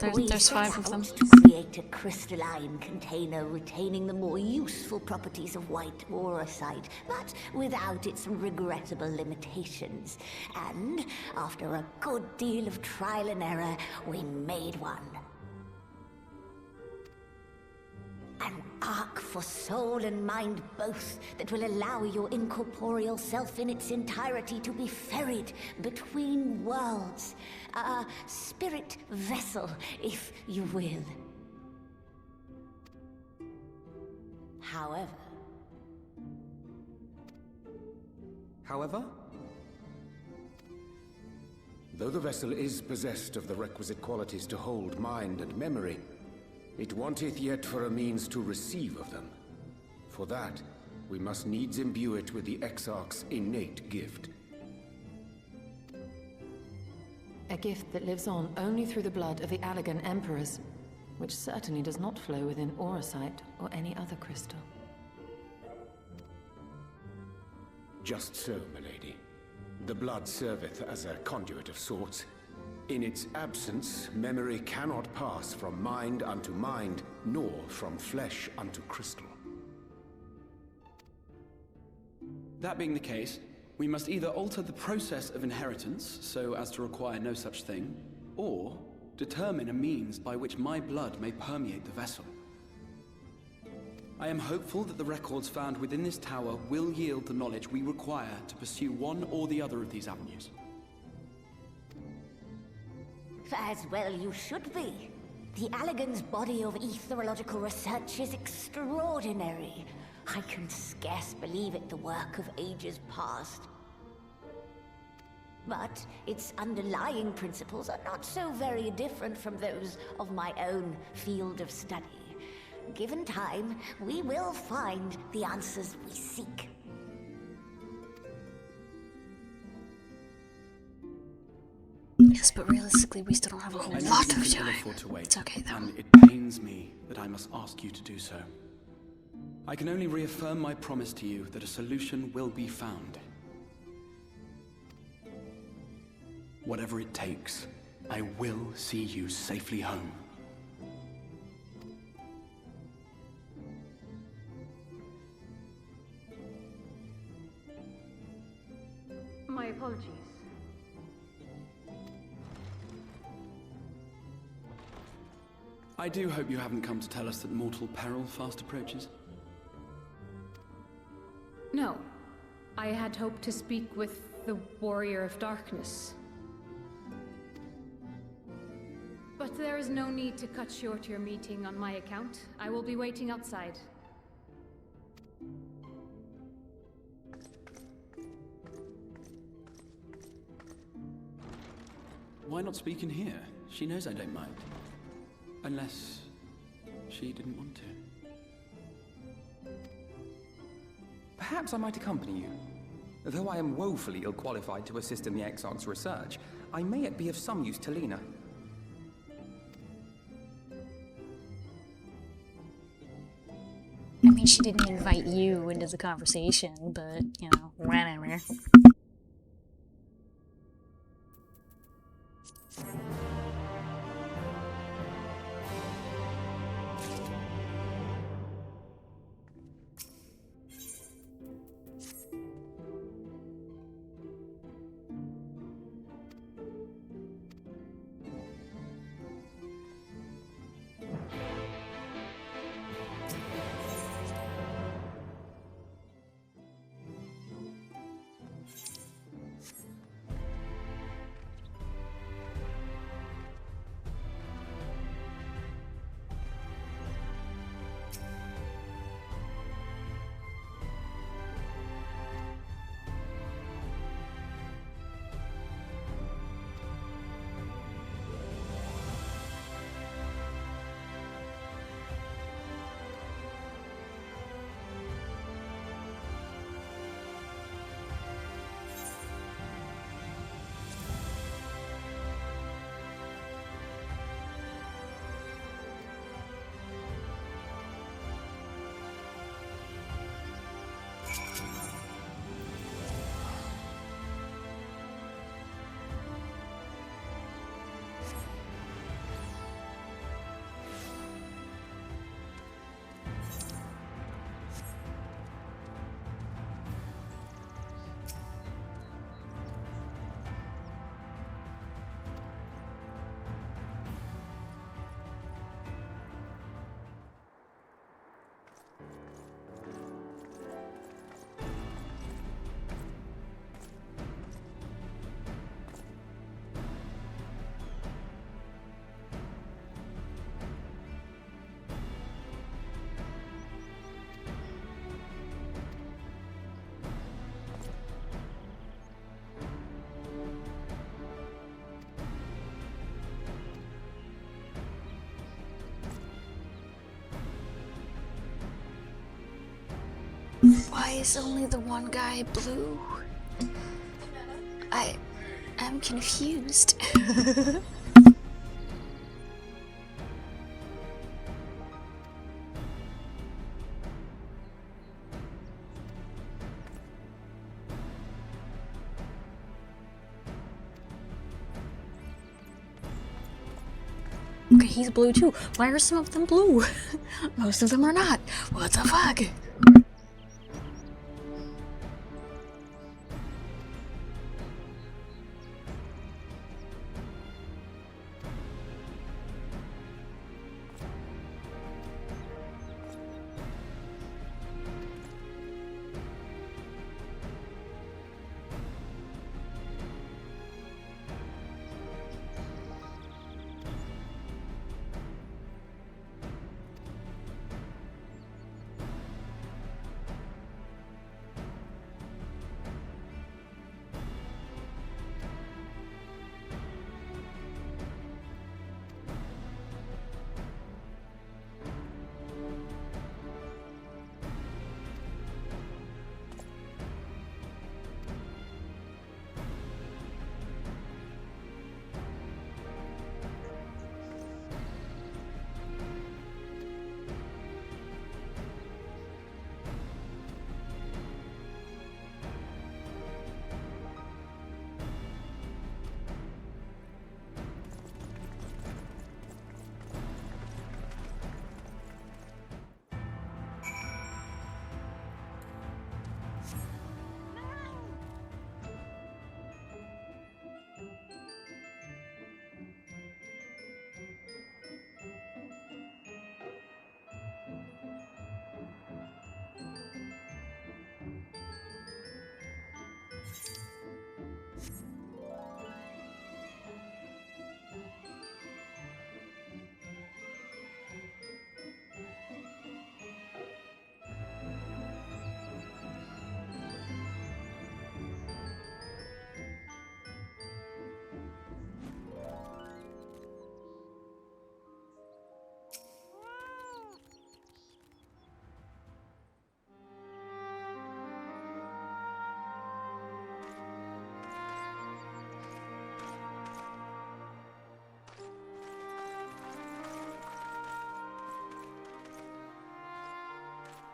Speaker 1: There's 5 of them.
Speaker 9: To create a crystalline container retaining the more useful properties of white aurosite, but without its regrettable limitations. And after a good deal of trial and error, we made one. An ark for soul and mind both that will allow your incorporeal self in its entirety to be ferried between worlds. A spirit vessel, if you will. However...
Speaker 4: Though the vessel is possessed of the requisite qualities to hold mind and memory, it wanteth yet for a means to receive of them. For that, we must needs imbue it with the Exarch's innate gift.
Speaker 5: A gift that lives on only through the blood of the Allegan Emperors, which certainly does not flow within aurosite or any other crystal.
Speaker 4: Just so, milady. The blood serveth as a conduit of sorts. In its absence, memory cannot pass from mind unto mind, nor from flesh unto crystal.
Speaker 6: That being the case, we must either alter the process of inheritance so as to require no such thing, or determine a means by which my blood may permeate the vessel. I am hopeful that the records found within this tower will yield the knowledge we require to pursue one or the other of these avenues.
Speaker 9: As well you should be. The Allegan's body of etherological research is extraordinary. I can scarce believe it the work of ages past. But its underlying principles are not so very different from those of my own field of study. Given time, we will find the answers we seek.
Speaker 1: Yes, but realistically, we still don't have a whole
Speaker 6: I know
Speaker 1: lot
Speaker 6: that you
Speaker 1: of
Speaker 6: can
Speaker 1: time.
Speaker 6: afford to wait,
Speaker 1: It's okay, though.
Speaker 6: and it pains me that I must ask you to do so. I can only reaffirm my promise to you that a solution will be found. Whatever it takes, I will see you safely home.
Speaker 8: My apologies.
Speaker 6: I do hope you haven't come to tell us that mortal peril fast approaches.
Speaker 8: No. I had hoped to speak with the Warrior of Darkness. But there is no need to cut short your meeting on my account. I will be waiting outside.
Speaker 6: Why not speak in here? She knows I don't mind. Unless she didn't want to.
Speaker 7: Perhaps I might accompany you. Though I am woefully ill-qualified to assist in the Exarch's research, I may yet be of some use to Lena.
Speaker 1: I mean, she didn't invite you into the conversation, but, you know, whatever. Why is only the one guy blue? I am confused. Okay, he's blue too. Why are some of them blue? Most of them are not. What the fuck?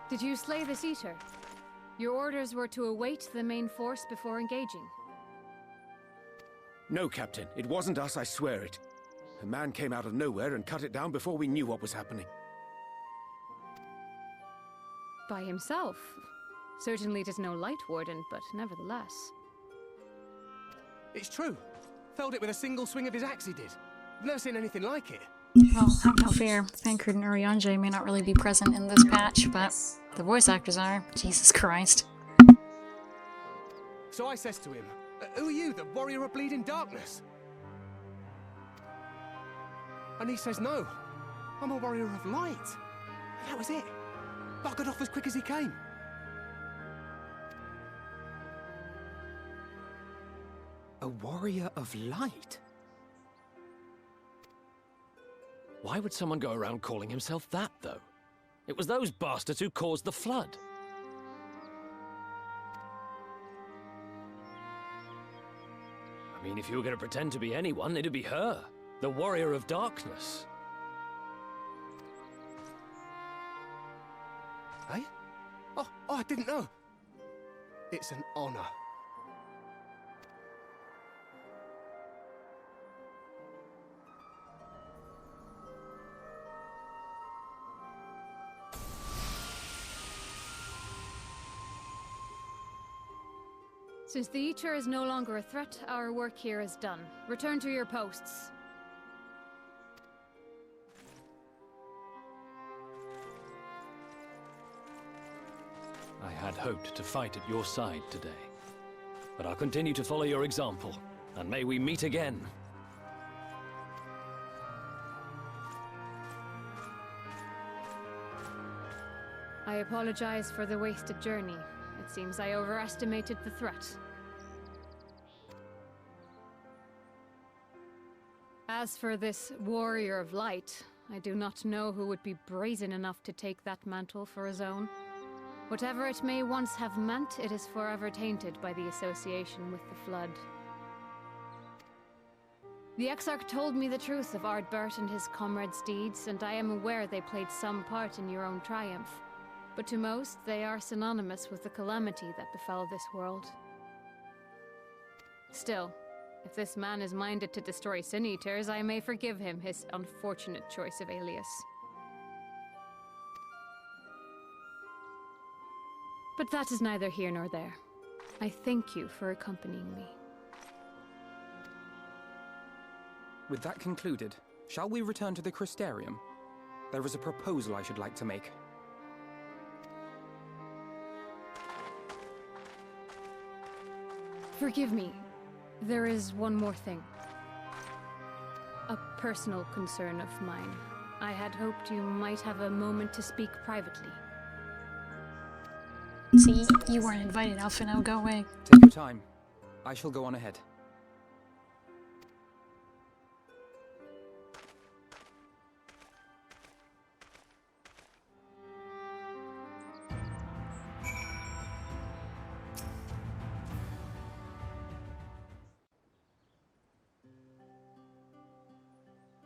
Speaker 8: Did you slay this eater? Your orders were to await the main force before engaging.
Speaker 4: No, Captain. It wasn't us, I swear it. A man came out of nowhere and cut it down before we knew what was happening.
Speaker 8: By himself? Certainly it is no light warden, but nevertheless.
Speaker 15: It's true. Felled it with a single swing of his axe, he did. I've never seen anything like it.
Speaker 1: Well, how fair. Thancred and Urianger may not really be present in this patch, but the voice actors are. Jesus Christ.
Speaker 15: So I says to him, who are you, the warrior of bleeding darkness? And he says, no, I'm a warrior of light. That was it. Buggered off as quick as he came. A warrior of light?
Speaker 12: Why would someone go around calling himself that, though? It was those bastards who caused the flood. I mean, if you were going to pretend to be anyone, it'd be her. The Warrior of Darkness.
Speaker 15: Eh? Oh, I didn't know. It's an honor.
Speaker 8: Since the Eater is no longer a threat, our work here is done. Return to your posts.
Speaker 12: I had hoped to fight at your side today. But I'll continue to follow your example, and may we meet again.
Speaker 8: I apologize for the wasted journey. It seems I overestimated the threat. As for this Warrior of Light, I do not know who would be brazen enough to take that mantle for his own. Whatever it may once have meant, it is forever tainted by the association with the Flood. The Exarch told me the truth of Ardbert and his comrades' deeds, and I am aware they played some part in your own triumph. But to most, they are synonymous with the calamity that befell this world. Still, if this man is minded to destroy Sin Eaters, I may forgive him his unfortunate choice of alias. But that is neither here nor there. I thank you for accompanying me.
Speaker 7: With that concluded, shall we return to the Crystarium? There is a proposal I should like to make.
Speaker 8: Forgive me. There is one more thing. A personal concern of mine. I had hoped you might have a moment to speak privately.
Speaker 1: See, you weren't invited, Alpha. Now go away.
Speaker 7: Take your time. I shall go on ahead.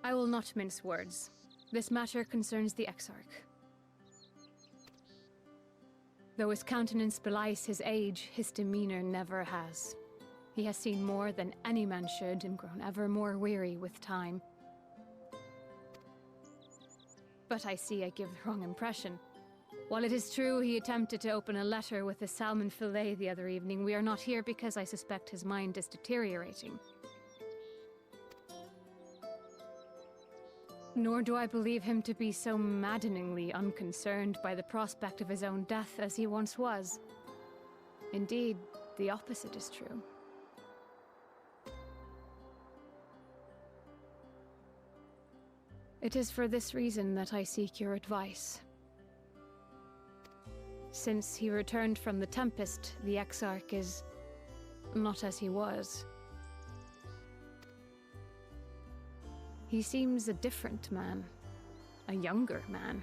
Speaker 8: I will not mince words. This matter concerns the Exarch. Though his countenance belies his age, his demeanor never has. He has seen more than any man should and grown ever more weary with time. But I see I give the wrong impression. While it is true he attempted to open a letter with a salmon fillet the other evening, we are not here because I suspect his mind is deteriorating. Nor do I believe him to be so maddeningly unconcerned by the prospect of his own death as he once was. Indeed, the opposite is true. It is for this reason that I seek your advice. Since he returned from the Tempest, the Exarch is not as he was. He seems a different man. A younger man.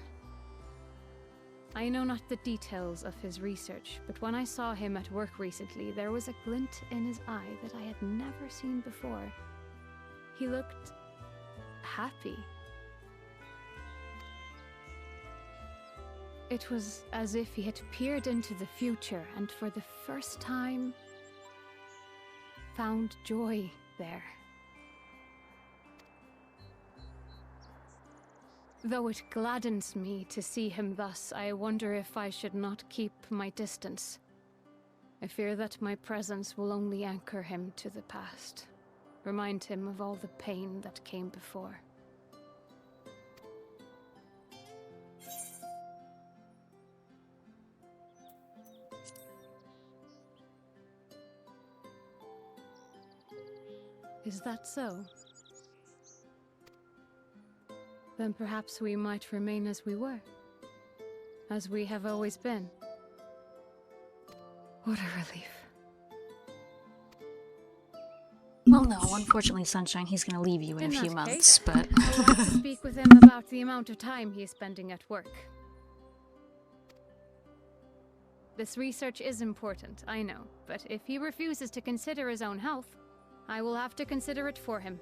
Speaker 8: I know not the details of his research, but when I saw him at work recently, there was a glint in his eye that I had never seen before. He looked happy.
Speaker 2: It was as if he had peered into the future and for the first time found joy there. Though it gladdens me to see him thus, I wonder if I should not keep my distance. I fear that my presence will only anchor him to the past, remind him of all the pain that came before. Is that so? Then perhaps we might remain as we were. As we have always been. What a relief.
Speaker 1: Well, no, unfortunately, Sunshine, he's gonna leave you in a few months, but...
Speaker 2: I'll have to speak with him about the amount of time he is spending at work. This research is important, I know, but if he refuses to consider his own health, I will have to consider it for him.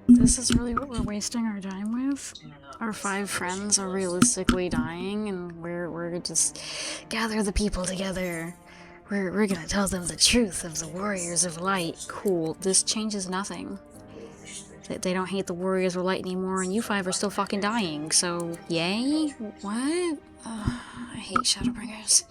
Speaker 1: This is really what we're wasting our time with? Our 5 friends are realistically dying, and we're just gather the people together. We're gonna tell them the truth of the Warriors of Light. Cool. This changes nothing. They don't hate the Warriors of Light anymore, and you 5 are still fucking dying, so yay? What? I hate Shadowbringers.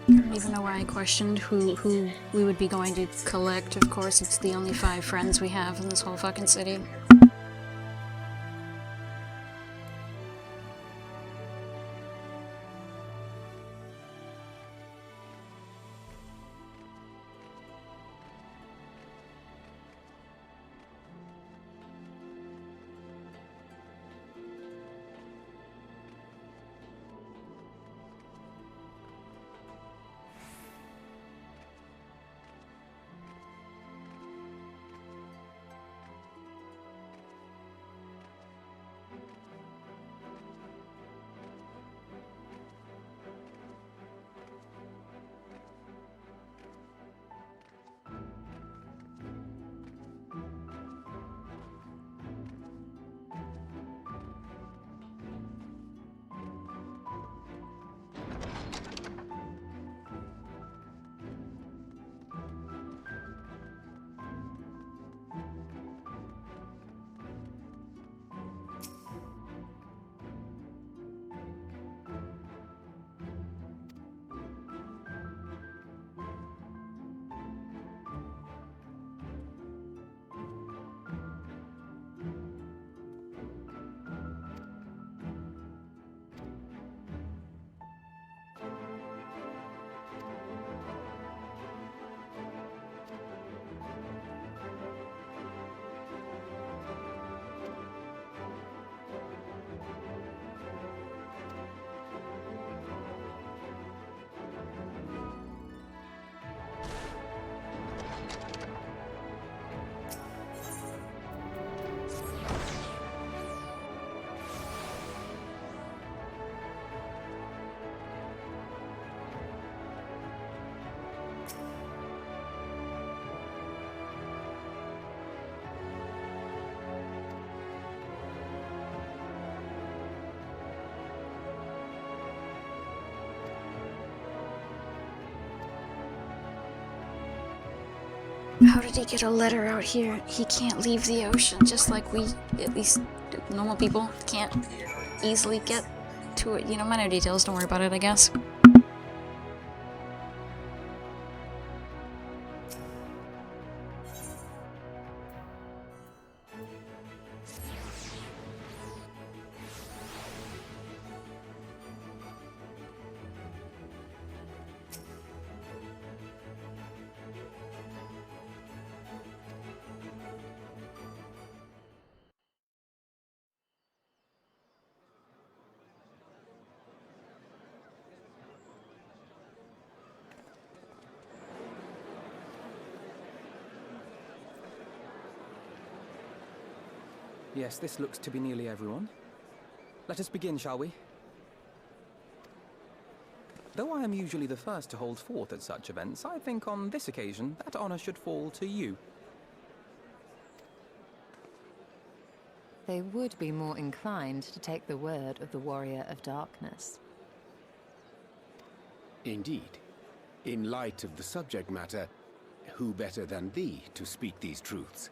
Speaker 1: I don't even know why I questioned who we would be going to collect. Of course, it's the only 5 friends we have in this whole fucking city. How did he get a letter out here? He can't leave the ocean, just like we, at least normal people, can't easily get to it. You know, minor details, don't worry about it, I guess.
Speaker 7: Yes, this looks to be nearly everyone. Let us begin, shall we? Though I am usually the first to hold forth at such events, I think on this occasion that honor should fall to you.
Speaker 5: They would be more inclined to take the word of the Warrior of Darkness.
Speaker 4: Indeed. In light of the subject matter, who better than thee to speak these truths?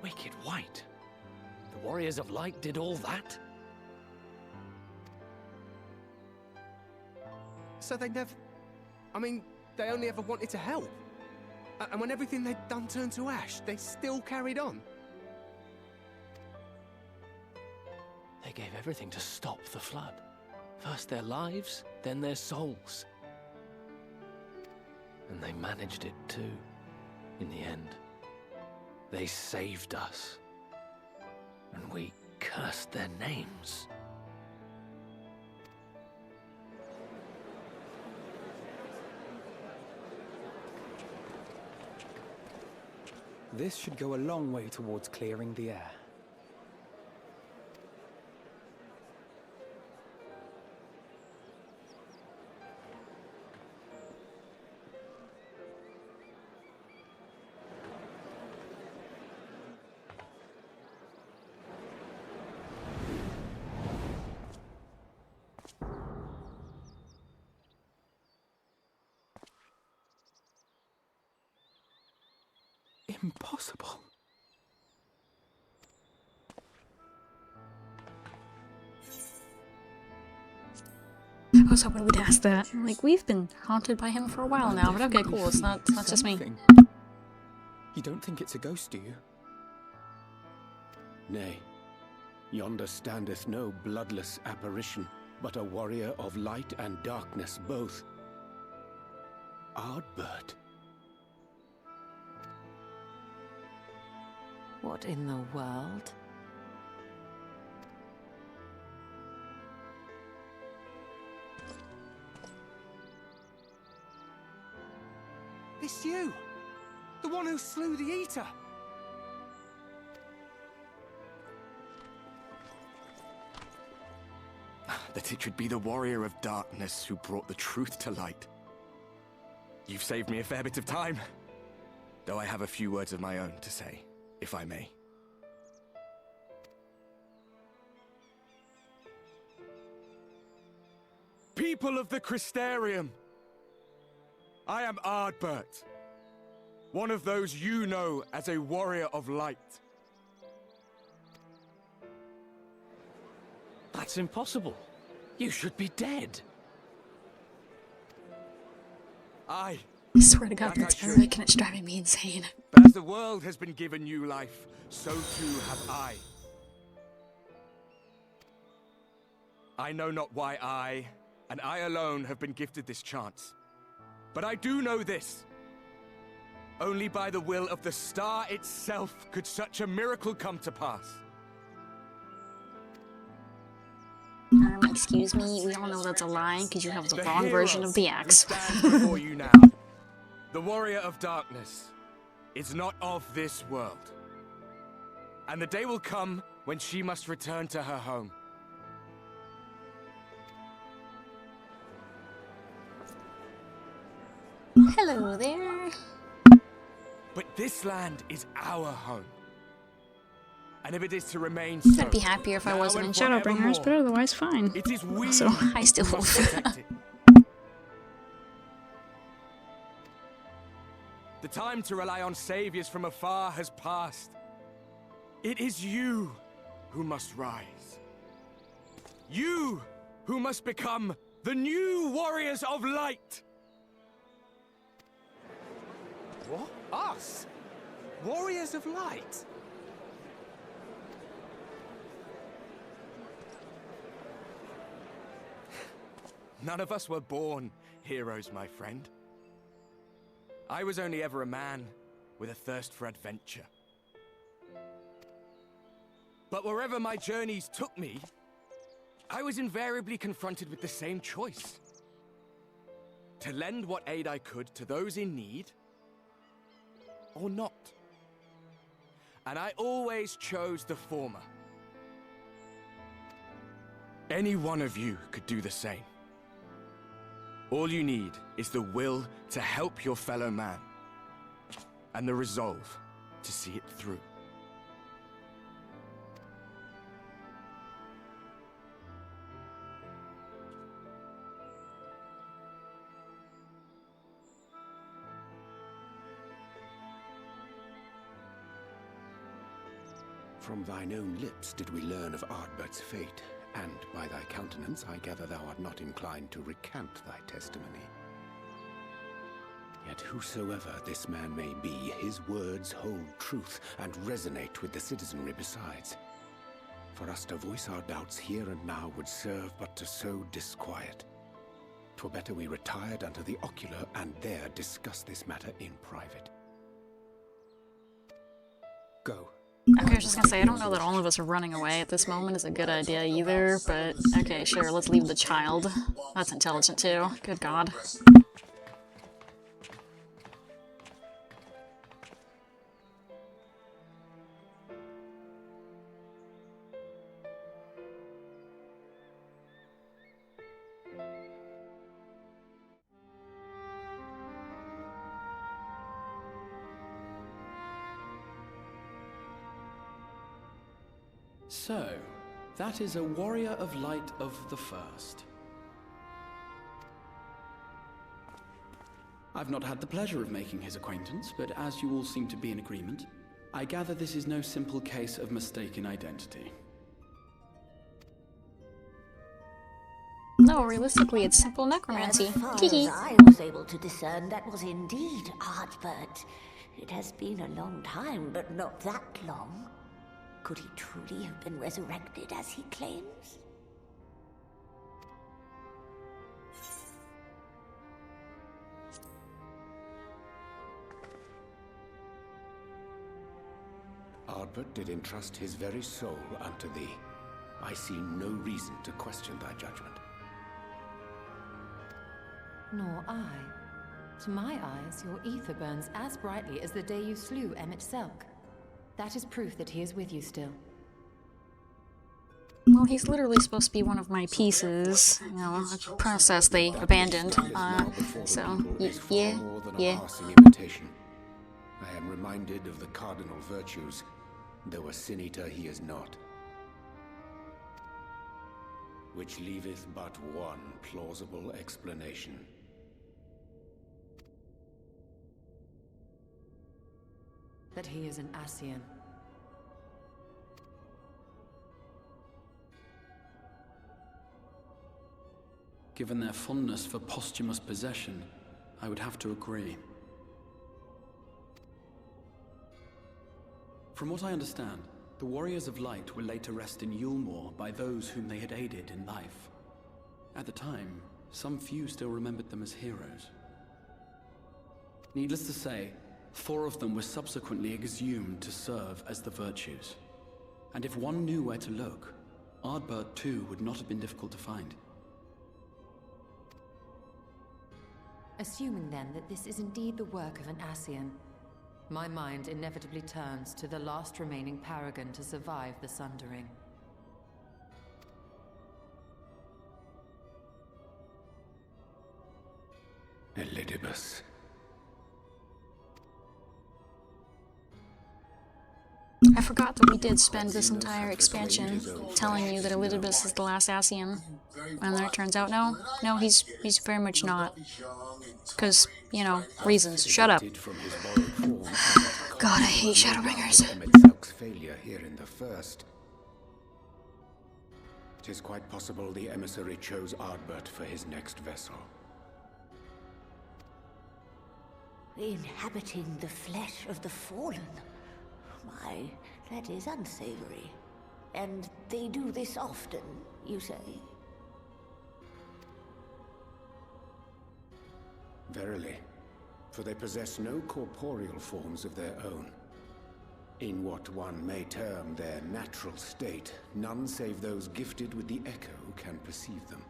Speaker 12: Wicked White? The Warriors of Light did all that?
Speaker 15: So they never... I mean, they only ever wanted to help. And when everything they'd done turned to ash, they still carried on.
Speaker 12: They gave everything to stop the flood. First their lives, then their souls. And they managed it too, in the end. They saved us. And we cursed their names.
Speaker 7: This should go a long way towards clearing the air. Impossible.
Speaker 1: I was hoping we'd ask that. Like, we've been haunted by him for a while now, but okay, cool, it's not just me.
Speaker 7: You don't think it's a ghost, do you?
Speaker 4: Nay. Yonder standeth no bloodless apparition, but a warrior of light and darkness both. Ardbert.
Speaker 5: What in the world?
Speaker 15: It's you! The one who slew the Eater!
Speaker 16: That it should be the warrior of darkness who brought the truth to light. You've saved me a fair bit of time, though I have a few words of my own to say, if I may. People of the Crystarium, I am Ardbert, one of those you know as a warrior of light.
Speaker 12: That's impossible. You should be dead.
Speaker 1: I swear to God, that's Arabic and it's driving me insane.
Speaker 16: But as the world has been given new life, so too have I. I know not why I, and I alone, have been gifted this chance. But I do know this. Only by the will of the star itself could such a miracle come to pass.
Speaker 1: Excuse me, we all know that's a lie because you have the wrong version of the axe.
Speaker 16: Before you now, the warrior of darkness is not of this world. And the day will come when she must return to her home.
Speaker 1: Hello there.
Speaker 16: But this land is our home. And if it is to remain
Speaker 1: I'd
Speaker 16: so,
Speaker 1: be happier if I
Speaker 16: now
Speaker 1: wasn't in
Speaker 16: and
Speaker 1: Shadowbringers, but
Speaker 16: forevermore,
Speaker 1: otherwise fine.
Speaker 16: it is we
Speaker 1: So, I still
Speaker 16: who must
Speaker 1: wolf.
Speaker 16: protect it. The time to rely on saviors from afar has passed. It is you who must rise. You who must become the new warriors of light.
Speaker 15: What? Us? Warriors of light?
Speaker 16: None of us were born heroes, my friend. I was only ever a man with a thirst for adventure. But wherever my journeys took me, I was invariably confronted with the same choice. To lend what aid I could to those in need, or not. And I always chose the former. Any one of you could do the same. All you need is the will to help your fellow man, and the resolve to see it through.
Speaker 4: From thine own lips did we learn of Ardbert's fate, and by thy countenance I gather thou art not inclined to recant thy testimony. Yet whosoever this man may be, his words hold truth and resonate with the citizenry besides. For us to voice our doubts here and now would serve but to sow disquiet. 'Twere better we retired under the ocular and there discuss this matter in private. Go.
Speaker 1: Okay, I was just gonna say, I don't know that all of us are running away at this moment is a good idea either, but okay, sure, let's leave the child. That's intelligent too. Good God.
Speaker 6: So, that is a warrior of light of the first. I've not had the pleasure of making his acquaintance, but as you all seem to be in agreement, I gather this is no simple case of mistaken identity.
Speaker 1: No, realistically, it's simple necromancy.
Speaker 9: As far
Speaker 1: Teehee.
Speaker 9: as I was able to discern, that was indeed Ardbert. It has been a long time, but not that long. Could he truly have been resurrected as he claims?
Speaker 4: Ardbert did entrust his very soul unto thee. I see no reason to question thy judgment.
Speaker 5: Nor I. To my eyes, your ether burns as brightly as the day you slew Emmett Selk. That is proof that he is with you still.
Speaker 1: Well, he's literally supposed to be one of my pieces, you know, a process they abandoned, so, yeah.
Speaker 4: Passing imitation. I am reminded of the cardinal virtues, though a sin eater he is not. Which leaveth but one plausible explanation.
Speaker 5: That he is an Ascian.
Speaker 6: Given their fondness for posthumous possession, I would have to agree. From what I understand, the Warriors of Light were laid to rest in Yulmore by those whom they had aided in life. At the time, some few still remembered them as heroes. Needless to say, 4 of them were subsequently exhumed to serve as the virtues. And if one knew where to look, Ardbert too would not have been difficult to find.
Speaker 5: Assuming then that this is indeed the work of an Ascian, my mind inevitably turns to the last remaining paragon to survive the Sundering.
Speaker 4: Elidibus.
Speaker 1: I forgot that we did spend this entire expansion telling you that Elidibus is the last Ascian, and then it turns out no, he's very much not. Because, you know, reasons. Shut up. God, I hate Shadowbringers.
Speaker 4: Emmett Selk's failure here in the first. It is quite possible the emissary chose Ardbert for his next vessel.
Speaker 9: Inhabiting the flesh of the fallen. My, that is unsavory. And they do this often, you say?
Speaker 4: Verily, for they possess no corporeal forms of their own. In what one may term their natural state, none save those gifted with the echo can perceive them.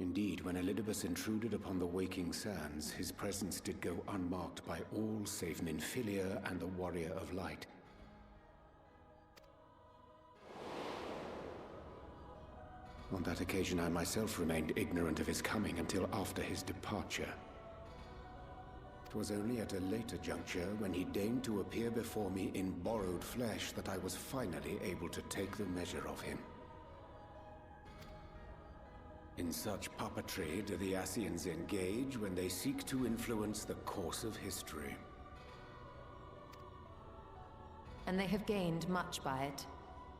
Speaker 4: Indeed, when Elidibus intruded upon the waking sands, his presence did go unmarked by all save Nymphilia and the Warrior of Light. On that occasion, I myself remained ignorant of his coming until after his departure. It was only at a later juncture, when he deigned to appear before me in borrowed flesh, that I was finally able to take the measure of him. In such puppetry do the Ascians engage when they seek to influence the course of history.
Speaker 5: And they have gained much by it.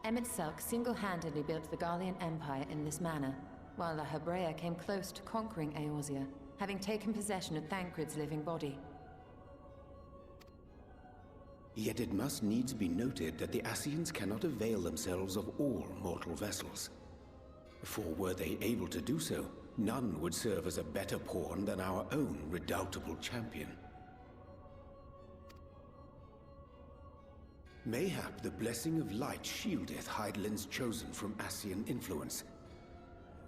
Speaker 5: Emmett Selk single-handedly built the Garlean Empire in this manner, while the Hebrea came close to conquering Eorzea, having taken possession of Thancred's living body.
Speaker 4: Yet it must needs be noted that the Ascians cannot avail themselves of all mortal vessels. For were they able to do so, none would serve as a better pawn than our own redoubtable champion. Mayhap the blessing of light shieldeth Hydaelyn's chosen from Ascian influence.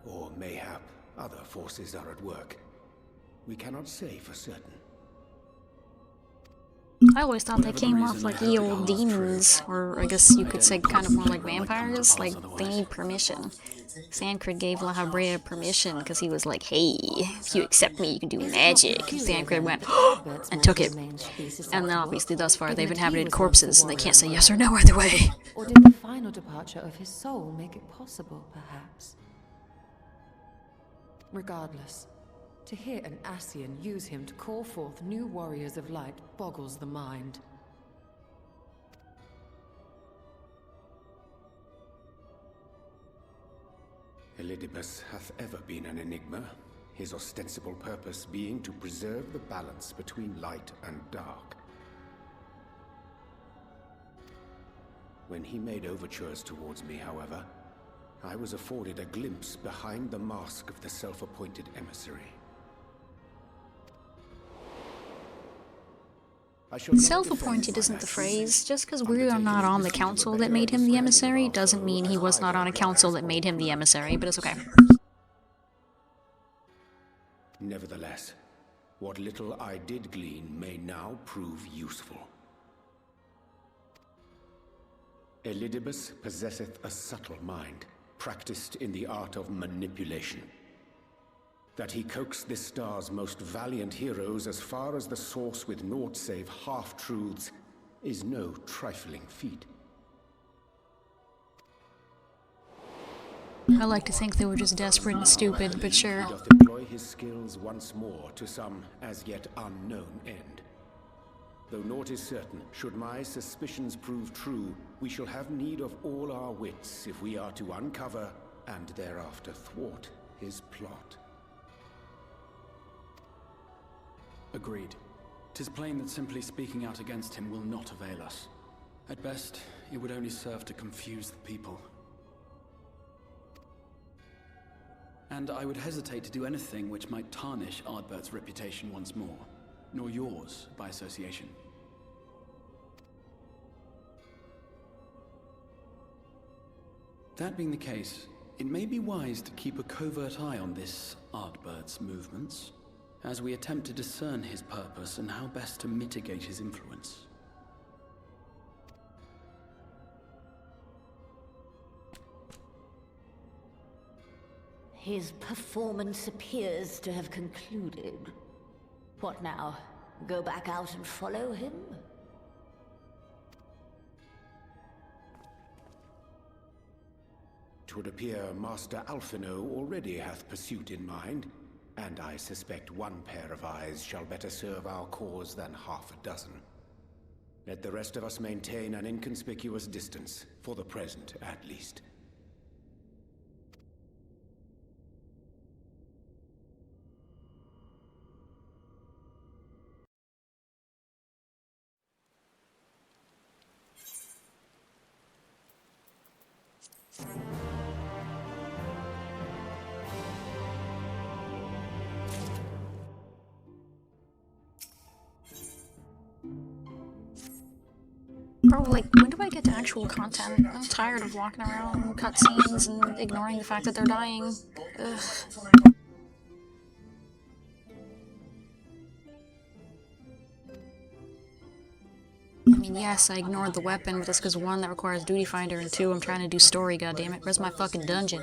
Speaker 4: Or mayhap other forces are at work. We cannot say for certain.
Speaker 1: I always thought they came off like ye old demons, or I guess you could say kind of more like vampires. Like, they need permission. Thancred gave La Habrea permission because he was like, hey, if you accept me, you can do magic. Thancred went, and took it. And then obviously thus far they've inhabited corpses and they can't say yes or no either way.
Speaker 5: Or did the final departure of his soul make it possible, perhaps? Regardless, to hear an Ascian use him to call forth new warriors of light boggles the mind.
Speaker 4: Elidibus hath ever been an enigma, his ostensible purpose being to preserve the balance between light and dark. When he made overtures towards me, however, I was afforded a glimpse behind the mask of the self-appointed emissary.
Speaker 1: Self-appointed isn't the phrase. Just because we are not on the council that made him the emissary doesn't mean he was not on a council that made him the emissary, but it's okay.
Speaker 4: Nevertheless, what little I did glean may now prove useful. Elidibus possesseth a subtle mind, practiced in the art of manipulation. That he coaxed this star's most valiant heroes as far as the source with naught save half-truths is no trifling feat.
Speaker 1: I like to think they were just desperate and stupid, but sure.
Speaker 4: He doth employ his skills once more to some as yet unknown end. Though naught is certain, should my suspicions prove true, we shall have need of all our wits if we are to uncover and thereafter thwart his plot.
Speaker 6: Agreed. 'Tis plain that simply speaking out against him will not avail us. At best, it would only serve to confuse the people. And I would hesitate to do anything which might tarnish Ardbert's reputation once more, nor yours by association. That being the case, it may be wise to keep a covert eye on this Ardbert's movements, as we attempt to discern his purpose and how best to mitigate his influence.
Speaker 9: His performance appears to have concluded. What now? Go back out and follow him?
Speaker 4: Twould appear Master Alphino already hath pursuit in mind, and I suspect one pair of eyes shall better serve our cause than half a dozen. Let the rest of us maintain an inconspicuous distance, for the present at least.
Speaker 1: Bro, like, when do I get to actual content? I'm tired of walking around cutscenes and ignoring the fact that they're dying. Ugh. I mean, yes, I ignored the weapon, but that's because 1, that requires Duty Finder, and 2, I'm trying to do story, goddammit. Where's my fucking dungeon?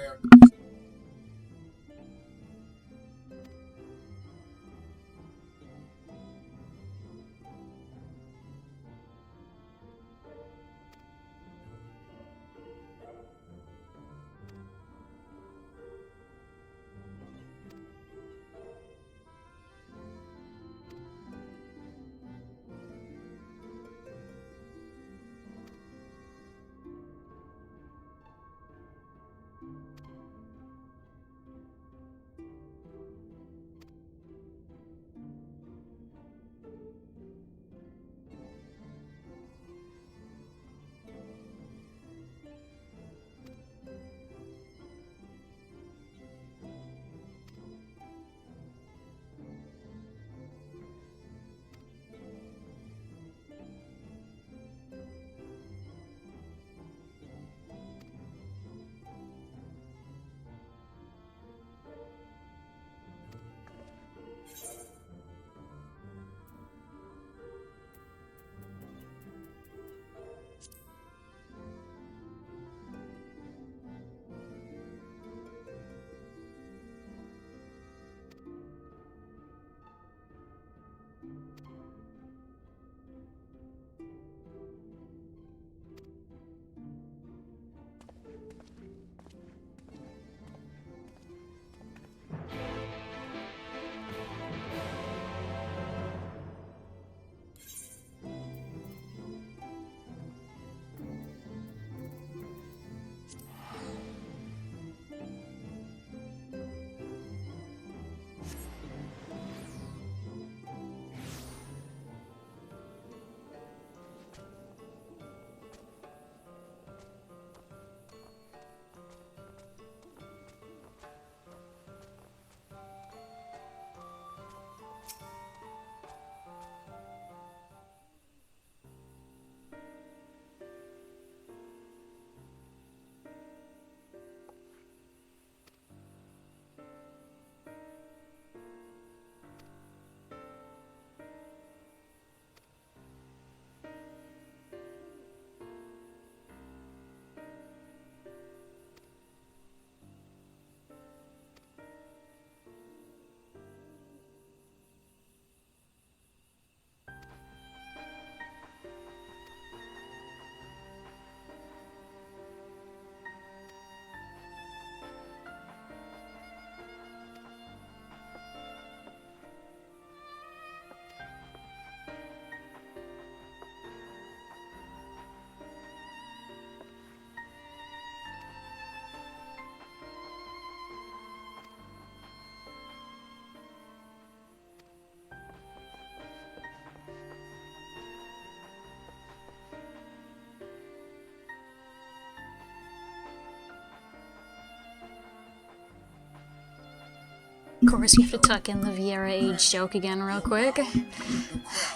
Speaker 1: Of course, we have to tuck in the Vieira age joke again real quick.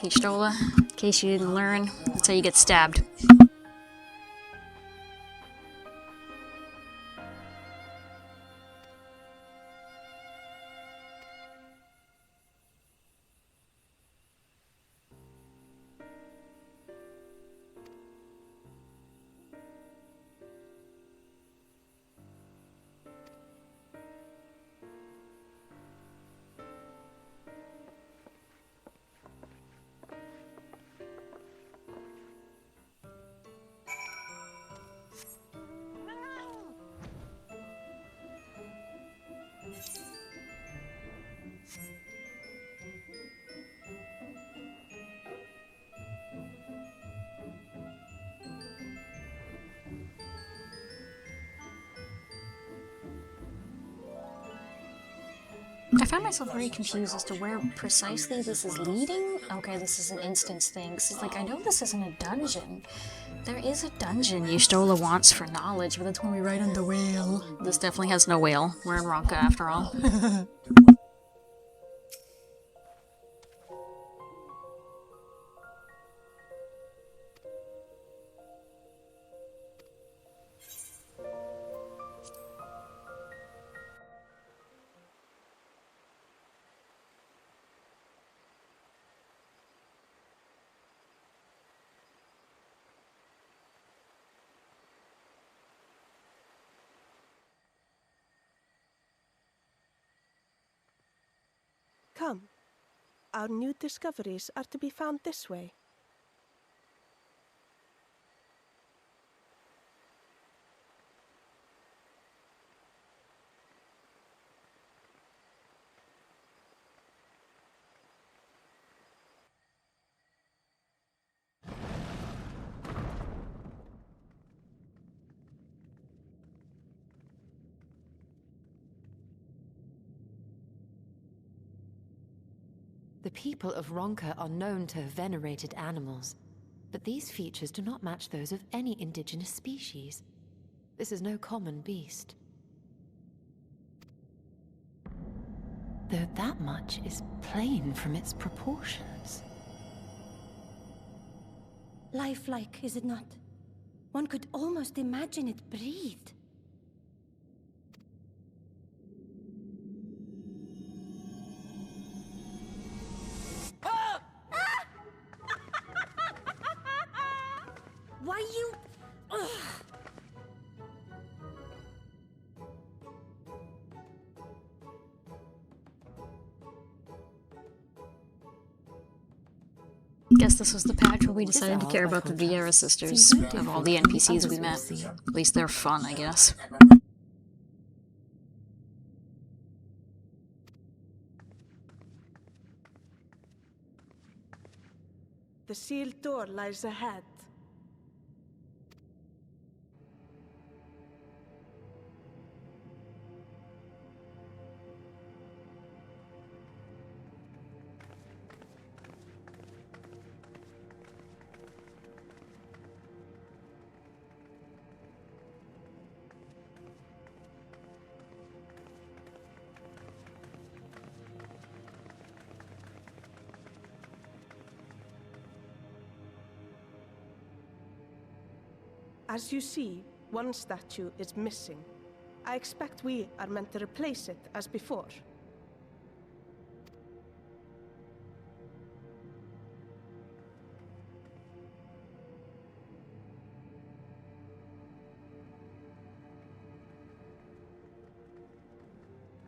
Speaker 1: Y'shtola, in case you didn't learn, that's how you get stabbed. I found myself very confused as to where precisely this is leading. Okay, this is an instance thing. It's like, I know this isn't a dungeon. There is a dungeon Y'shtola wants for knowledge, but that's when we ride on the whale. This definitely has no whale. We're in Ronka after all.
Speaker 17: Come. Our new discoveries are to be found this way.
Speaker 5: The people of Ronka are known to have venerated animals, but these features do not match those of any indigenous species. This is no common beast. Though that much is plain from its proportions.
Speaker 2: Lifelike, is it not? One could almost imagine it breathed.
Speaker 3: Why you... Ugh.
Speaker 1: Guess this was the patch where we decided to care about the Vieira sisters of all the NPCs we met. At least they're fun, I guess.
Speaker 17: The sealed door lies ahead. As you see, one statue is missing. I expect we are meant to replace it as before.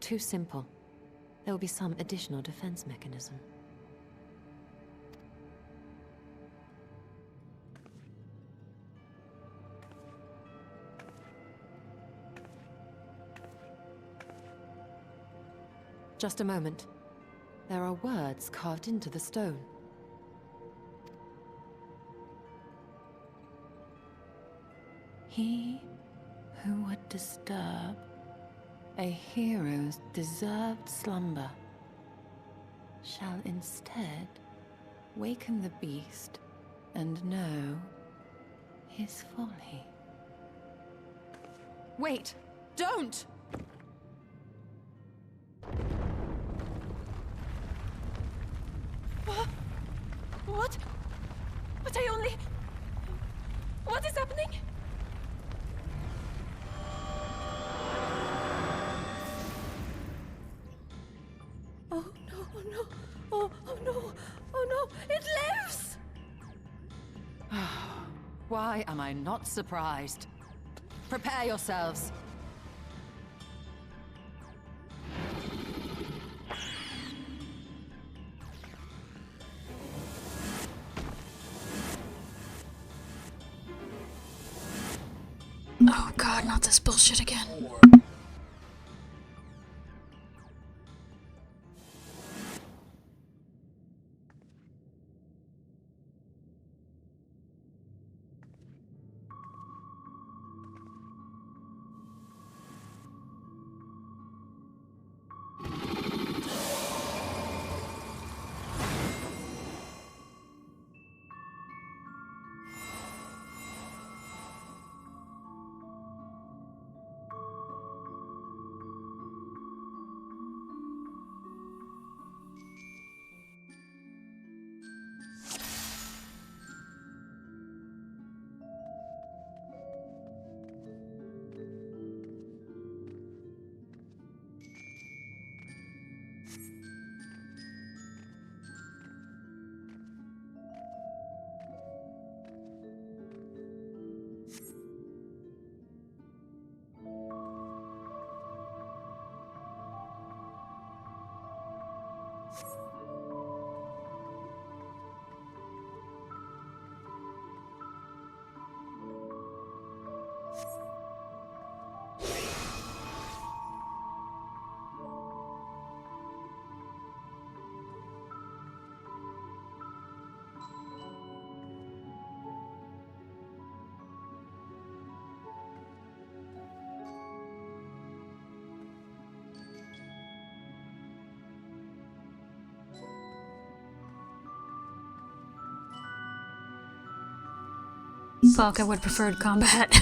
Speaker 5: Too simple. There will be some additional defense mechanism. Just a moment. There are words carved into the stone. He who would disturb a hero's deserved slumber shall instead waken the beast and know his folly. Wait! Don't!
Speaker 18: Why am I not surprised? Prepare yourselves.
Speaker 1: Oh god, not this bullshit again. Fuck, I would prefer combat.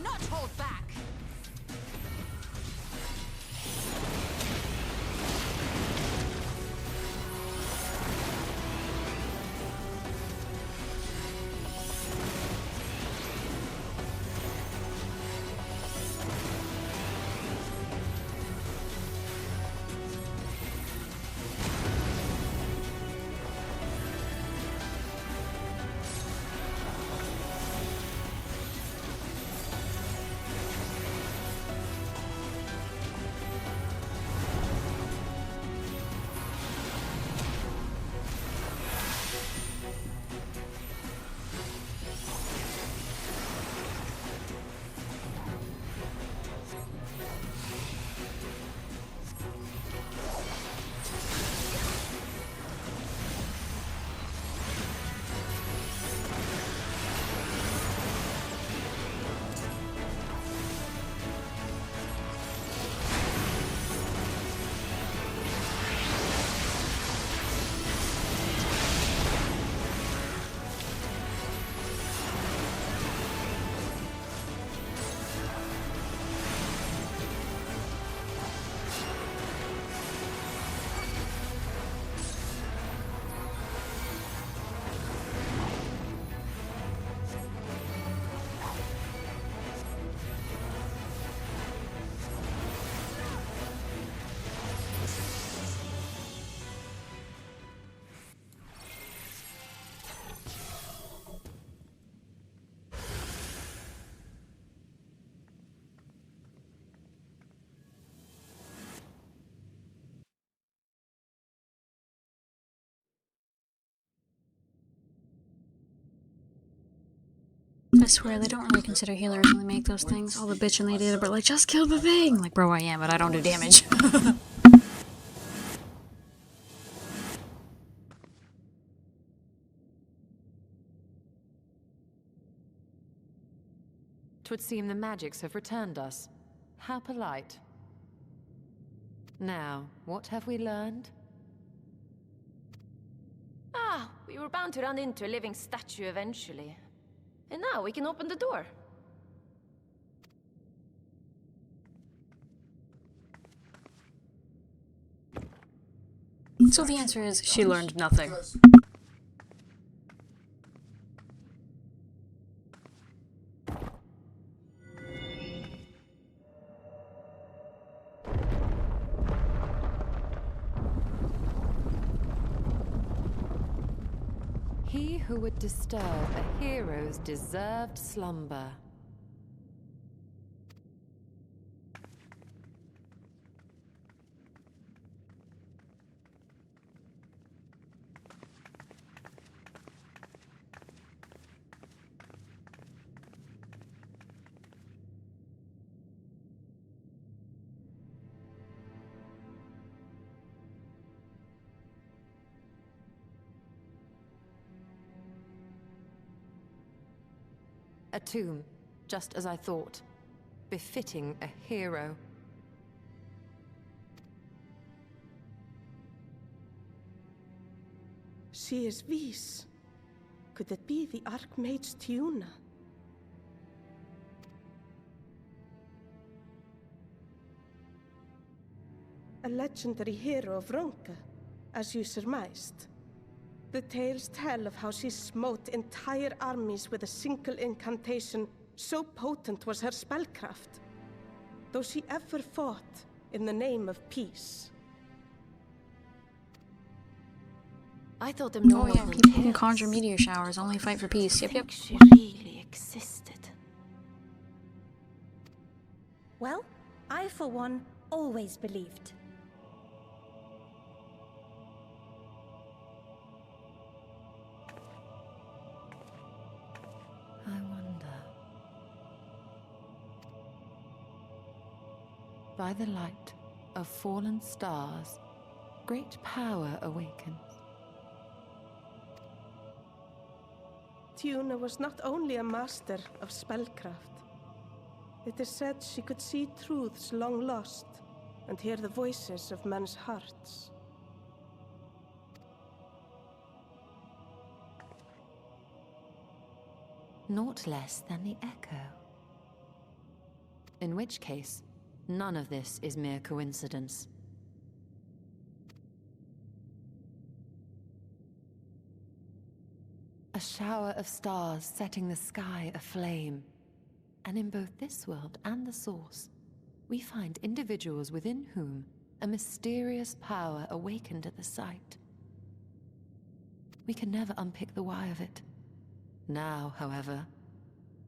Speaker 5: not hold back!
Speaker 1: I swear, they don't really consider healers when they make those things. All the bitching they did about, like, just kill the thing! Like, bro, I am, but I don't do damage.
Speaker 5: Twould seem the magics have returned us. How polite. Now, what have we learned?
Speaker 19: Ah, we were bound to run into a living statue eventually. And now we can open the door.
Speaker 1: So the answer is, she learned nothing.
Speaker 5: He who would disturb a hero's deserved slumber. A tomb, just as I thought. Befitting a hero.
Speaker 17: She is Vis. Could it be the Archmage Tiuna? A legendary hero of Ronka, as you surmised. The tales tell of how she smote entire armies with a single incantation, so potent was her spellcraft. Though she ever fought in the name of peace.
Speaker 19: I thought them
Speaker 1: Oh
Speaker 19: normal
Speaker 1: yeah, people who can conjure meteor showers only fight for peace. Yep, yep.
Speaker 19: She really existed.
Speaker 3: Well, I for one always believed.
Speaker 5: I wonder. By the light of fallen stars, great power awakens.
Speaker 17: Tiuna was not only a master of spellcraft. It is said she could see truths long lost and hear the voices of men's hearts.
Speaker 5: Naught less than the echo.
Speaker 18: In which case, none of this is mere coincidence. A shower of stars setting the sky aflame. And in both this world and the Source, we find individuals within whom a mysterious power awakened at the sight. We can never unpick the why of it. Now, however,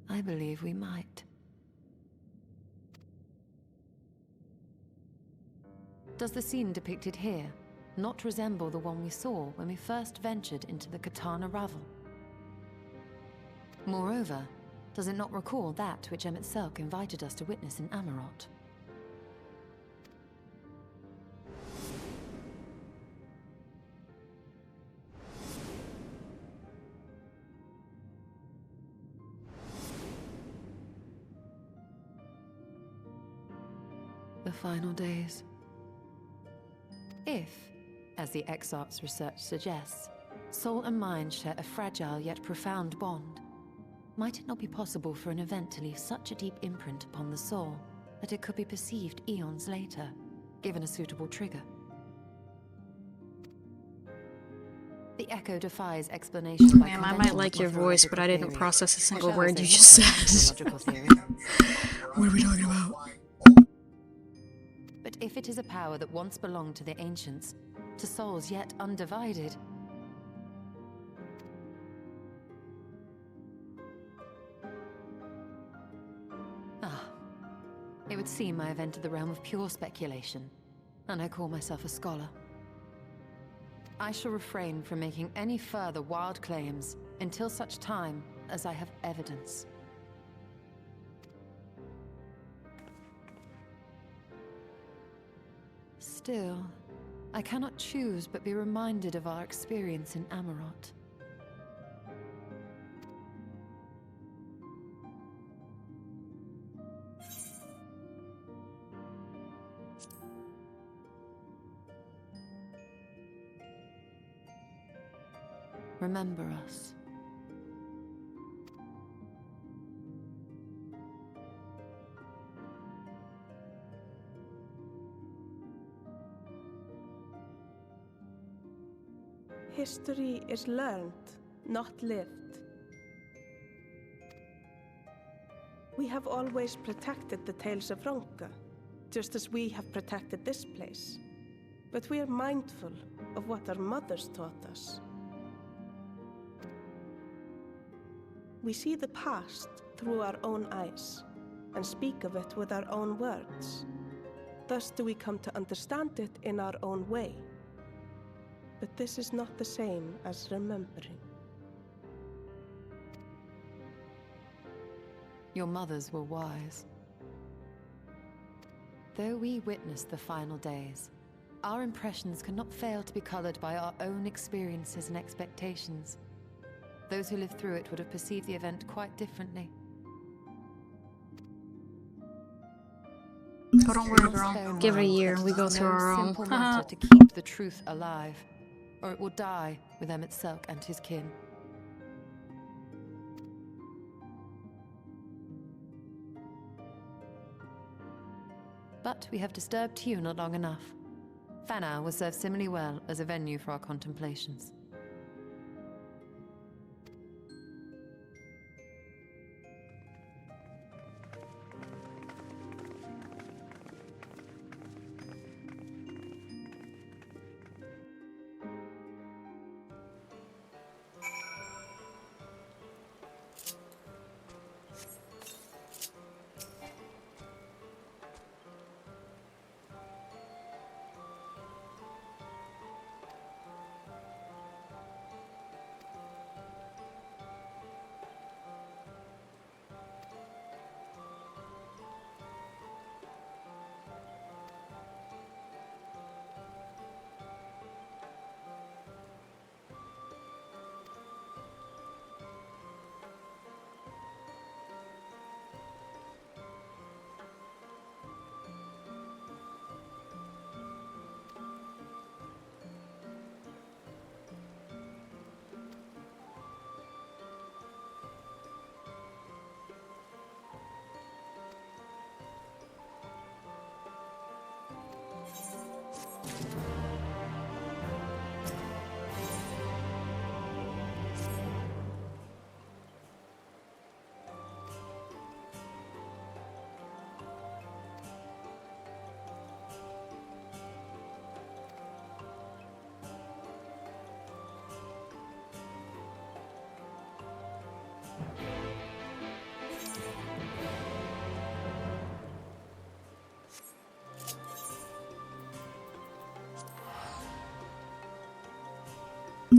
Speaker 18: I believe we might. Does the scene depicted here not resemble the one we saw when we first ventured into the Katana Ravel? Moreover, does it not recall that which Emmett Selk invited us to witness in Amarot? The final days. If, as the Exarch's research suggests, soul and mind share a fragile yet profound bond, might it not be possible for an event to leave such a deep imprint upon the soul that it could be perceived eons later, given a suitable trigger? The echo defies explanation by
Speaker 1: Ma'am, I might like your voice, but I didn't process a single word you just said. What are we talking about?
Speaker 18: But if it is a power that once belonged to the ancients, to souls yet undivided, it would seem I have entered the realm of pure speculation, and I call myself a scholar. I shall refrain from making any further wild claims until such time as I have evidence. Still, I cannot choose but be reminded of our experience in Amarot. Remember us.
Speaker 17: History is learned, not lived. We have always protected the Tales of Ronka, just as we have protected this place. But we are mindful of what our mothers taught us. We see the past through our own eyes, and speak of it with our own words. Thus do we come to understand it in our own way. But this is not the same as remembering.
Speaker 18: Your mothers were wise. Though we witnessed the final days, our impressions cannot fail to be colored by our own experiences and expectations. Those who lived through it would have perceived the event quite differently.
Speaker 1: Oh, don't worry, girl. Give it a year and we go through our own.
Speaker 18: Simple matter to keep the truth alive, or it will die with Emmett Selk and his kin. But we have disturbed Hugh long enough. Fana will serve similarly well as a venue for our contemplations.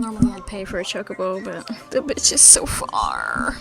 Speaker 1: Normally I'd pay for a chocobo, but the bitch is so far.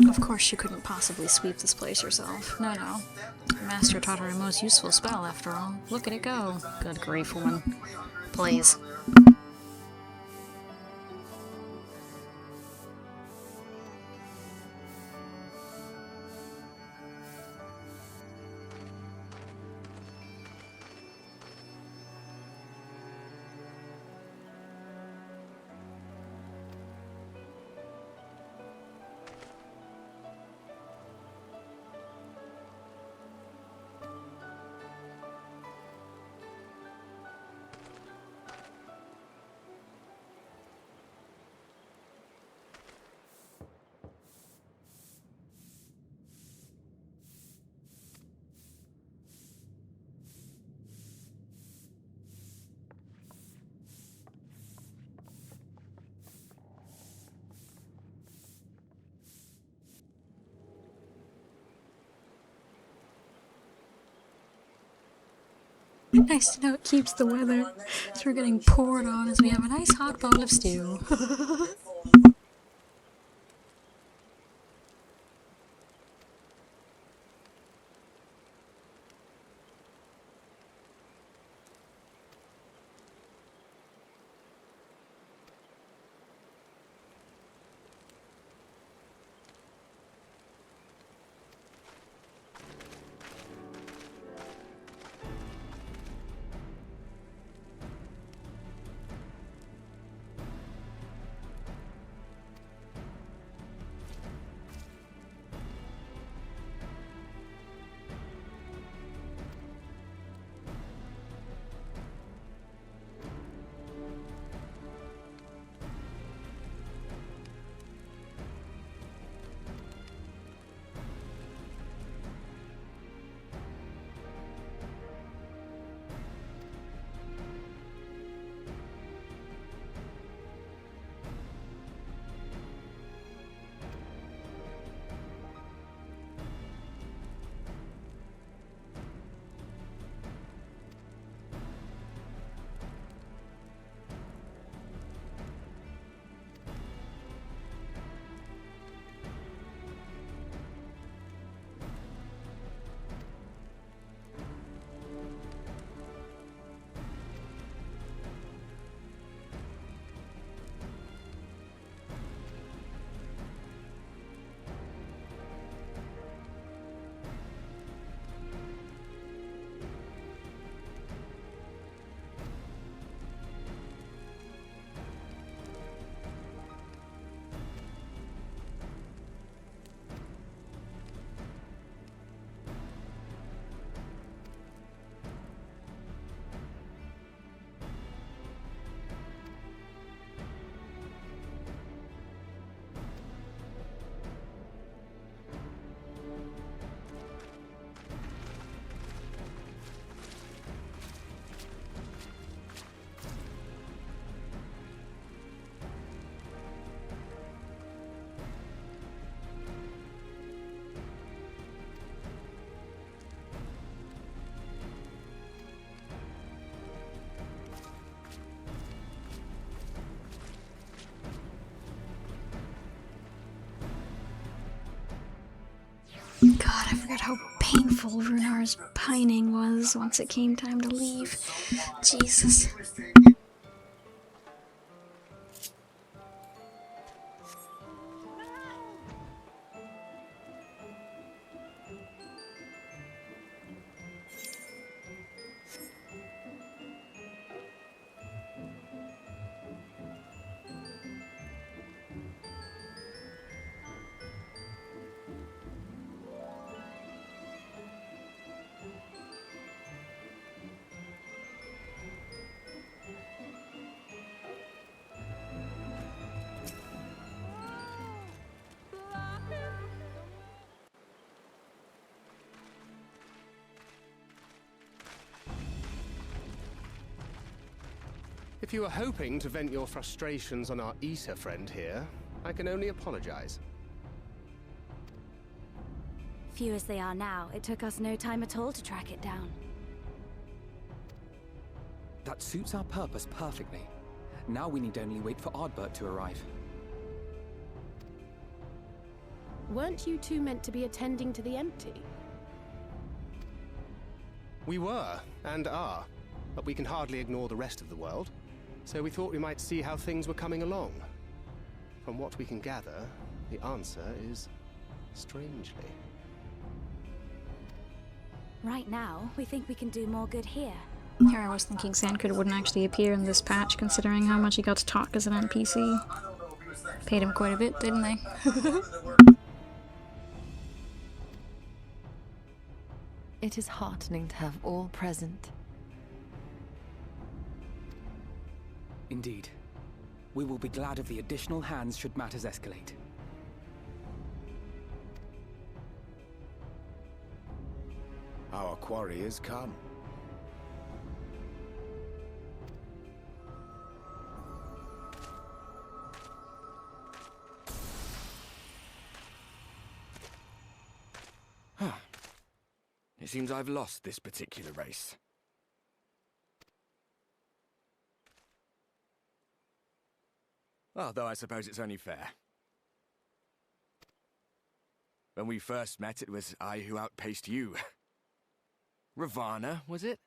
Speaker 1: Of course she couldn't possibly sweep this place herself. No, no. The master taught her a most useful spell, after all. Look at it go. Good grief, woman. Please. Nice to know it keeps the weather. So we're getting poured on as we have a nice hot bowl of stew. forgot how painful Runar's pining was once it came time to leave. Jesus.
Speaker 15: If you were hoping to vent your frustrations on our Issa friend here, I can only apologize.
Speaker 20: Few as they are now, it took us no time at all to track it down.
Speaker 7: That suits our purpose perfectly. Now we need only wait for Ardbert to arrive.
Speaker 8: Weren't you two meant to be attending to the empty?
Speaker 15: We were, and are, but we can hardly ignore the rest of the world. So we thought we might see how things were coming along. From what we can gather, the answer is strangely.
Speaker 20: Right now, we think we can do more good here.
Speaker 1: Here I was thinking Sankard wouldn't actually appear in this patch, considering how much he got to talk as an NPC. Paid him quite a bit, didn't they?
Speaker 18: It is heartening to have all present.
Speaker 7: Indeed. We will be glad of the additional hands should matters escalate.
Speaker 4: Our quarry has come.
Speaker 16: It seems I've lost this particular race. Although I suppose it's only fair. When we first met, it was I who outpaced you. Ravana, was it?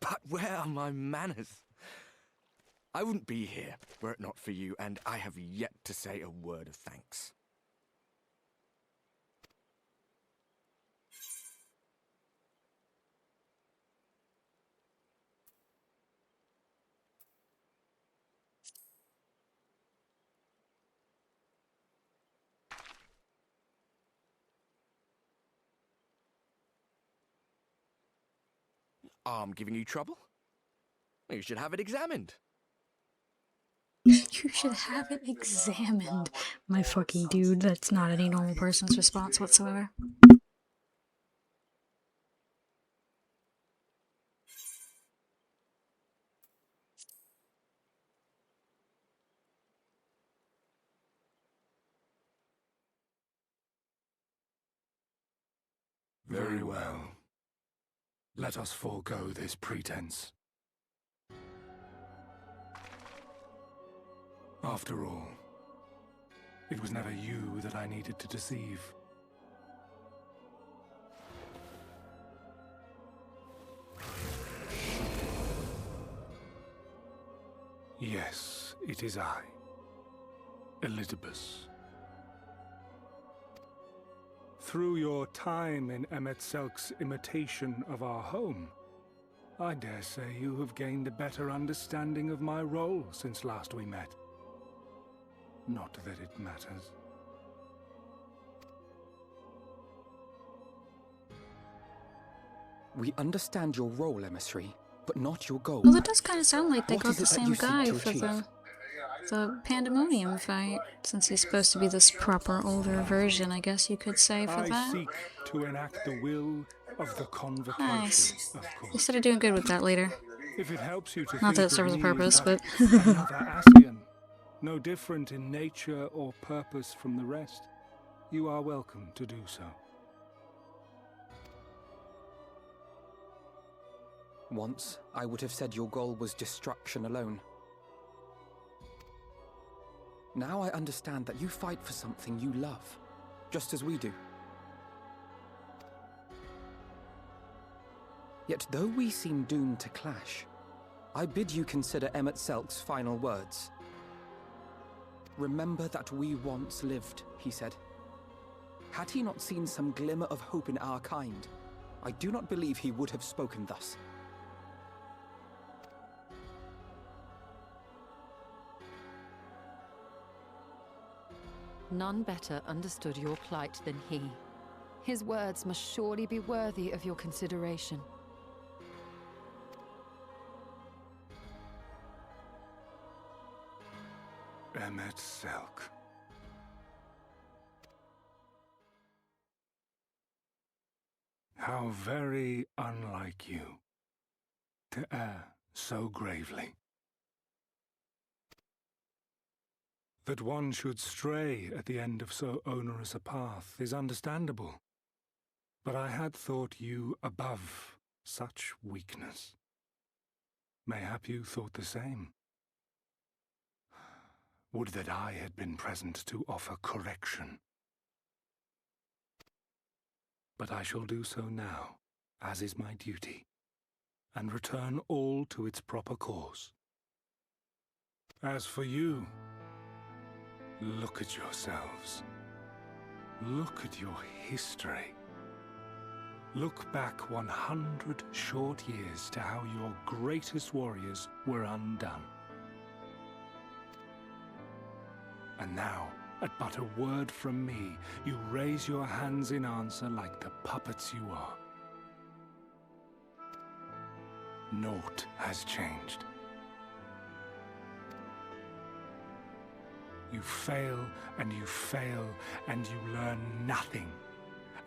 Speaker 16: But where are my manners? I wouldn't be here were it not for you, and I have yet to say a word of thanks. Arm giving you trouble? You should have it examined.
Speaker 1: You should have it examined. My fucking dude, that's not any normal person's response whatsoever.
Speaker 21: Very well. Let us forego this pretense. After all, it was never you that I needed to deceive. Yes, it is I, Elizabeth. Through your time in Emetselk's imitation of our home, I dare say you have gained a better understanding of my role since last we met. Not that it matters.
Speaker 7: We understand your role, emissary, but not your goal.
Speaker 1: Well, that does kind of sound like they
Speaker 7: What
Speaker 1: got
Speaker 7: is
Speaker 1: the
Speaker 7: it that
Speaker 1: same
Speaker 7: you seek
Speaker 1: guy
Speaker 7: to
Speaker 1: for
Speaker 7: achieve?
Speaker 1: the Pandemonium fight, since he's supposed to be this proper older version, I guess you could say, for
Speaker 21: I
Speaker 1: that.
Speaker 21: seek to enact the will of the convocation,
Speaker 1: Nice.
Speaker 21: of course.
Speaker 1: You started doing good with that later.
Speaker 21: If it helps you to
Speaker 1: Not that it
Speaker 21: think
Speaker 1: serves a
Speaker 21: of me
Speaker 1: purpose,
Speaker 21: as
Speaker 1: but...
Speaker 21: another Ascian, no different in nature or purpose from the rest, you are welcome to do so.
Speaker 7: Once, I would have said your goal was destruction alone. Now I understand that you fight for something you love, just as we do. Yet though we seem doomed to clash, I bid you consider Emmett Selk's final words. "Remember that we once lived," he said. Had he not seen some glimmer of hope in our kind, I do not believe he would have spoken thus.
Speaker 18: None better understood your plight than he. His words must surely be worthy of your consideration.
Speaker 21: Emmett Selk. How very unlike you to err so gravely. That one should stray at the end of so onerous a path is understandable, but I had thought you above such weakness. Mayhap you thought the same. Would that I had been present to offer correction. But I shall do so now, as is my duty, and return all to its proper course. As for you, look at yourselves. Look at your history. Look back 100 short years to how your greatest warriors were undone. And now, at but a word from me, you raise your hands in answer like the puppets you are. Naught has changed. You fail, and you fail, and you learn nothing.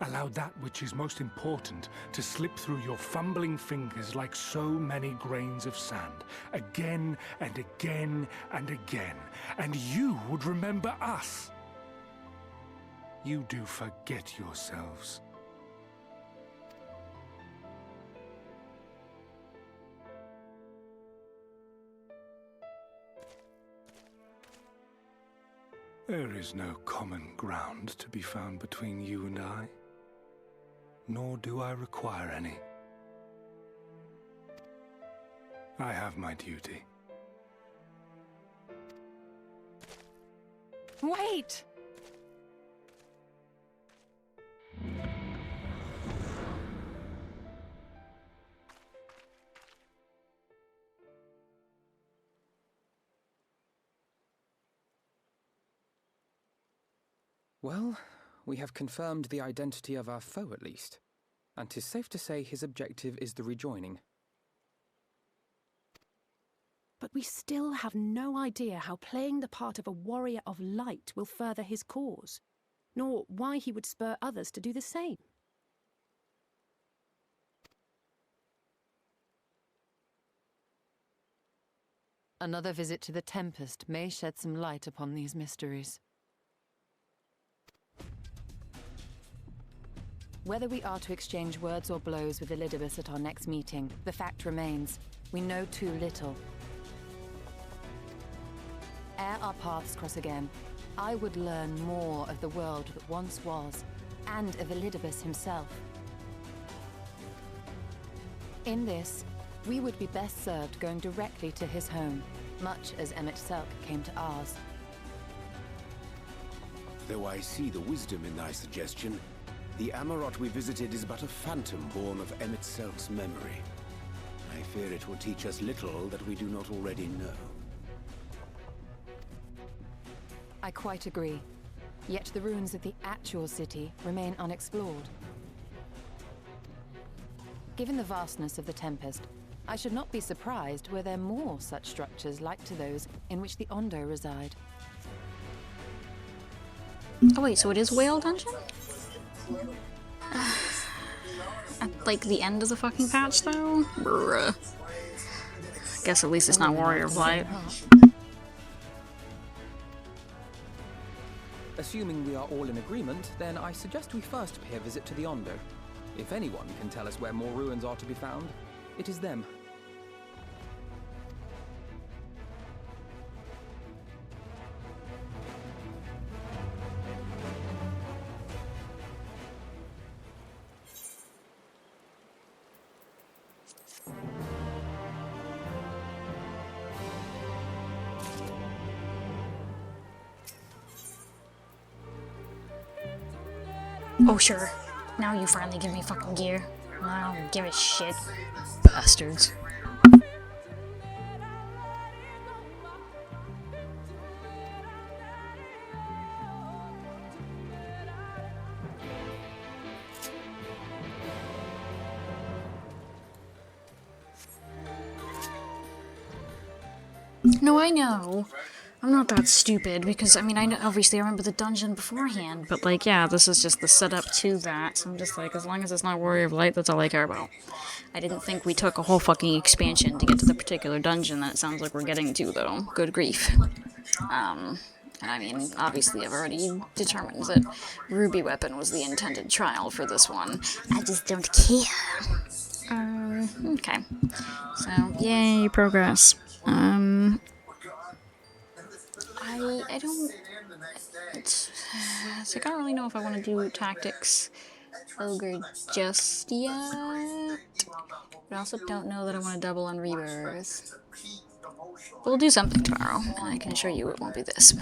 Speaker 21: Allow that which is most important to slip through your fumbling fingers like so many grains of sand, again and again and again, and you would remember us. You do forget yourselves. There is no common ground to be found between you and I, nor do I require any. I have my duty.
Speaker 18: Wait!
Speaker 7: Well, we have confirmed the identity of our foe at least, and 'tis safe to say his objective is the rejoining.
Speaker 8: But we still have no idea how playing the part of a warrior of light will further his cause, nor why he would spur others to do the same.
Speaker 18: Another visit to the Tempest may shed some light upon these mysteries. Whether we are to exchange words or blows with Elidibus at our next meeting, the fact remains, we know too little. Ere our paths cross again, I would learn more of the world that once was, and of Elidibus himself. In this, we would be best served going directly to his home, much as Emmett Selk came to ours.
Speaker 4: Though I see the wisdom in thy suggestion, the Amarot we visited is but a phantom born of Emmett Selk's memory. I fear it will teach us little that we do not already know.
Speaker 18: I quite agree. Yet the ruins of the actual city remain unexplored. Given the vastness of the Tempest, I should not be surprised were there more such structures like to those in which the Ondo reside.
Speaker 1: Oh wait, so it is Whale Dungeon? At like the end of the fucking patch though? Bruh. Guess at least it's not Warrior of Light.
Speaker 7: Assuming we are all in agreement, then I suggest we first pay a visit to the Ondo. If anyone can tell us where more ruins are to be found,
Speaker 6: It is them.
Speaker 1: Oh, sure. Now you finally give me fucking gear. I don't give a shit. Bastards. No, I know. I'm not that stupid, because, I mean, I know, obviously I remember the dungeon beforehand, but, like, yeah, this is just the setup to that, so I'm just like, as long as it's not Warrior of Light, that's all I care about. I didn't think we took a whole fucking expansion to get to the particular dungeon that it sounds like we're getting to, though. Good grief. And I mean, obviously I've already determined that Ruby Weapon was the intended trial for this one. I just don't care. Okay. So, yay, progress. I don't... It's like, I don't really know if I want to do Tactics Ogre just yet. But I also don't know that I want to double on Rebirth. We'll do something tomorrow, and I can assure you it won't be this.